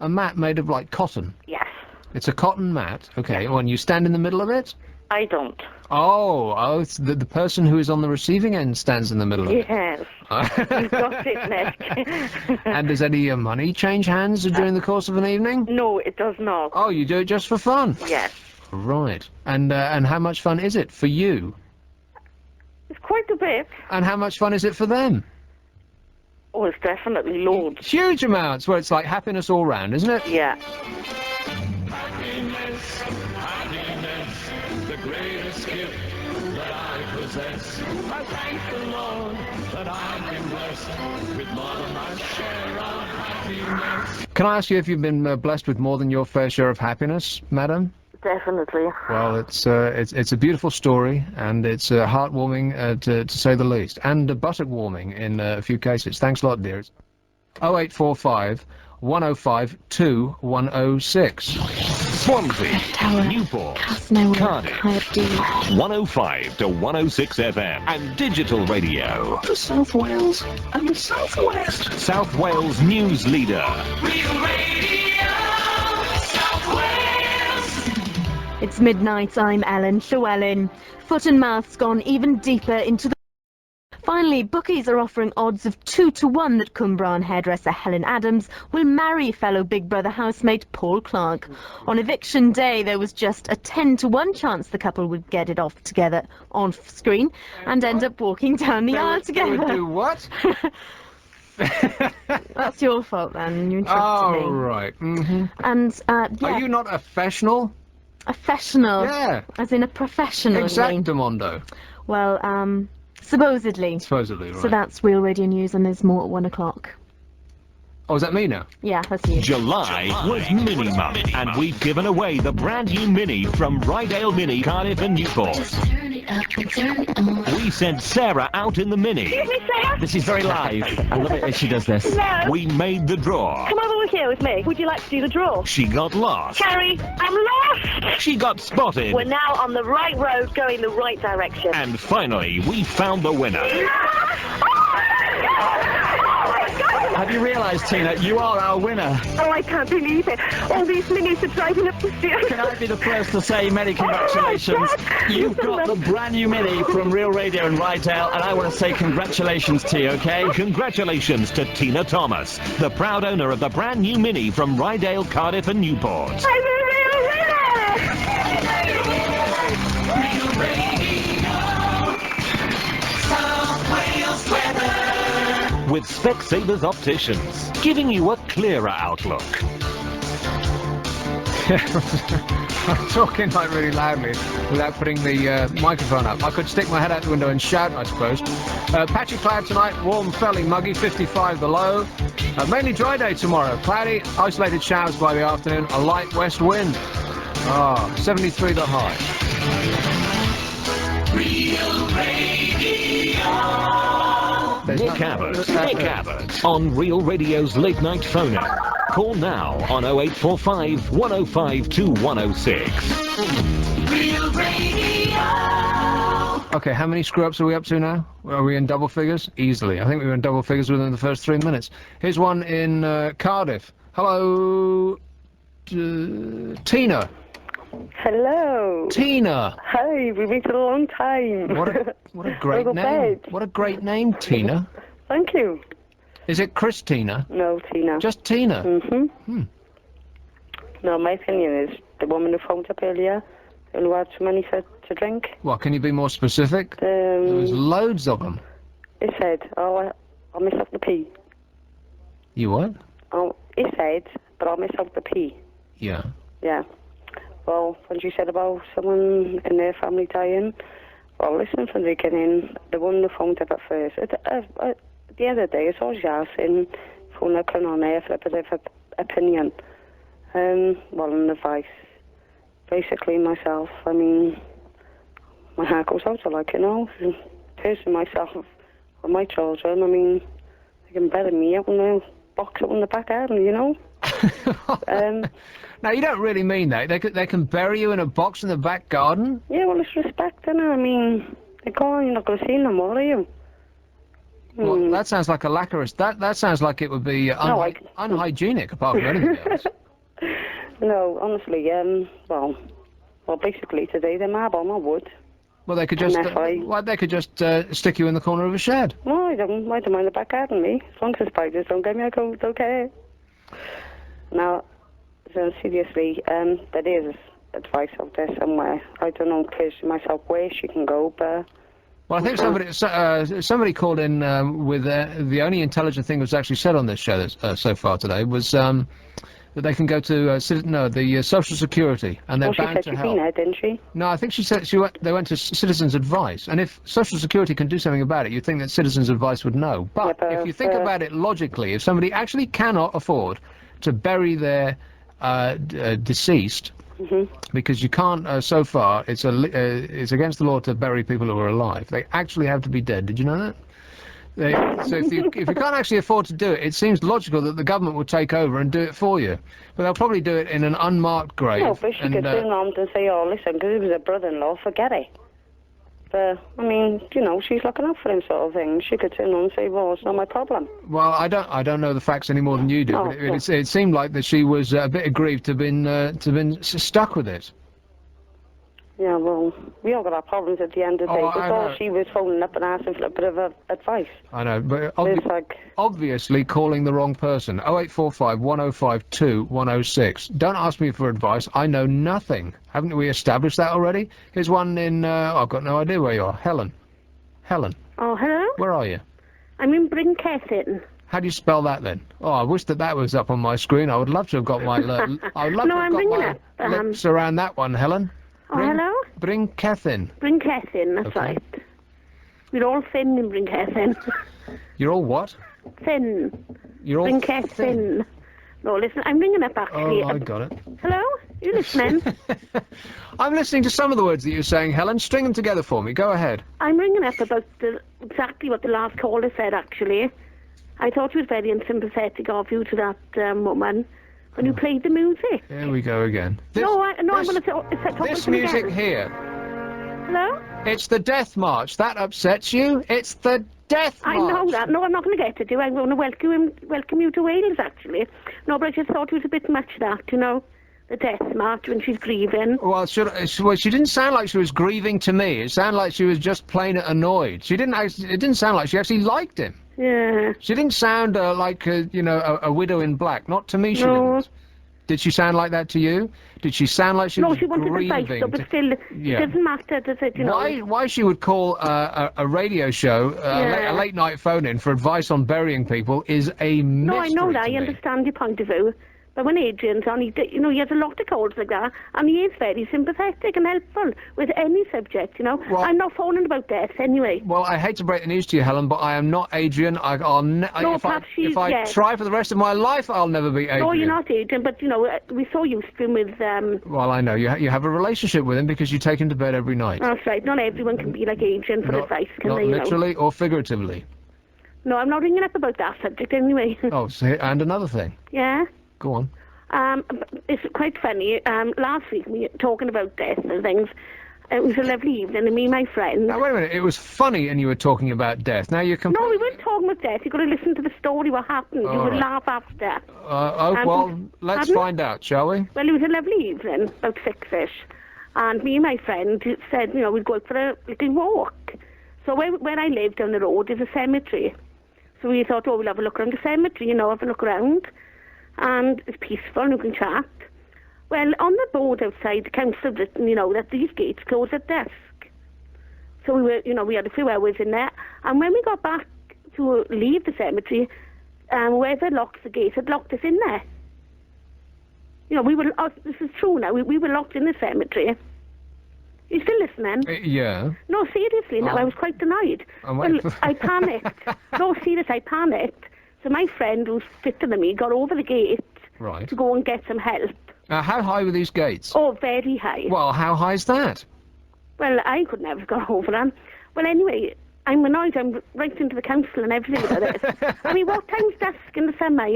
A mat made of, like, cotton? Yes. It's a cotton mat. Okay. Yes. Well, and you stand in the middle of it? I don't. Oh, it's the person who is on the receiving end stands in the middle of it. Yes. You've got it, Nick. And does any money change hands during the course of an evening? No, it does not. Oh, you do it just for fun? Yes. Right. And how much fun is it for you? It's quite a bit. And how much fun is it for them? Oh, it's definitely loads. Huge amounts, where it's like happiness all round, isn't it? Yeah. Happiness, happiness, the greatest gift that I possess. I thank the Lord that I've been blessed with more than my share of happiness. Can I ask you if you've been blessed with more than your fair share of happiness, madam? Definitely. Well, it's a beautiful story, and it's heartwarming to say the least, and buttock warming in a few cases. Thanks a lot, dear. 0845 105 2106. Swansea, Newport, Cardiff, 105 to 106 FM, and digital radio. The South Wales and the South West. South Wales News Leader. Real Radio, South Wales. It's midnight, I'm Ellen Llewellyn. Foot and mouth's gone even deeper into the... Finally, bookies are offering odds of 2 to 1 that Cwmbran hairdresser Helen Adams will marry fellow Big Brother housemate Paul Clark. On eviction day, there was just a 10 to 1 chance the couple would get it off together on screen and end up walking down the aisle together. They would do what? That's your fault, then. You interrupted me. Oh, right. Mm-hmm. And, yeah. Are you not a professional? A professional? Yeah. As in a professional? Exactamundo. Well, supposedly. Supposedly, right. So that's Real Radio News, and there's more at 1 o'clock. Oh, is that me now? Yeah, that's you. July was Mini Month, and we've given away the brand new Mini from Rydale Mini, Cardiff and Newport. We sent Sarah out in the Mini. Excuse me, Sarah? This is very live. I love it as she does this. No. We made the draw. Come over here with me. Would you like to do the draw? She got lost. Carrie, I'm lost! She got spotted. We're now on the right road, going the right direction. And finally, we found the winner. Have you realised, Tina, you are our winner? Oh, I can't believe it. All these minis are driving up the stairs. Can I be the first to say many congratulations? You've got the brand new Mini from Real Radio in Rydale, and I want to say congratulations to you, okay? Congratulations to Tina Thomas, the proud owner of the brand new Mini from Rydale, Cardiff and Newport. I'm a real winner! Real Radio, South Wales weather. With Specsavers Opticians, giving you a clearer outlook. I'm talking like really loudly without putting the microphone up. I could stick my head out the window and shout, I suppose. Patchy cloud tonight, warm, fairly muggy, 55 the low. Mainly dry day tomorrow, cloudy, isolated showers by the afternoon, a light west wind. 73 the high. Real Radio. Nick Abbot on Real Radio's Late Night Phoner. Call now on 0845 105 2106. Real Radio. Okay, how many screw-ups are we up to now? Are we in double figures? Easily. I think we were in double figures within the first 3 minutes. Here's one in Cardiff. Hello, Tina. Hello. Tina. Hi, we've waited a long time. What a great name. What a great name, Tina. Thank you. Is it Christina? No, Tina. Just Tina? Mm-hmm. No, my opinion is the woman who phoned up earlier, who had some money to drink. What, can you be more specific? There was loads of them. He said, oh, I'll miss out the P. You what? Oh, he said, but I'll miss out the P. Yeah. Yeah. Well, when she said about someone in their family dying, well, listen from the beginning, the one who phoned up at first, at the end of the day, it's all just in phone up on air for a bit of opinion. Well, an advice. Basically, myself, I mean, my heart goes out to, like, you know, personally myself, or my children, I mean, they can bury me out in a box out in the back garden, you know? Now, you don't really mean that. They can bury you in a box in the back garden? Yeah, well, it's respect, innit? I mean, they're gone, you're not going to see them, are you? Well, that sounds like a lacquerous. That sounds like it would be unhygienic, apart from anything else. No, honestly, well, basically today they're marble, not wood. Well, they could just, stick you in the corner of a shed. No, I don't mind the back garden, me. As long as the spiders don't get me, I don't care. Now, so seriously, there is advice out there somewhere. I don't know personally myself where she can go, but... Well, I think somebody called in with the only intelligent thing that was actually said on this show so far today was that they can go to the Social Security, and they're bound to help. She said she'd been there, didn't she? No, I think she said they went to Citizens Advice, and if Social Security can do something about it, you'd think that Citizens Advice would know. But if you think about it logically, if somebody actually cannot afford to bury their deceased, because you can't, so far, it's against the law to bury people who are alive. They actually have to be dead. Did you know that? So if you can't actually afford to do it, it seems logical that the government will take over and do it for you. But they'll probably do it in an unmarked grave. No, but she could turn around and say, oh, listen, because he was a brother-in-law, forget it. But, I mean, you know, she's looking out for him sort of thing. She could turn around and say, well, it's not my problem. Well, I don't know the facts any more than you do, but it seemed like that she was a bit aggrieved to have been stuck with it. Yeah, well, we all got our problems at the end of the day. That's all she was phoning up and asking for a bit of advice. I know, but obviously calling the wrong person. 0845 1052 106. Don't ask me for advice. I know nothing. Haven't we established that already? Here's one in, I've got no idea where you are. Helen. Helen. Oh, hello? Where are you? I'm in Brinkethin. How do you spell that then? Oh, I wish that was up on my screen. I would love to have got my... I would love to have got my lips around that one, Helen. Oh, hello? Brinkethin. Brinkethin, that's right. We're all thin in Brinkethin. You're all what? Thin. You're all Brinkethin. No, listen, I'm ringing up actually. Oh, I got it. Hello? You listening? I'm listening to some of the words that you're saying, Helen. String them together for me. Go ahead. I'm ringing up about exactly what the last caller said, actually. I thought it was very unsympathetic of you to that woman. When you played the music. Here we go again. I'm going to talk this music here. Hello? It's the Death March. That upsets you? It's the Death March. I know that. No, I'm not going to get to do. I'm going to welcome you to Wales, actually. No, but I just thought it was a bit much, that, you know. The Death March when she's grieving. Well, she didn't sound like she was grieving to me. It sounded like she was just plain annoyed. It didn't sound like she actually liked him. Yeah. She didn't sound like, a widow in black. Not to me, she didn't. Did she sound like that to you? Did she sound like she was grieving? No, she wanted advice, though, but still, it doesn't matter, does it, you know? Why she would call a radio show, a late-night phone-in for advice on burying people is a mystery. No, I know that. I understand your point of view. But when Adrian's on, he has a lot of calls like that, and he is very sympathetic and helpful with any subject, you know. Well, I'm not phoning about death anyway. Well, I hate to break the news to you, Helen, but I am not Adrian. If I try for the rest of my life, I'll never be Adrian. No, you're not Adrian, but, you know, we're so used to him with... Well, I know. You have a relationship with him because you take him to bed every night. That's right. Not everyone can be like Adrian for advice, can they, Not literally or figuratively. No, I'm not ringing up about that subject anyway. Oh, and another thing. Yeah? Go on. It's quite funny. Last week we were talking about death and things. It was a lovely evening, and me and my friends... Now, wait a minute. It was funny and you were talking about death. Now you're No, we weren't talking about death. You've got to listen to the story, what happened. You would laugh after. Well, let's find out, shall we? Well, it was a lovely evening, about 6-ish. And me and my friend said, you know, we'd go out for a little walk. So where I live down the road is a cemetery. So we thought, we'll have a look around the cemetery, you know, have a look around. And it's peaceful and we can chat. Well, on the board outside, the council had written, that these gates close at dusk. So we were, we had a few hours in there. And when we got back to leave the cemetery, whoever locked the gate had locked us in there. We were, this is true now, we were locked in the cemetery. You still listening? Yeah. No, seriously, no, I was quite annoyed. Well, I panicked. No, serious, I panicked. So my friend, who's fitter than me, got over the gate to go and get some help. How high were these gates? Oh, very high. Well, how high is that? Well, I could never have got over them. Well, anyway, I'm annoyed. I'm right into the council and everything about this. I mean, what time's dusk in the summer,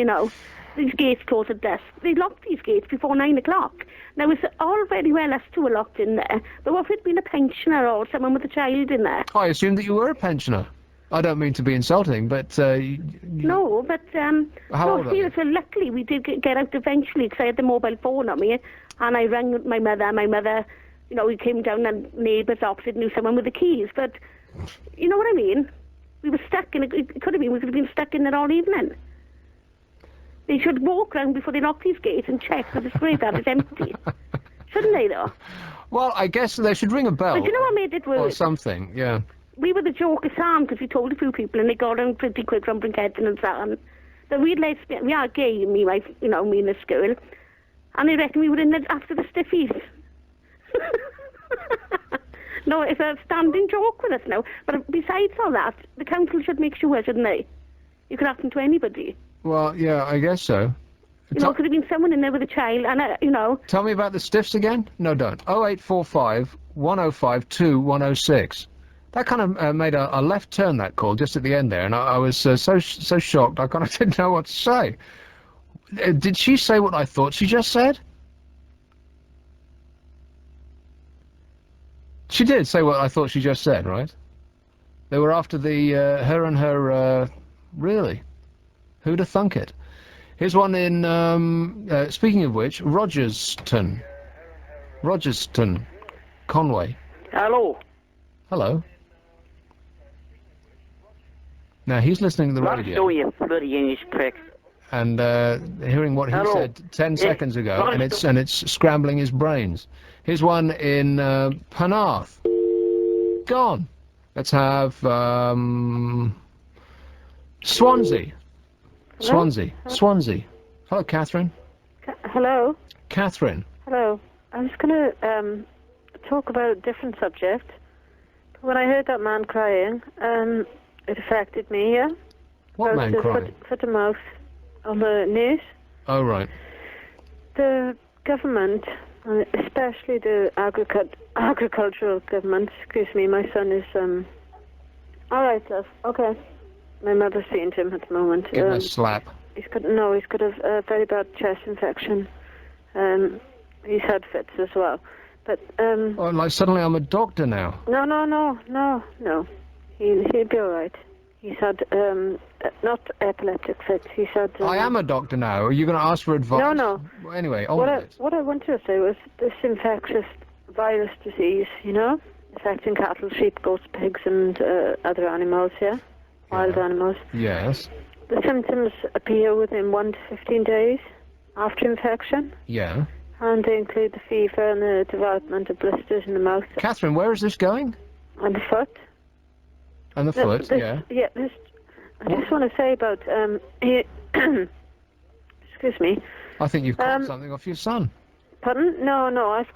These gates close at dusk. They locked these gates before 9 o'clock. Now, it's all very well us two were locked in there, but what if it'd been a pensioner or someone with a child in there? I assumed that you were a pensioner. I don't mean to be insulting, but... No, but... How old are you? So luckily we did get out eventually, because I had the mobile phone on me, and I rang my mother. My mother, we came down, and neighbours opposite knew someone with the keys, but... You know what I mean? We were stuck in... It could have been, we could have been stuck in there all evening. They should walk round before they lock these gates and check that the graveyard is empty. Shouldn't they, though? Well, I guess they should ring a bell. But do you know what made it worse? Or something, yeah. We were the joke of Sam, because we told a few people, and they got on pretty quick from Brinkheadton and Sam. That we'd lesbian, we are gay, me and this girl. And they reckon we were in there after the stiffies. No, it's a standing joke with us now. But besides all that, the council should make sure, shouldn't they? You could happen to anybody. Well, yeah, I guess so. Could have been someone in there with a child, and, Tell me about the stiffs again? No, don't. 0845 105 2106. That kind of made a left turn, that call, just at the end there, and I was so shocked I kind of didn't know what to say. Did she say what I thought she just said? She did say what I thought she just said, right? They were after the, her and her, really? Who'd have thunk it? Here's one in, speaking of which, Rogerston, Conway. Hello. Hello. Now, he's listening to the radio. You bloody English prick. And, hearing what he said 10 seconds ago, and it's scrambling his brains. Here's one in, Penarth. Gone. Let's have, Swansea. Hello? Swansea. Hello, Catherine. Hello? Catherine. Hello. I was going to talk about a different subject. When I heard that man crying, it affected me, yeah? What man crying? Foot and mouth on the news. Oh, right. The government, especially the agricultural government, excuse me, my son is... All right, love. Okay. My mother's seeing him at the moment. Give him a slap. He's got a very bad chest infection. He's had fits as well. But oh, like suddenly I'm a doctor now. No. He'll be all right. He's had not epileptic fits. He's had. I am a doctor now. Are you going to ask for advice? No. Well, anyway, what I wanted to say was this infectious virus disease, affecting cattle, sheep, goats, pigs, and other animals. Yeah. Wild animals. Yes. The symptoms appear within 1 to 15 days after infection. Yeah. And they include the fever and the development of blisters in the mouth. Catherine, where is this going? On the foot. On the foot, yeah. Yeah, I just want to say about... excuse me. I think you've got something off your son. Pardon? No, I've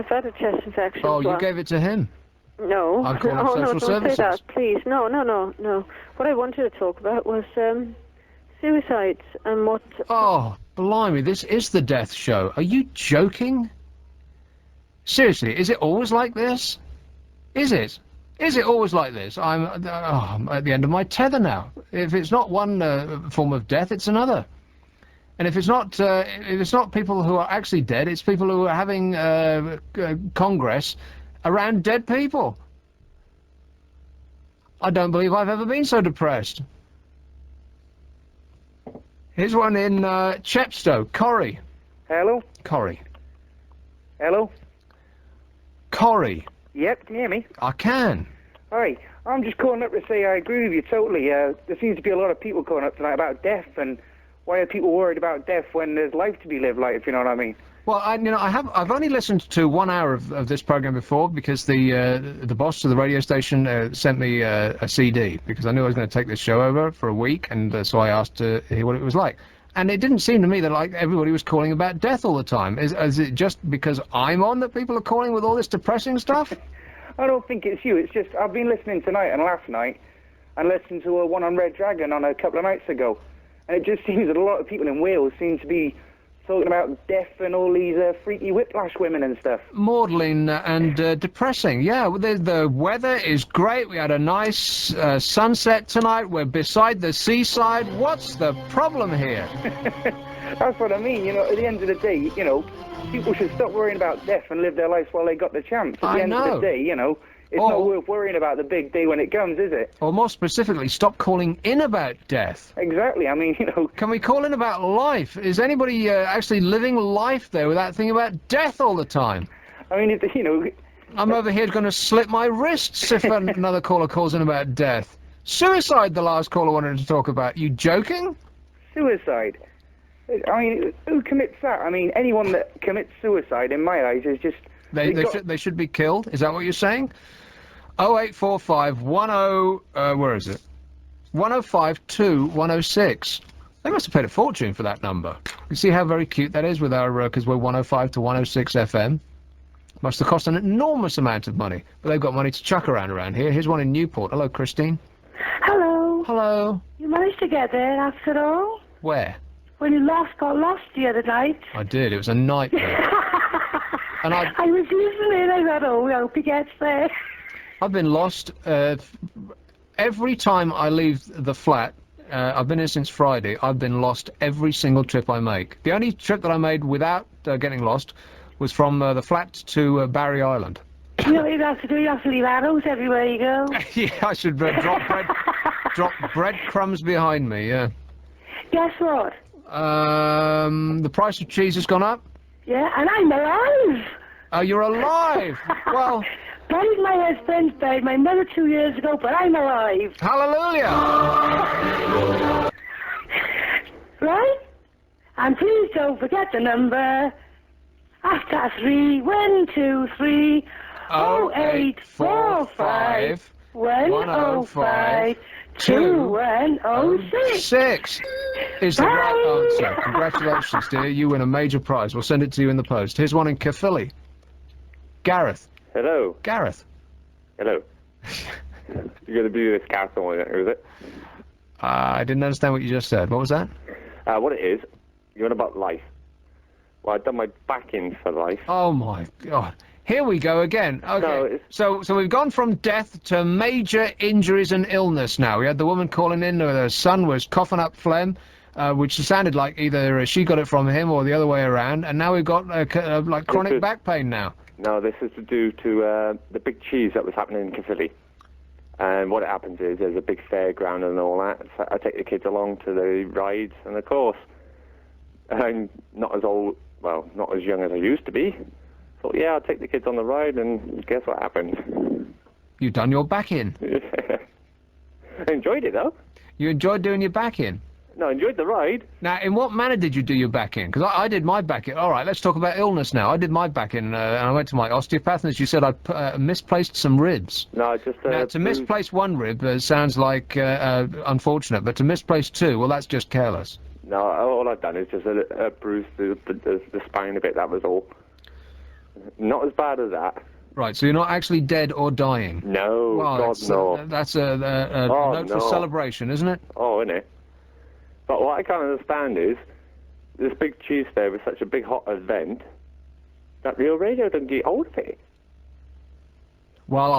had a chest infection. Oh, you gave it to him? No. I'll call up social services. Don't say that, please. No. What I wanted to talk about was suicides and what... Oh, blimey, this is the death show. Are you joking? Seriously, is it always like this? Is it? Is it always like this? I'm at the end of my tether now. If it's not one form of death, it's another. And if it's not people who are actually dead, it's people who are having Congress around dead people. I don't believe I've ever been so depressed. Here's one in Chepstow, Corrie. Hello? Corrie. Hello? Corrie. Yep, can you hear me? I can. Hi, I'm just calling up to say I agree with you totally. There seems to be a lot of people calling up tonight about death, and why are people worried about death when there's life to be lived, like, if you know what I mean? Well, I've only listened to 1 hour of this program before because the boss of the radio station sent me a CD because I knew I was going to take this show over for a week, and so I asked to hear what it was like. And it didn't seem to me that like everybody was calling about death all the time. Is it just because I'm on that people are calling with all this depressing stuff? I don't think it's you. It's just I've been listening tonight and last night, and listened to one on Red Dragon on a couple of nights ago, and it just seems that a lot of people in Wales seem to be talking about death and all these freaky whiplash women and stuff. Maudlin and depressing. Yeah, well, the weather is great. We had a nice sunset tonight. We're beside the seaside. What's the problem here? That's what I mean. At the end of the day, people should stop worrying about death and live their lives while they got the chance. At the end of the day, it's not worth worrying about the big day when it comes, is it? Or more specifically, stop calling in about death. Exactly. I mean, Can we call in about life? Is anybody actually living life there without thinking about death all the time? I mean, I'm over here going to slip my wrists if another caller calls in about death. Suicide, the last caller wanted to talk about. You joking? Suicide? I mean, who commits that? I mean, anyone that commits suicide, in my eyes, is just... They should be killed? Is that what you're saying? 0845 where is it? 1052 106. They must have paid a fortune for that number. You see how very cute that is with our, because we're 105 to 106 FM. Must have cost an enormous amount of money, but they've got money to chuck around here. Here's one in Newport. Hello, Christine. Hello. Hello. You managed to get there after all? Where? When you got lost the other night. I did. It was a nightmare. And I was listening. I thought, oh, I hope he gets there. I've been lost every time I leave the flat. I've been here since Friday. I've been lost every single trip I make. The only trip that I made without getting lost was from the flat to Barry Island. You know what you have to do? You have to leave arrows everywhere you go. Yeah, I should drop breadcrumbs behind me, yeah. Guess what? The price of cheese has gone up? Yeah, and I'm alive! Oh, you're alive! Well... Buried my husband, buried my mother 2 years ago, but I'm alive. Hallelujah! Right? And please don't forget the number. After 3, 1, 2, 3, 0845 105 2106. Is the right answer. Congratulations, dear. You win a major prize. We'll send it to you in the post. Here's one in Caerphilly. Gareth. Hello. Gareth. Hello. You're going to do this Gareth one, is it? I didn't understand what you just said. What was that? What it is, you're on about life. Well, I've done my back-in for life. Oh, my God. Here we go again. Okay. No, so we've gone from death to major injuries and illness now. We had the woman calling in, her son was coughing up phlegm, which sounded like either she got it from him or the other way around, and now we've got like chronic back pain now. No, this is to do to the big cheese that was happening in Caerphilly. And what happens is there's a big fairground and all that. So I take the kids along to the rides, and of course, I'm not as old, well, not as young as I used to be. So yeah, I'll take the kids on the ride, and guess what happened? You done your back in. I enjoyed it though. You enjoyed doing your back in? No, I enjoyed the ride. Now, in what manner did you do your back in? Because I did my back in. All right, let's talk about illness now. I did my back in, and I went to my osteopath, and she said I misplaced some ribs. No, just... now, to misplace one rib sounds like unfortunate, but to misplace two, well, that's just careless. No, all I've done is just bruised the spine a bit, that was all. Not as bad as that. Right, so you're not actually dead or dying? No, well, God, no. That's a note for celebration, isn't it? Oh, isn't it? But what I can't understand is, this big cheese there was such a big hot event, that Real Radio didn't get hold of it. Well,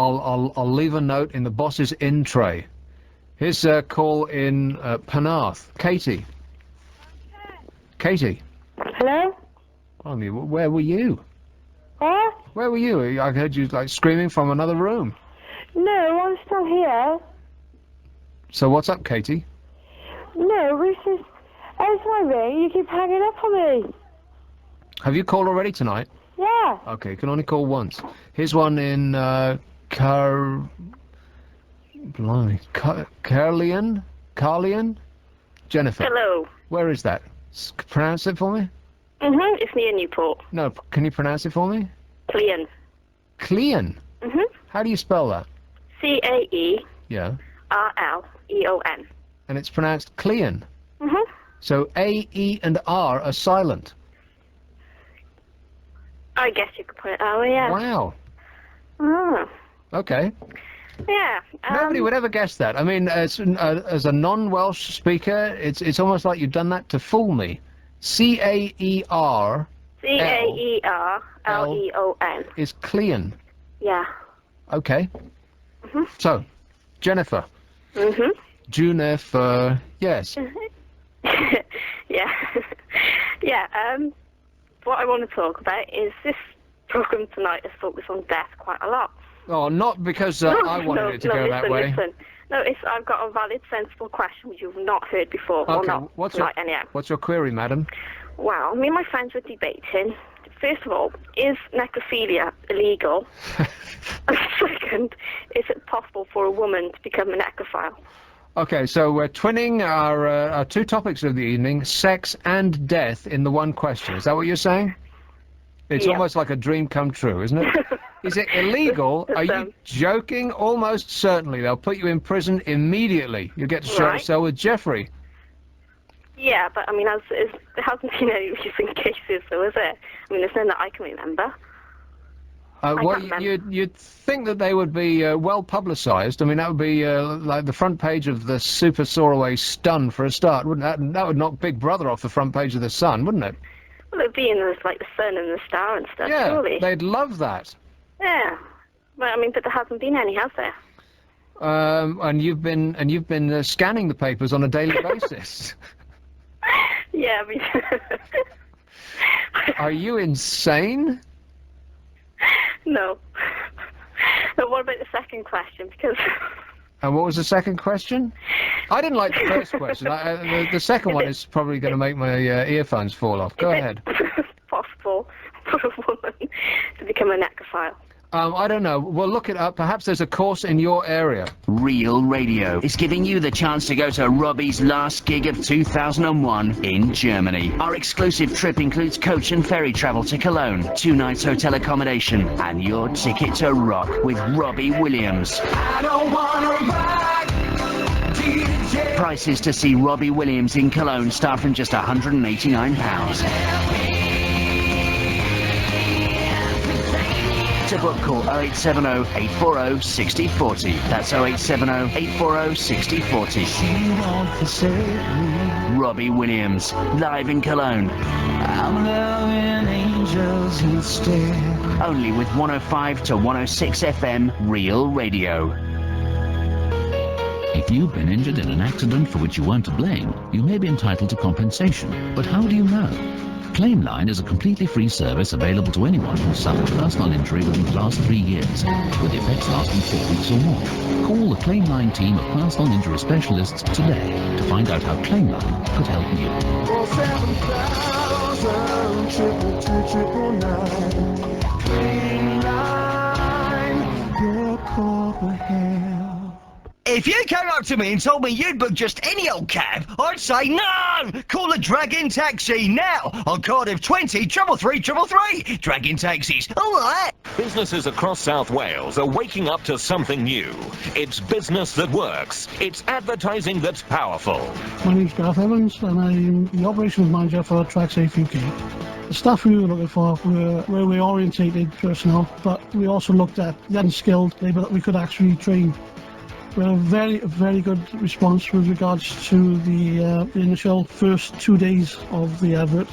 I'll leave a note in the boss's in tray. Here's a call in Penarth. Katie. Katie. Hello? I mean, where were you? Huh? Where were you? I heard you, like, screaming from another room. No, I'm still here. So what's up, Katie? No, this is... Every time I ring, you keep hanging up on me. Have you called already tonight? Yeah. Okay, you can only call once. Here's one in, Carlian? Jennifer. Hello. Where is that? Pronounce it for me. It's near Newport. No, can you pronounce it for me? Clean. Clean? How do you spell that? C-A-E-R-L-E-O-N. Yeah. And it's pronounced Clean? So A, E, and R are silent? I guess you could put it that way, yeah. Wow. Oh. Okay. Yeah. Nobody would ever guess that. I mean, as a non-Welsh speaker, it's almost like you've done that to fool me. C-A-E-R... C-A-E-R-L-E-O-N. is Clean. Yeah. Okay. So, Jennifer. Junifer, yes. Yeah. Yeah, what I want to talk about is this program tonight is focused on death quite a lot. Oh, not because I wanted it to go that way. Listen. No, I've got a valid, sensible question which you've not heard before. Okay, Well, not tonight, anyhow. What's your query, madam? Well, me and my friends were debating. First of all, is necrophilia illegal? And second, is it possible for a woman to become a necrophile? Okay, so we're twinning our two topics of the evening, sex and death, in the one question. Is that what you're saying? It's almost like a dream come true, isn't it? Is it illegal? Are you joking? Almost certainly. They'll put you in prison immediately. You'll get to share a cell with Jeffrey. Yeah, but I mean, there hasn't been any recent cases, so is it? I mean, there's none that I can remember. You'd think that they would be well publicised. I mean, that would be like the front page of the Super Soraway Stun for a start, wouldn't that? That would knock Big Brother off the front page of the Sun, wouldn't it? Well, it'd be in like the Sun and the Star and stuff, yeah, surely. They'd love that. Yeah, well, I mean, but there hasn't been any, has there? And you've been scanning the papers on a daily basis. Yeah, I mean. Are you insane? No. But what about the second question? Because. And what was the second question? I didn't like the first question. The second one is probably going to make my earphones fall off. Go ahead. Possible for a woman to become a necrophile? I don't know. We'll look it up. Perhaps there's a course in your area. Real Radio is giving you the chance to go to Robbie's last gig of 2001 in Germany. Our exclusive trip includes coach and ferry travel to Cologne, 2 nights hotel accommodation, and your ticket to rock with Robbie Williams. I don't wanna rock, DJ. Prices to see Robbie Williams in Cologne start from just £189. To book, call 0870 840 6040. That's 0870 840 6040. Robbie Williams, live in Cologne. I'm loving angels instead. Only with 105 to 106 FM Real Radio. If you've been injured in an accident for which you weren't to blame, you may be entitled to compensation. But how do you know? Claimline is a completely free service available to anyone who suffered personal injury within the last 3 years, with the effects lasting 4 weeks or more. Call the Claimline team of personal injury specialists today to find out how Claimline could help you. 470-222-999. Claimline, your call will help. If you came up to me and told me you'd book just any old cab, I'd say no! Call a Dragon Taxi now on Cardiff 20 333. Dragon Taxis, alright! Businesses across South Wales are waking up to something new. It's business that works. It's advertising that's powerful. My name's Gareth Evans and I'm the operations manager for TrackSafe UK. The staff we were looking for were railway orientated personnel, but we also looked at the unskilled labour that we could actually train. We had a very good response with regards to the initial first 2 days of the advert.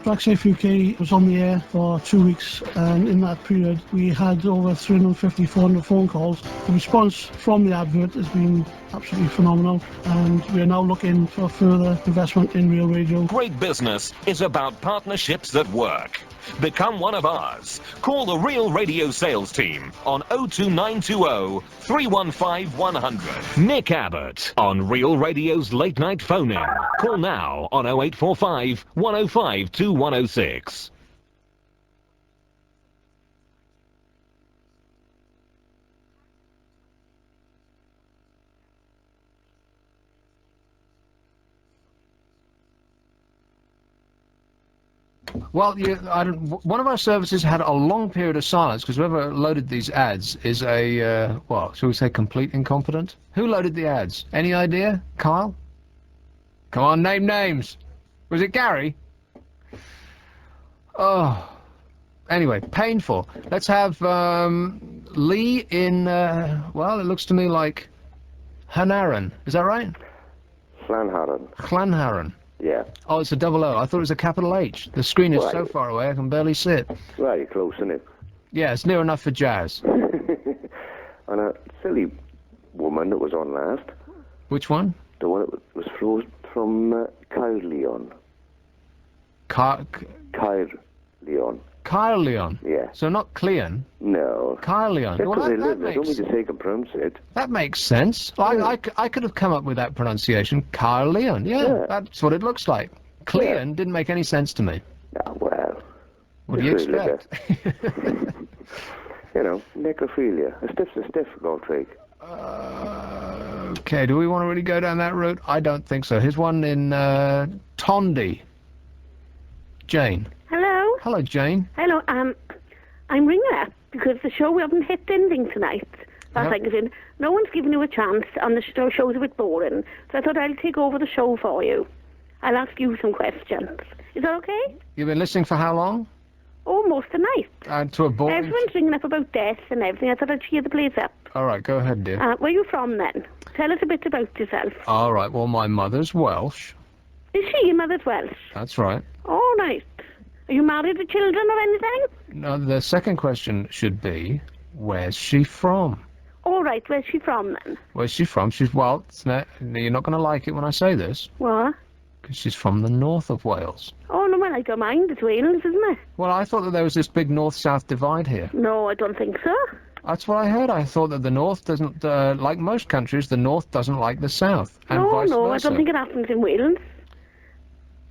TrackSafe UK was on the air for 2 weeks, and in that period we had over 350, 400 phone calls. The response from the advert has been absolutely phenomenal, and we are now looking for further investment in Real Radio. Great business is about partnerships that work. Become one of ours. Call the Real Radio sales team on 02920 315 100. Nick Abbot on Real Radio's late night phone-in. Call now on 0845 105 2106. Well, one of our services had a long period of silence because whoever loaded these ads is a, well, shall we say complete incompetent? Who loaded the ads? Any idea? Kyle? Come on, name names. Was it Gary? Oh. Anyway, painful. Let's have Lee in, well, it looks to me like Hanaran. Is that right? Llanharan. Llanharan. Yeah. Oh, it's a double O. I thought it was a capital H. The screen is so far away I can barely see it. Very close, isn't it? Yeah, it's near enough for jazz. And a silly woman that was on last. Which one? The one that was from Caerleon. Caerleon. Caerleon? Yeah. So not Cleon? No. Caerleon. That's Well, where they that live. I don't mean to say I can pronounce it. That makes sense. I could have come up with that pronunciation. Caerleon. Yeah, that's what it looks like. Cleon didn't make any sense to me. Oh, well. What do you expect? You know, necrophilia. A stiff's a stiff, Goldtrig. Okay, do we want to really go down that route? I don't think so. Here's one in Tondi. Jane. Hello. Hello, Jane. Hello. I'm ringing up because the show we haven't hit ending tonight. That's like saying, no one's given you a chance, and the show's a bit boring. So I thought I'll take over the show for you. I'll ask you some questions. Is that okay? You've been listening for how long? Almost a night. To a boring... Everyone's ringing up about death and everything. I thought I'd cheer the place up. All right, go ahead, dear. Where are you from, then? Tell us a bit about yourself. All right, well, my mother's Welsh. Is she your mother's Welsh? That's right. All right. Are you married with children or anything? Now, the second question should be, where's she from? All right, where's she from, then? Where's she from? She's, well, you're not going to like it when I say this. What? Because she's from the north of Wales. Oh, no, well, I don't mind. It's Wales, isn't it? Well, I thought that there was this big north-south divide here. No, I don't think so. That's what I heard. I thought that the north doesn't, like most countries, the north doesn't like the south, and vice versa. I don't think it happens in Wales.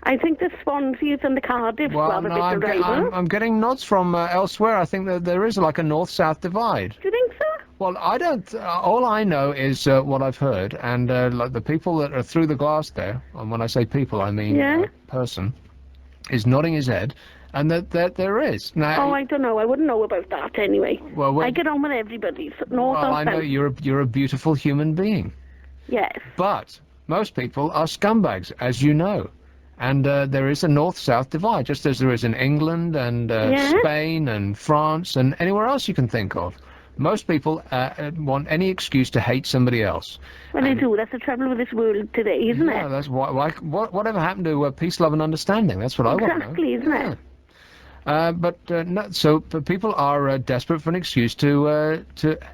I think the Swanseas and the Cardiff rather no, bit rival. I'm getting nods from elsewhere. I think that there is like a north-south divide. Do you think so? Well, I don't. All I know is what I've heard, and like the people that are through the glass there, and when I say people, I mean person, is nodding his head, and that there is. Now, oh, I don't know. I wouldn't know about that anyway. Well, I get on with everybody. North well, or I know south. you're a beautiful human being. Yes. But most people are scumbags, as you know. And there is a north-south divide, just as there is in England and Spain and France and anywhere else you can think of. Most people want any excuse to hate somebody else. Well, they do. That's the trouble with this world today, isn't it? Yeah, that's whatever happened to peace, love, and understanding? That's what I want to know. Exactly, isn't it? But so people are desperate for an excuse to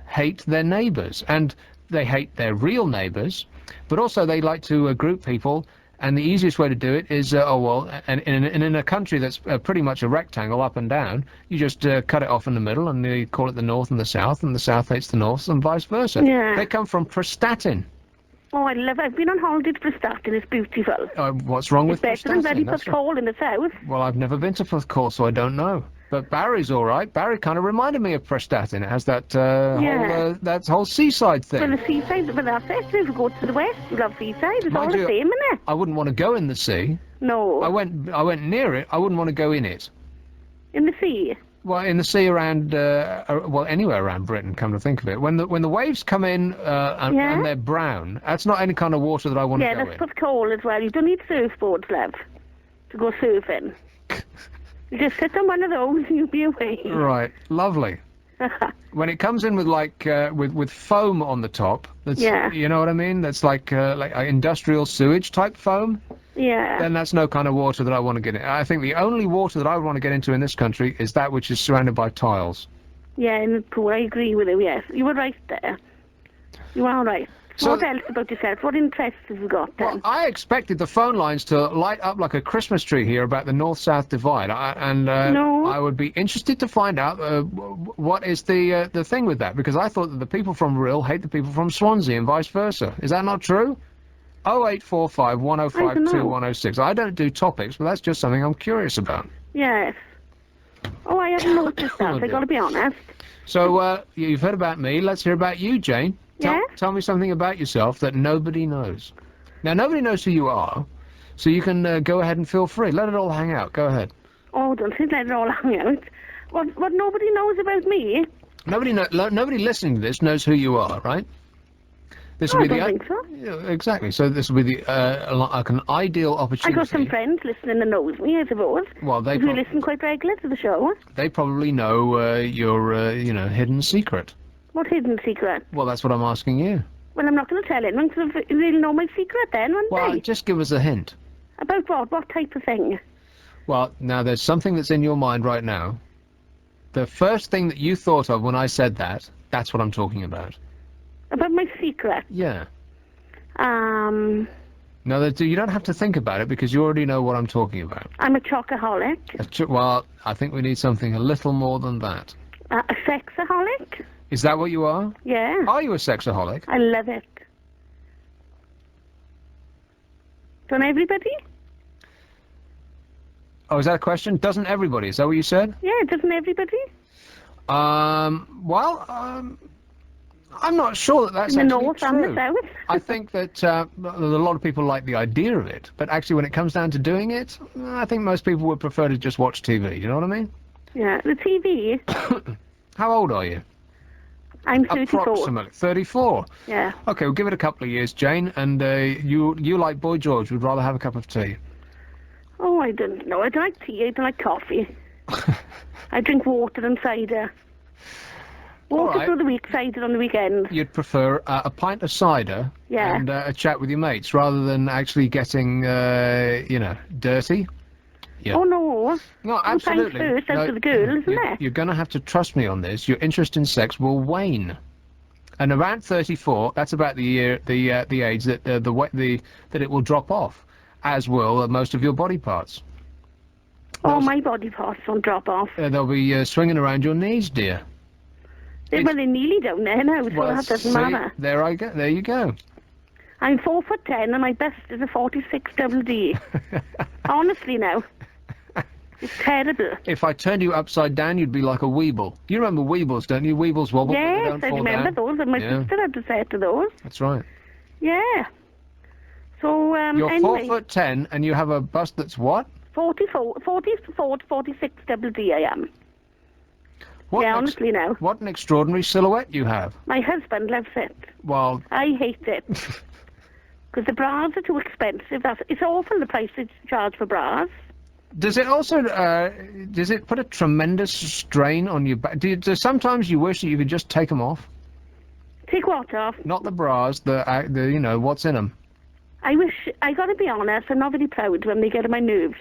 hate their neighbours, and they hate their real neighbours, but also they like to group people. And the easiest way to do it is, and in a country that's pretty much a rectangle up and down, you just cut it off in the middle and you call it the north and the south hates the north and vice versa. Yeah. They come from Prestatyn. Oh, I've been on holiday to Prestatyn. It's beautiful. What's wrong with Prestatyn? It's better than Ballyporthcawl in the south. Well, I've never been to Porthcawl, so I don't know. But Barry's all right. Barry kind of reminded me of Prestatyn. It has that whole seaside thing. Well, the seaside, but that's it. If you go to the west, you love seaside. It's all the same, isn't it? I wouldn't want to go in the sea. No. I went near it. I wouldn't want to go in it. In the sea? Well, in the sea around, anywhere around Britain, come to think of it. When the waves come in and they're brown, that's not any kind of water that I want to go in. Yeah, that's Porthcawl as well. You don't need surfboards, love, to go surfing. You just sit on one of those and you'll be away. Right, lovely. When it comes in with with foam on the top, that's, you know what I mean? That's like industrial sewage type foam. Yeah. Then that's no kind of water that I want to get in. I think the only water that I would want to get into in this country is that which is surrounded by tiles. Yeah, in the pool, I agree with you, yes. You were right there. You are right. So, what else about yourself? What interests have you got then? Well, I expected the phone lines to light up like a Christmas tree here about the north-south divide, no. I would be interested to find out what is the thing with that, because I thought that the people from Rhyl hate the people from Swansea and vice versa. Is that not true? 0845 1052 106. I don't do topics, but that's just something I'm curious about. Yes. Oh, I haven't noticed that. I got to be honest. So you've heard about me. Let's hear about you, Jane. Tell me something about yourself that nobody knows. Now, nobody knows who you are, so you can go ahead and feel free. Let it all hang out. Go ahead. Oh, don't let it all hang out. What nobody knows about me? Nobody listening to this knows who you are, right? This will be I don't think so. Yeah, exactly. So this will be like an ideal opportunity. I got some friends listening that knows me, I suppose. Well, they who listen quite regularly to the show. They probably know your hidden secret. What hidden secret? Well, that's what I'm asking you. Well, I'm not going to tell anyone because they'll know my secret then, won't Well, they? just give us a hint. About what? What type of thing? Well, now there's something that's in your mind right now. The first thing that you thought of when I said that, that's what I'm talking about. About my secret? Yeah. No, you don't have to think about it because you already know what I'm talking about. I'm a chocoholic. Well, I think we need something a little more than that. A sexaholic? Is that what you are? Yeah. Are you a sexaholic? I love it. Don't everybody? Oh, is that a question? Doesn't everybody? Is that what you said? Yeah, doesn't everybody? I'm not sure that that's in the actually north true. and the south. I think that a lot of people like the idea of it, but actually when it comes down to doing it, I think most people would prefer to just watch TV. You know what I mean? Yeah, the TV. How old are you? I'm 34. Approximately 34. Yeah. Okay, we'll give it a couple of years, Jane. And you like Boy George, would rather have a cup of tea. Oh, I don't know. I don't like tea. I don't like coffee. I drink water and cider. Water through the week, cider on the weekend. You'd prefer a pint of cider and a chat with your mates rather than actually getting, dirty? Yeah. Oh, no. No, absolutely. First out to the girl, isn't it? You're going to have to trust me on this. Your interest in sex will wane. And around 34, that's about the age that that it will drop off, as will most of your body parts. Oh, my body parts won't drop off. They'll be swinging around your knees, dear. Well, they're nearly down there now, so that doesn't matter. There you go. I'm 4'10" and my best is a 46 double D. Honestly now. It's terrible. If I turned you upside down, you'd be like a weeble. You remember weebles, don't you? Weebles wobble. Yes, I remember those, and my sister had a set of those. That's right. Yeah. So, You're anyway. 4'10", and you have a bust that's what? 44 to 46 double D I am. Honestly now. What an extraordinary silhouette you have. My husband loves it. Well... I hate it. Because the bras are too expensive. It's awful, the price they charge for bras. Does it also, does it put a tremendous strain on your back? Sometimes you wish that you could just take them off? Take what off? Not the bras, the what's in them. I gotta be honest, I'm not very proud when they get on my nerves.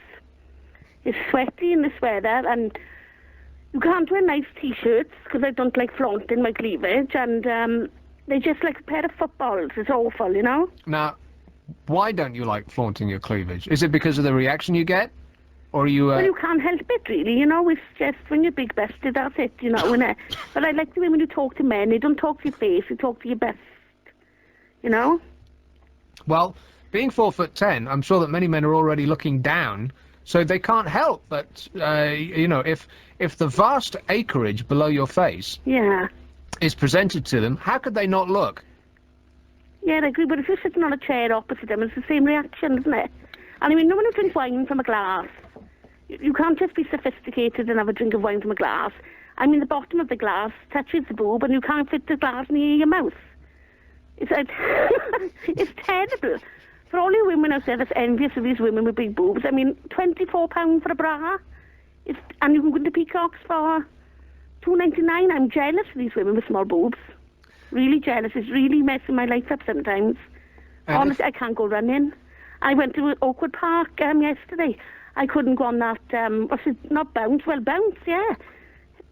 It's sweaty in this weather, and you can't wear nice t-shirts, because I don't like flaunting my cleavage, and they're just like a pair of footballs. It's awful, you know? Now, why don't you like flaunting your cleavage? Is it because of the reaction you get? Or are you... Well, you can't help it, really, you know? It's just when you're big-bested, that's it, you know, innit? But I like the way when you talk to men, they don't talk to your face, you talk to your best, you know? Well, being 4'10", I'm sure that many men are already looking down, so they can't help but, if the vast acreage below your face is presented to them, how could they not look? Yeah, I agree, but if you're sitting on a chair opposite them, it's the same reaction, isn't it? And I mean, no one who drinks wine from a glass. You can't just be sophisticated and have a drink of wine from a glass. I mean, the bottom of the glass touches the boob and you can't fit the glass near your mouth. It's terrible. For all you women out there that's envious of these women with big boobs, I mean, £24 for a bra. And you can go into Peacocks for $2.99. I'm jealous of these women with small boobs. Really jealous. It's really messing my life up sometimes. Honestly, I can't go running. I went to Oakwood Park yesterday. I couldn't go on that, not bounce? Well, bounce, yeah.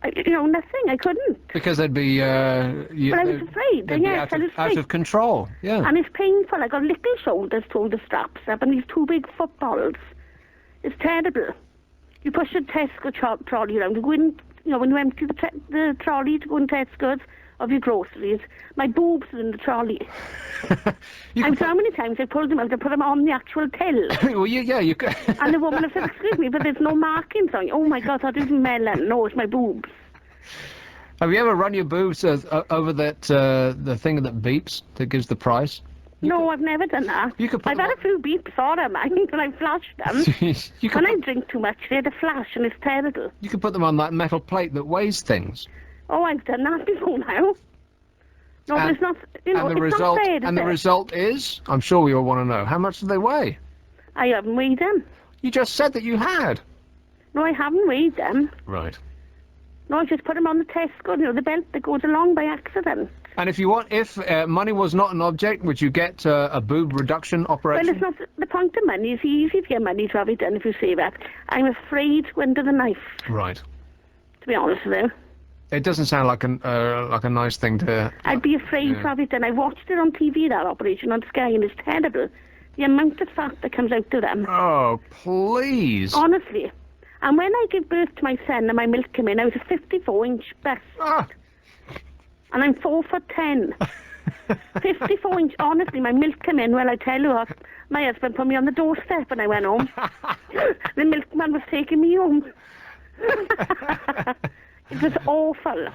Nothing. I couldn't. Because they'd be... well, I was afraid. Yes, I was afraid. Out of control, yeah. And it's painful. I got little shoulders to hold the straps up and these two big footballs. It's terrible. You push a Tesco trolley around. You go in, when you empty the trolley to go in Tesco's of your groceries, my boobs are in the trolley. How many times I pulled them out, I put them on the actual till. Well, you could. And the woman said, excuse me, but there's no markings on you. Oh my God, that isn't melon. No, it's my boobs. Have you ever run your boobs over that the thing that beeps, that gives the price? No, I've never done that. I've had a few beeps on them, when I flashed them. When I drink too much, they had a flash, and it's terrible. You could put them on that metal plate that weighs things. Oh, I've done that before now. No, but it's not, you know, And the it's result, not fair, is and the it? result is, I'm sure we all want to know, how much do they weigh? I haven't weighed them. You just said that you had. No, I haven't weighed them. Right. No, I just put them on the test gun, you know, the belt that goes along by accident. And if money was not an object, would you get a boob reduction operation? Well, it's not the point of money. It's easy to get money to have it done if you save it. I'm afraid to go under the knife, Right. to be honest with you. It doesn't sound like a nice thing to... I'd be afraid to have it done. I watched it on TV, that operation on Sky, and it's terrible. The amount of fat that comes out of them. Oh, please. Honestly. And when I gave birth to my son and my milk came in, I was a 54-inch breast. And I'm 4'10". 54-inch, honestly, my milk came in. Well, I tell you what, my husband put me on the doorstep when I went home. The milkman was taking me home. It was awful.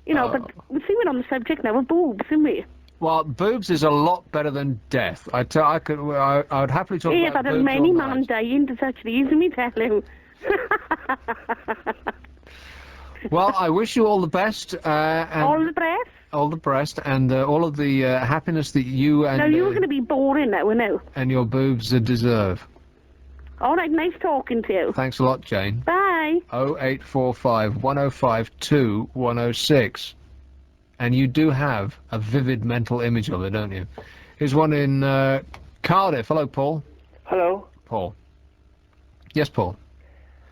You know, but we see we're on the subject now of boobs, isn't we? Well, boobs is a lot better than death. I would happily talk Yeah, about but boobs many all man night. dying, it's actually easy, me tell you. Well, I wish you all the best. And All the best. all the best, and all of the happiness that you and Now, you're going to be boring now, now. and your boobs deserve. All right, nice talking to you. Thanks a lot, Jane. Bye. 0845 1052 106. And you do have a vivid mental image of it, don't you? Here's one in Cardiff. Hello, Paul. Hello. Paul. Yes, Paul.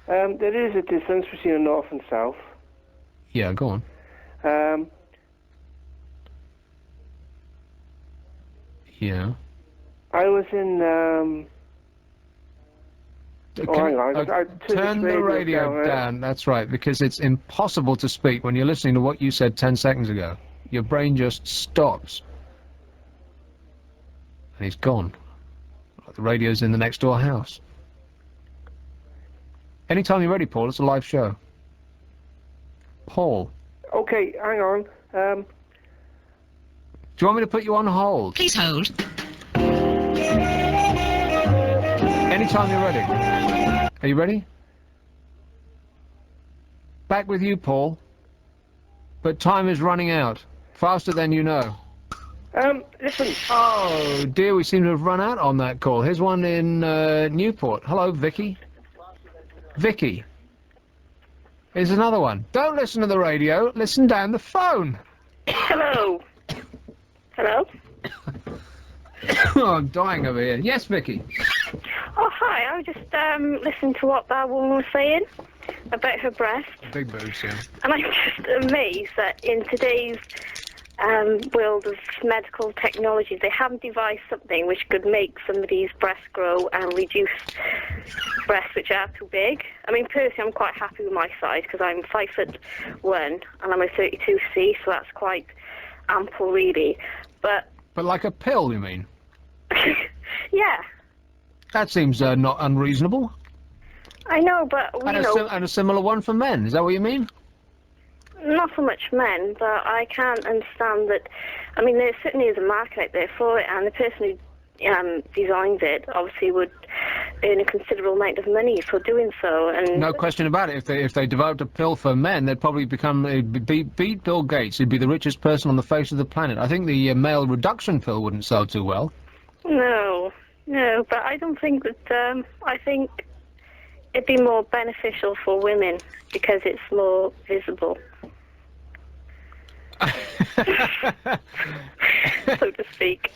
There is a difference between a north and south. Yeah, go on. Yeah. I was in. Hang on. I Turn the radio down. That's right, because it's impossible to speak when you're listening to what you said 10 seconds ago. Your brain just stops. And he's gone. The radio's in the next door house. Anytime you're ready, Paul, it's a live show. Paul. Okay, hang on. Do you want me to put you on hold? Please hold. Anytime you're ready. Are you ready? Back with you, Paul. But time is running out. Faster than you know. Listen. Oh, dear, we seem to have run out on that call. Here's one in Newport. Hello, Vicky. Vicky. Here's another one. Don't listen to the radio. Listen down the phone. Hello. Hello? Oh, I'm dying over here. Yes, Vicky. Oh, hi. I was just listening to what that woman was saying about her breast. Big boobs, yeah. And I'm just amazed that in today's world of medical technology, they haven't devised something which could make somebody's breast grow and reduce breasts which are too big. I mean, personally, I'm quite happy with my size because I'm 5'1" and I'm a 32C, so that's quite ample, really. But like a pill, you mean? yeah, That seems not unreasonable. I know, but And a similar one for men. Is that what you mean? not so much men, but I can't understand that. I mean, there certainly is a market out there for it, and the person who designs it obviously would earn a considerable amount of money for doing so. And No question about it. If they developed a pill for men, they'd probably beat Bill Gates. He'd be the richest person on the face of the planet. I think the male reduction pill wouldn't sell too well. No, but I don't think that. I think it'd be more beneficial for women because it's more visible, so to speak.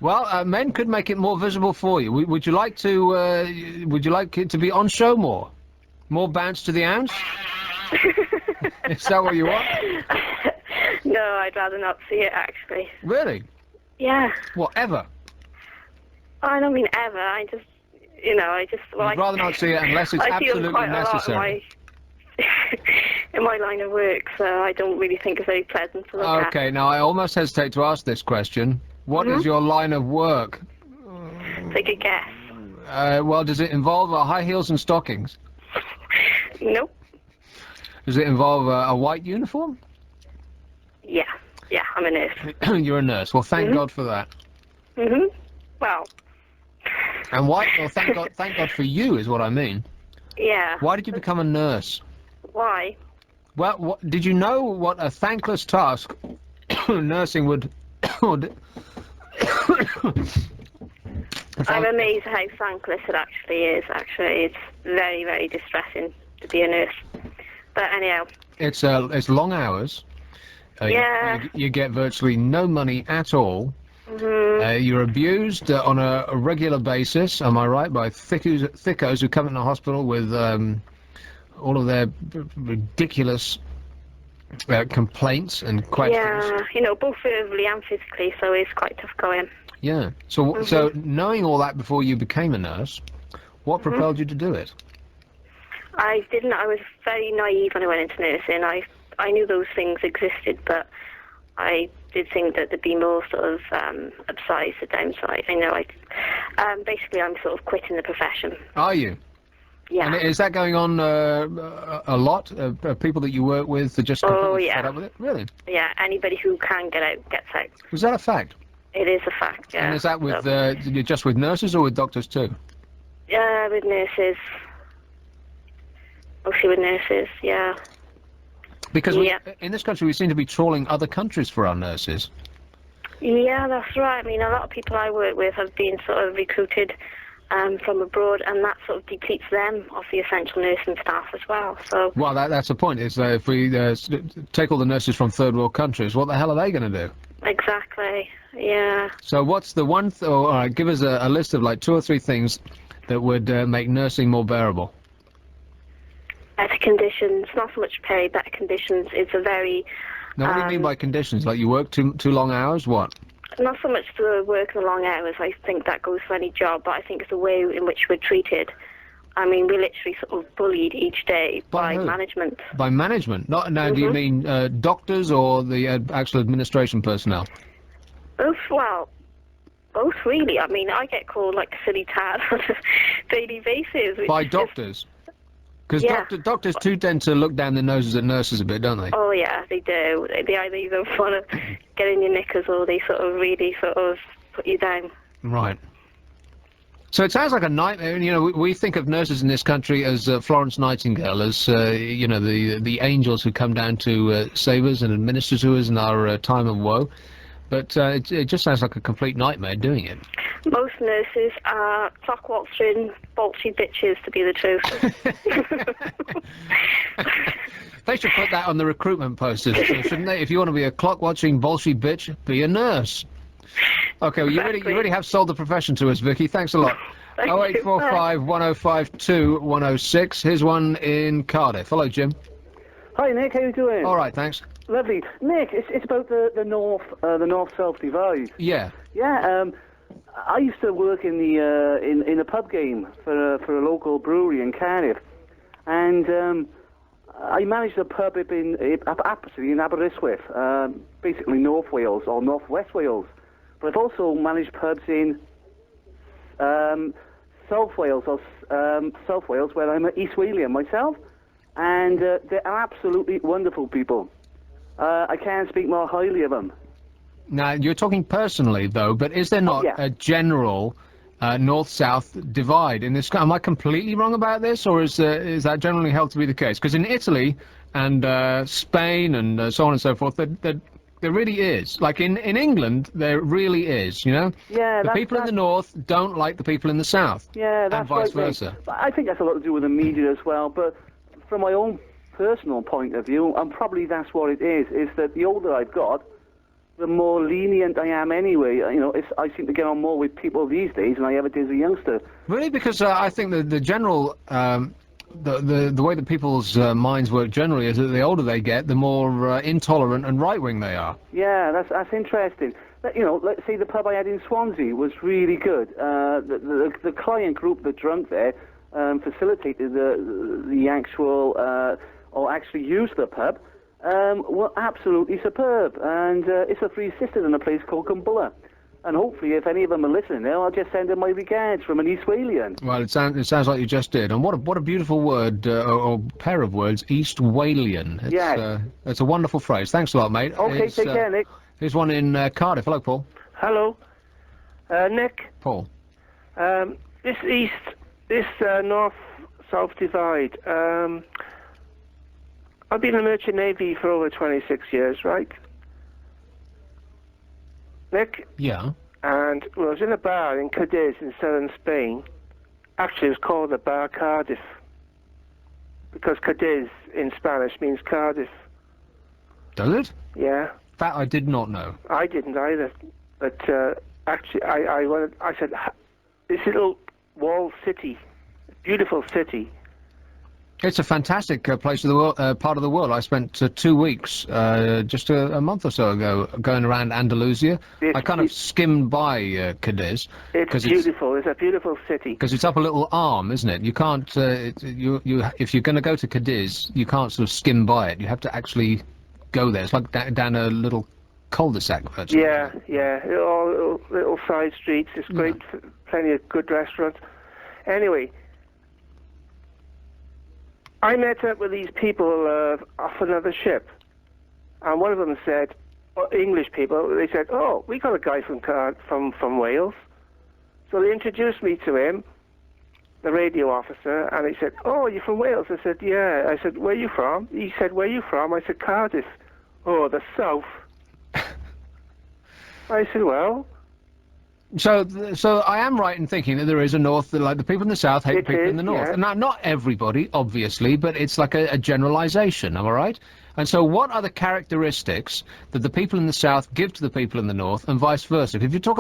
Well, men could make it more visible for you. Would you like to? Would you like it to be on show more? More bounce to the ounce? Is that what you want? No, I'd rather not see it actually. Really? Yeah. Whatever. I don't mean ever. I just, Well, You'd rather not see it unless it's I see them absolutely quite a lot necessary. in my line of work, so I don't really think it's very pleasant to look at. Okay, now I almost hesitate to ask this question. What is your line of work? Take a guess. Well, does it involve high heels and stockings? Nope. Does it involve a white uniform? Yeah, I'm a nurse. You're a nurse. Well, thank God for that. Well. And why? Well, thank God for you is what I mean. Yeah. Why did you become a nurse? Why? Well, did you know what a thankless task nursing would... I'm amazed how thankless it actually is. Actually, it's very, very distressing to be a nurse. But anyhow. It's long hours. Yeah. You get virtually no money at all. You're abused on a regular basis, am I right, by thickos who come in the hospital with all of their ridiculous complaints and questions. Yeah, you know, both verbally and physically, so it's quite tough going. Yeah. So knowing all that before you became a nurse, what propelled you to do it? I didn't. I was very naive when I went into nursing. I knew those things existed, but I did think that there'd be more sort of upsides to downside. I know. Basically, I'm sort of quitting the profession. Are you? Yeah. And is that going on a lot? People that you work with are just completely fed up with it? Really? Yeah. Anybody who can get out gets out. Was that a fact? It is a fact. Yeah. And is that with just with nurses or with doctors too? Yeah, with nurses. Mostly with nurses. Yeah. Because in this country we seem to be trawling other countries for our nurses. Yeah, that's right. I mean, a lot of people I work with have been sort of recruited from abroad, and that sort of depletes them of the essential nursing staff as well. So. Well, that's the point. Is if we take all the nurses from third world countries, what the hell are they going to do? Exactly. Yeah. So what's the one? All right, give us a list of like 2 or 3 things that would make nursing more bearable. Better conditions, not so much pay, better conditions. It's a very... Now, what do you mean by conditions? Like you work too long hours? What? Not so much the work the long hours. I think that goes for any job, but I think it's the way in which we're treated. I mean, we're literally sort of bullied each day by management. By management? Not, now, do you mean doctors or the actual administration personnel? Both, well, both really. I mean, I get called like a silly tad on a daily basis. By doctors? Because doctors too tend to look down their noses at nurses a bit, don't they? Oh yeah, they do. They either want to get in your knickers or they sort of really sort of put you down. Right. So it sounds like a nightmare. You know, we think of nurses in this country as Florence Nightingale, as you know, the angels who come down to save us and administer to us in our time of woe. But it just sounds like a complete nightmare doing it. Most nurses are clock-watching, bolshy bitches, to be the truth. They should put that on the recruitment posters, shouldn't they? If you want to be a clock-watching, bolshy bitch, be a nurse. Okay, well, you really have sold the profession to us, Vicky. Thanks a lot. 0845 105 2106. Here's one in Cardiff. Hello, Jim. Hi, Nick. How you doing? All right, thanks. Lovely, Nick. It's about the north-south divide. Yeah. Yeah. I used to work in the in a pub game for a local brewery in Cardiff, and I managed a pub in Aberystwyth, basically North Wales or North West Wales. But I've also managed pubs in South Wales where I'm an East Walian myself, and they're absolutely wonderful people. I can't speak more highly of them. Now, you're talking personally, though, but is there not a general north-south divide in this? Am I completely wrong about this, or is that generally held to be the case? Because in Italy and Spain and so on and so forth, there really is. Like in England, there really is, you know? Yeah, the people in the north don't like the people in the south. Yeah, that's and vice right, versa. Mate. I think that's a lot to do with the media as well, but from my own personal point of view, and probably that's what it is that the older I've got, the more lenient I am anyway. You know, I seem to get on more with people these days than I ever did as a youngster. Really? Because I think the general... the way that people's minds work generally is that the older they get, the more intolerant and right-wing they are. Yeah, that's interesting. You know, let's say the pub I had in Swansea was really good. The client group that drank there facilitated the actual, or actually used the pub, were absolutely superb. And it's a free sister in a place called Cumbulla. And hopefully, if any of them are listening now, I'll just send them my regards from an East Walian. Well, it sounds like you just did. And what a beautiful word, or pair of words, East Walian. It's a wonderful phrase. Thanks a lot, mate. Okay, take care, Nick. Here's one in Cardiff. Hello, Paul. Hello. Nick? Paul. This north-south divide, I've been in the Merchant Navy for over 26 years, right? Nick? Yeah. And I was in a bar in Cadiz in southern Spain. Actually, it was called the Bar Cardiff, because Cadiz in Spanish means Cardiff. Does it? Yeah. That I did not know. I didn't either. But actually, I said, this little walled city, beautiful city. It's a fantastic place of the world, part of the world. I spent 2 weeks just a month or so ago going around Andalusia. I kind of skimmed by Cadiz. It's beautiful. It's a beautiful city. Because it's up a little arm, isn't it? You can't, if you're going to go to Cadiz, you can't sort of skim by it. You have to actually go there. It's like down a little cul-de-sac. Yeah, yeah. All little side streets. It's great. Plenty of good restaurants. Anyway, I met up with these people off another ship, and one of them said, English people, they said, oh, we got a guy from Wales. So they introduced me to him, the radio officer, and he said, oh, you're from Wales? I said, yeah. I said, where are you from? He said, where are you from? I said, Cardiff. Oh, the south. I said, well... So I am right in thinking that there is a north, like the people in the south hate people in the north. yeah. Now, not everybody, obviously, but it's like a generalization, am I right? And so what are the characteristics that the people in the south give to the people in the north, and vice versa? If you talk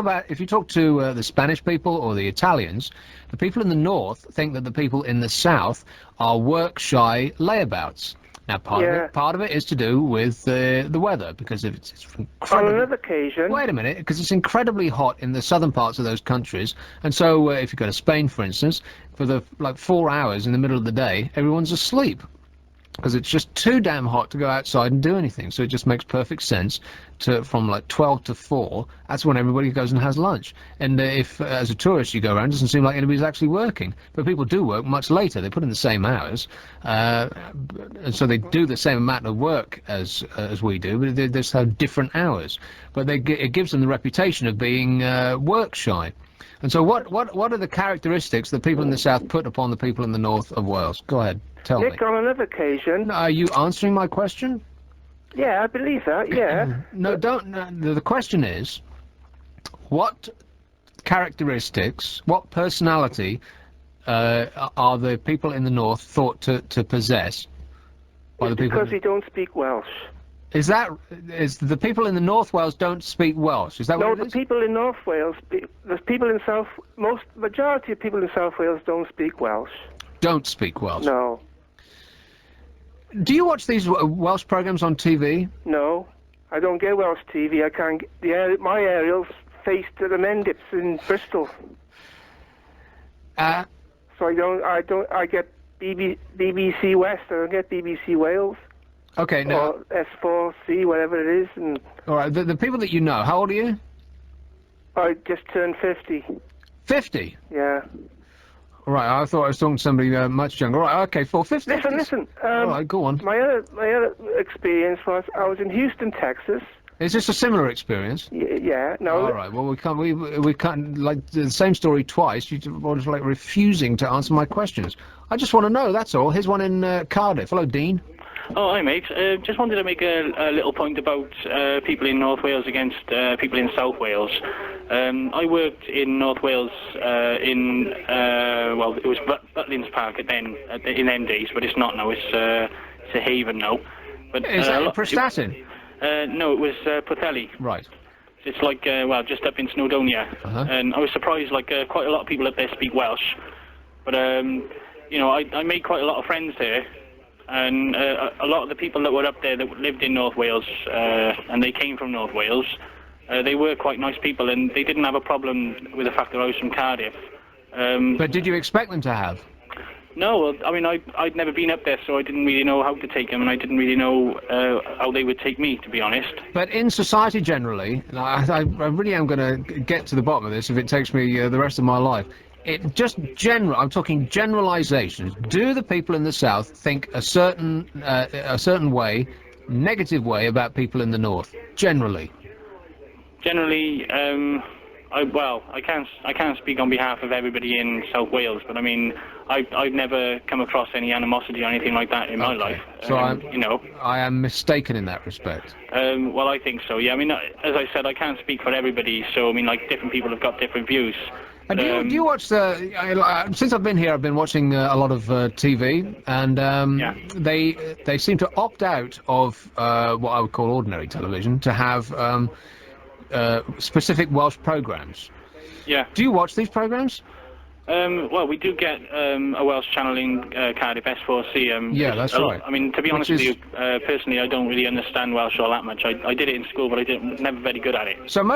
to the Spanish people or the Italians, the people in the north think that the people in the south are work-shy layabouts. Now, part of it is to do with the weather, because it's incredibly... On another occasion... Wait a minute, because it's incredibly hot in the southern parts of those countries, and so if you go to Spain, for instance, for the 4 hours in the middle of the day, everyone's asleep, because it's just too damn hot to go outside and do anything. So it just makes perfect sense from like 12 to 4, that's when everybody goes and has lunch. And if as a tourist you go around, it doesn't seem like anybody's actually working. But people do work much later. They put in the same hours, and so they do the same amount of work as we do, but they just have different hours. But it gives them the reputation of being work shy. And so what are the characteristics that people in the south put upon the people in the north of Wales? Go ahead, tell me. Nick, on another occasion... Are you answering my question? Yeah, I believe that, yeah. No, don't. No, the question is, what characteristics, what personality are the people in the north thought to possess by the people? Because we don't speak Welsh. Is the people in the North Wales don't speak Welsh? Is that what it is? No, the people in North Wales, the people in majority of people in South Wales don't speak Welsh. Don't speak Welsh? No. Do you watch these Welsh programs on TV? No, I don't get Welsh TV. I can't. My aerials face to the Mendips in Bristol. So I get BBC West. I don't get BBC Wales. Okay, now... Or S4C, whatever it is. And all right, the people that you know, how old are you? I just turned 50. 50? Yeah. All right, I thought I was talking to somebody much younger. All right, okay, for 50. Listen. All right, go on. My other experience was I was in Houston, Texas. Is this a similar experience? Yeah. No. All right. Well, we can't like the same story twice. You're like refusing to answer my questions. I just want to know. That's all. Here's one in Cardiff. Hello, Dean. Oh, hi, mate. Just wanted to make a little point about people in North Wales against people in South Wales. I worked in North Wales well, it was Butlins Park in them days, but it's not now. It's a haven now. But is that Prestatyn? No, it was Pwllheli. Right. It's like well, just up in Snowdonia, and I was surprised. Like quite a lot of people up there speak Welsh, but you know, I made quite a lot of friends there. And a lot of the people that were up there that lived in North Wales, and they came from North Wales, they were quite nice people, and they didn't have a problem with the fact that I was from Cardiff. But did you expect them to have? No, well, I mean, I'd never been up there, so I didn't really know how to take them, and I didn't really know how they would take me, to be honest. But in society generally, and I really am going to get to the bottom of this if it takes me the rest of my life. I'm talking generalizations. Do the people in the south think a certain way, negative way about people in the north? Generally. Generally, I can't speak on behalf of everybody in South Wales, but I mean, I've never come across any animosity or anything like that in my life. So you know. I am mistaken in that respect. Well, I think so. Yeah. I mean, as I said, I can't speak for everybody. So I mean, like, different people have got different views. And do you watch the? Since I've been here, I've been watching a lot of TV, and they seem to opt out of what I would call ordinary television to have specific Welsh programs. Yeah. Do you watch these programs? Well, we do get a Welsh channel in Cardiff, S4C. Yeah, that's right. I mean, to be honest with you, personally, I don't really understand Welsh all that much. I did it in school, but never very good at it. So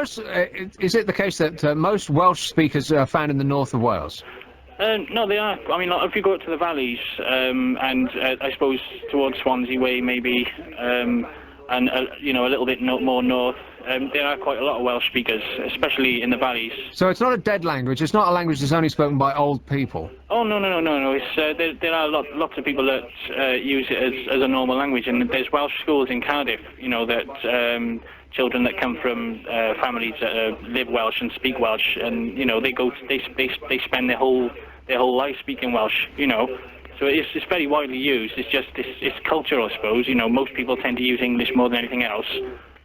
is it the case that most Welsh speakers are found in the north of Wales? No, they are. I mean, like, if you go up to the valleys, and I suppose towards Swansea Way, maybe, and you know, a little bit more north, there are quite a lot of Welsh speakers, especially in the valleys. So it's not a dead language. It's not a language that's only spoken by old people. Oh no. It's there are lots of people that use it as a normal language, and there's Welsh schools in Cardiff. You know that children that come from families that live Welsh and speak Welsh, and you know they spend their whole life speaking Welsh. You know. So it's very widely used. It's just it's culture, I suppose. You know, most people tend to use English more than anything else.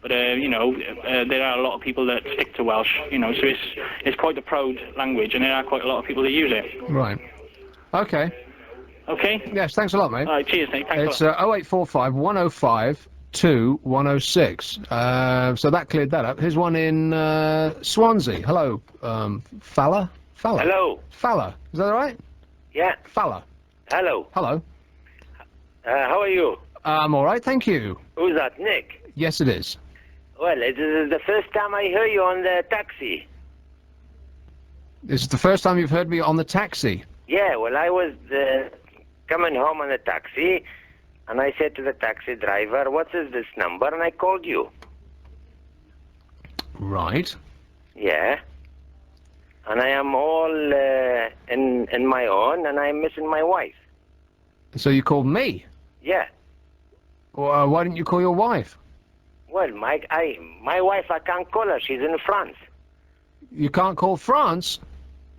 But you know, there are a lot of people that stick to Welsh. You know, so it's quite a proud language, and there are quite a lot of people that use it. Right. Okay. Okay. Yes. Thanks a lot, mate. All right. Cheers, mate. Thanks It's a lot. 0845 105 2106. So that cleared that up. Here's one in Swansea. Hello, Falla. Hello. Falla. Is that all right? Yeah. Falla. Hello. Hello. How are you? I'm all right, thank you. Who's that, Nick? Yes, it is. Well, this is the first time I hear you on the taxi. This is the first time you've heard me on the taxi. Yeah, well, I was coming home on the taxi, and I said to the taxi driver, "What is this number?" And I called you. Right. Yeah. And I am all in my own, and I'm missing my wife. So you called me? Yeah. Well, why didn't you call your wife? Well, my wife, I can't call her. She's in France. You can't call France?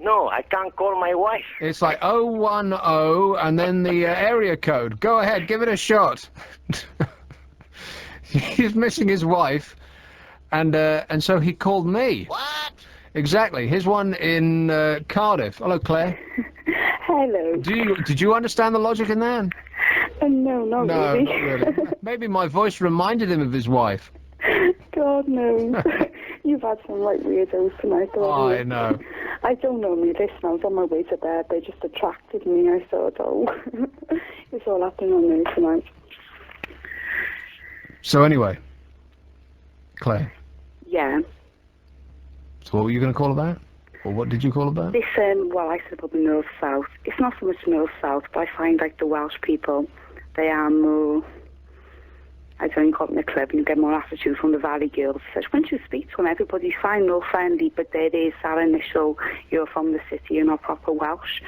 No, I can't call my wife. It's like 010 and then the area code. Go ahead, give it a shot. He's missing his wife, and so he called me. What? Exactly. Here's one in Cardiff. Hello, Claire. Hello. Did you understand the logic in that? No, not really. Not really. Maybe my voice reminded him of his wife. God knows. You've had some right weirdos tonight. I know. I don't normally listen. I was on my way to bed. They just attracted me. I thought, oh, it's all happening on me tonight. So anyway, Claire. Yeah. So what were you going to call about? Or what did you call about? Listen, well, I said probably north-south. It's not so much north-south, but I find like the Welsh people, they are more, I don't know, you call them the club, and you get more attitude from the Valley girls. So when you speak to them, everybody's fine, they're friendly, but there is that initial, you're from the city, you're not proper Welsh.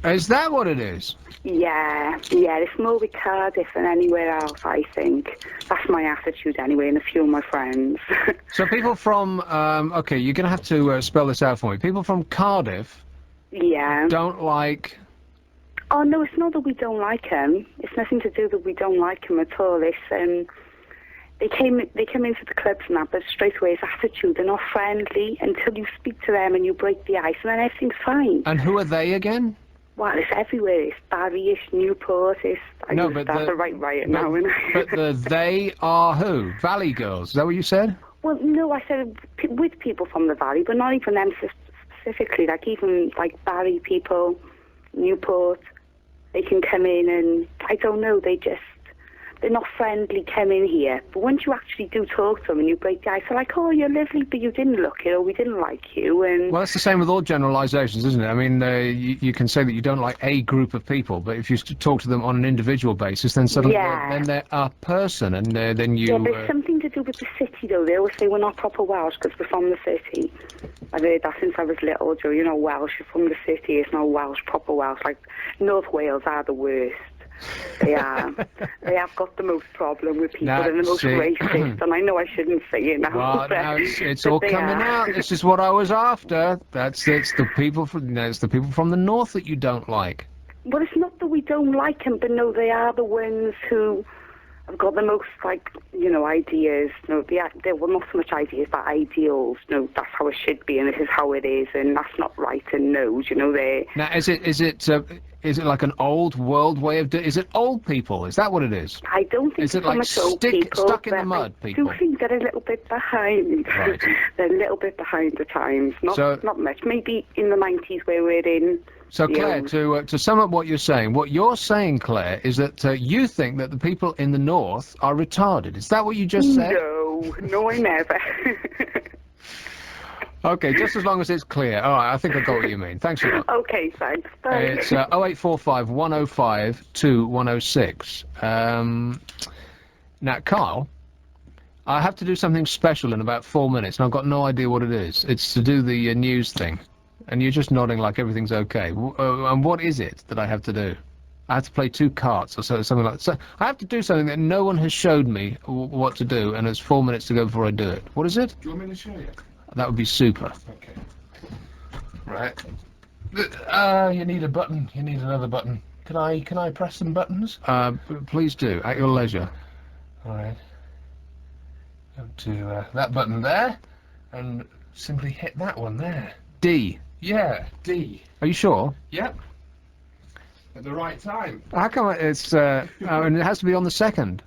Is that what it is? Yeah, it's more with Cardiff than anywhere else, I think. That's my attitude anyway, and a few of my friends. So people from, okay, you're going to have to spell this out for me. People from Cardiff don't like... Oh, no, it's not that we don't like them. It's nothing to do that we don't like them at all. It's, they came into the clubs and that, but straight away it's attitude. They're not friendly until you speak to them and you break the ice, and then everything's fine. And who are they again? Well, it's everywhere. It's Barry-ish, Newport. I no, just but start to write it now. But they are who? Valley girls. Is that what you said? Well, no, I said with people from the Valley, but not even them specifically. Like even like Barry people, Newport, they can come in and I don't know. They're not friendly. Come in here, but once you actually do talk to them and you break the ice, they're like, "Oh, you're lovely, but you didn't look it, or we didn't like you." And well, it's the same with all generalisations, isn't it? I mean, you can say that you don't like a group of people, but if you talk to them on an individual basis, then suddenly then they're a person, and then you. Yeah, but it's something to do with the city, though. They always say we're not proper Welsh because we're from the city. I've heard that since I was little, Joe. You're not Welsh, you're from the city. It's not Welsh, proper Welsh. Like North Wales are the worst. They are. They have got the most problem with people Now, and the most see- racist, and I know I shouldn't say it now. Well, but, now it's but all they coming are. out. This is what I was after. It's the people from it's the people from the north that you don't like. Well, it's not that we don't like them, but no, they are the ones who have got the most, like, ideas. No, they were not so much ideas, but ideals. No, that's how it should be, and this is how it is, and that's not right, and no, they. Now, is it like an old world way of doing? Is it old people? Is that what it is? I don't think Is it so like much old people, stuck in the but mud I people? do think they're a little bit behind. Right. They're a little bit behind the times. So- Not much. Maybe in the 90s where we're in. So, Claire, to sum up what you're saying, Claire, is that you think that the people in the north are retarded. Is that what you just said? No, I never. Okay, just as long as it's clear. All right, I think I got what you mean. Thanks a lot. Okay, thanks. Bye. It's 0845 105 2106. Now, Carl, I have to do something special in about 4 minutes, and I've got no idea what it is. It's to do the news thing. And you're just nodding like everything's okay. And what is it that I have to do? I have to play 2 carts or something like that. So I have to do something that no one has showed me what to do, and it's 4 minutes to go before I do it. What is it? Do you want me to show you? That would be super. Okay. Right. You need a button. You need another button. Can I press some buttons? Please do, at your leisure. All right. Go to that button there, and simply hit that one there. D. Yeah, D. Are you sure? Yep. At the right time. How come it's? And it has to be on the second.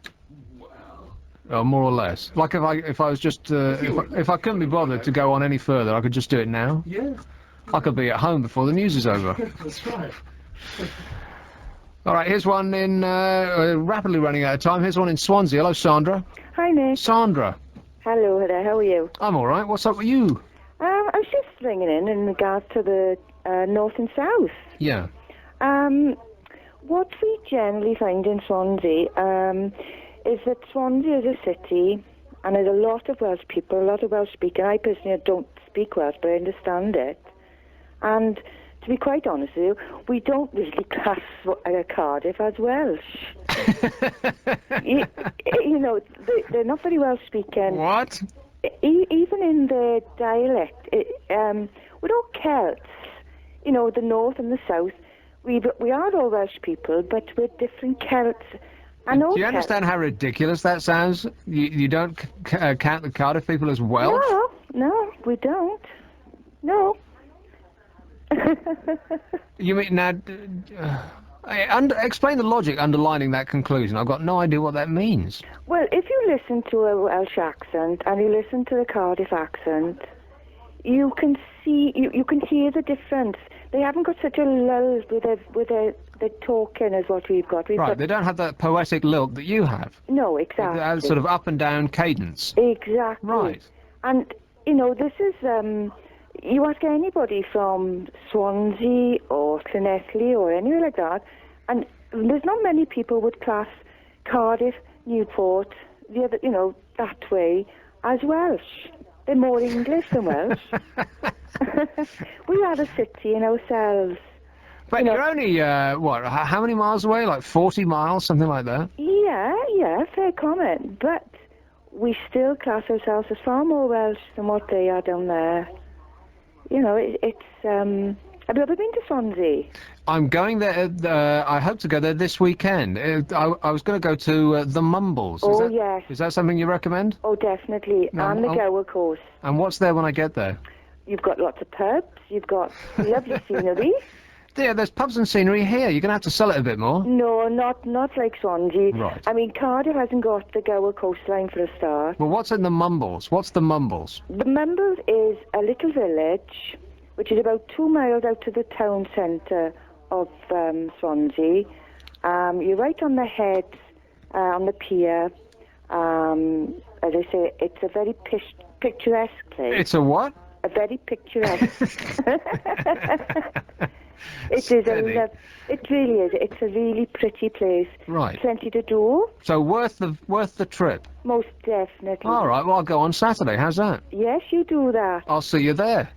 Oh, more or less. Like if I was just if I couldn't be bothered to go on any further, I could just do it now. Yeah. I could be at home before the news is over. That's right. All right, here's one in rapidly running out of time. Here's one in Swansea. Hello, Sandra. Hi, Nick. Sandra. Hello there. How are you? I'm all right. What's up with you? I was just ringing in regard to the north and south. Yeah. What we generally find in Swansea is that Swansea is a city, and there's a lot of Welsh people, a lot of Welsh speaking. I personally don't speak Welsh, but I understand it. And to be quite honest with you, we don't really class Cardiff as Welsh. They're not very Welsh speaking. What? Even in the dialect, we're all Celts. The north and the south. We are all Welsh people, but we're different Celts. Do you understand how ridiculous that sounds? You don't count the Cardiff people as Welsh? No, we don't. No. You mean now? Explain the logic underlining that conclusion. I've got no idea what that means. Well, if you listen to a Welsh accent and you listen to the Cardiff accent, you can see, you can hear the difference. They haven't got such a lull with the talking as what we've got. Right, they don't have that poetic lilt that you have. No, exactly. They have sort of up and down cadence. Exactly. Right. And this is you ask anybody from Swansea or Llanelli or anywhere like that, and there's not many people would class Cardiff, Newport, the other, that way as Welsh. They're more English than Welsh. We are a city in ourselves. But you're only, how many miles away? Like 40 miles, something like that? Yeah, fair comment. But we still class ourselves as far more Welsh than what they are down there. Have you ever been to Swansea? I'm going there, I hope to go there this weekend. I was going to go to the Mumbles. Yes. Is that something you recommend? Oh, definitely. And the Gower course. And what's there when I get there? You've got lots of pubs. You've got lovely scenery. Yeah, there's pubs and scenery here. You're going to have to sell it a bit more. No, not like Swansea. Right. I mean, Cardiff hasn't got the Gower coastline for a start. Well, what's in the Mumbles? What's the Mumbles? The Mumbles is a little village, which is about 2 miles out to the town centre of Swansea. You're right on the head, on the pier. As I say, it's a very picturesque place. It's a what? A very picturesque. It is it really is. It's a really pretty place. Right. Plenty to do. So worth the trip. Most definitely. All right. Well, I'll go on Saturday. How's that? Yes, you do that. I'll see you there.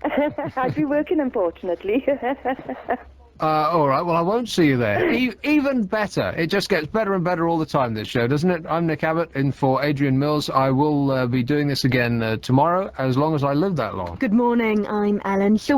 I'll be working, unfortunately. All right, well, I won't see you there. Even better. It just gets better and better all the time, this show, doesn't it? I'm Nick Abbott, in for Adrian Mills. I will be doing this again tomorrow, as long as I live that long. Good morning, I'm Ellen.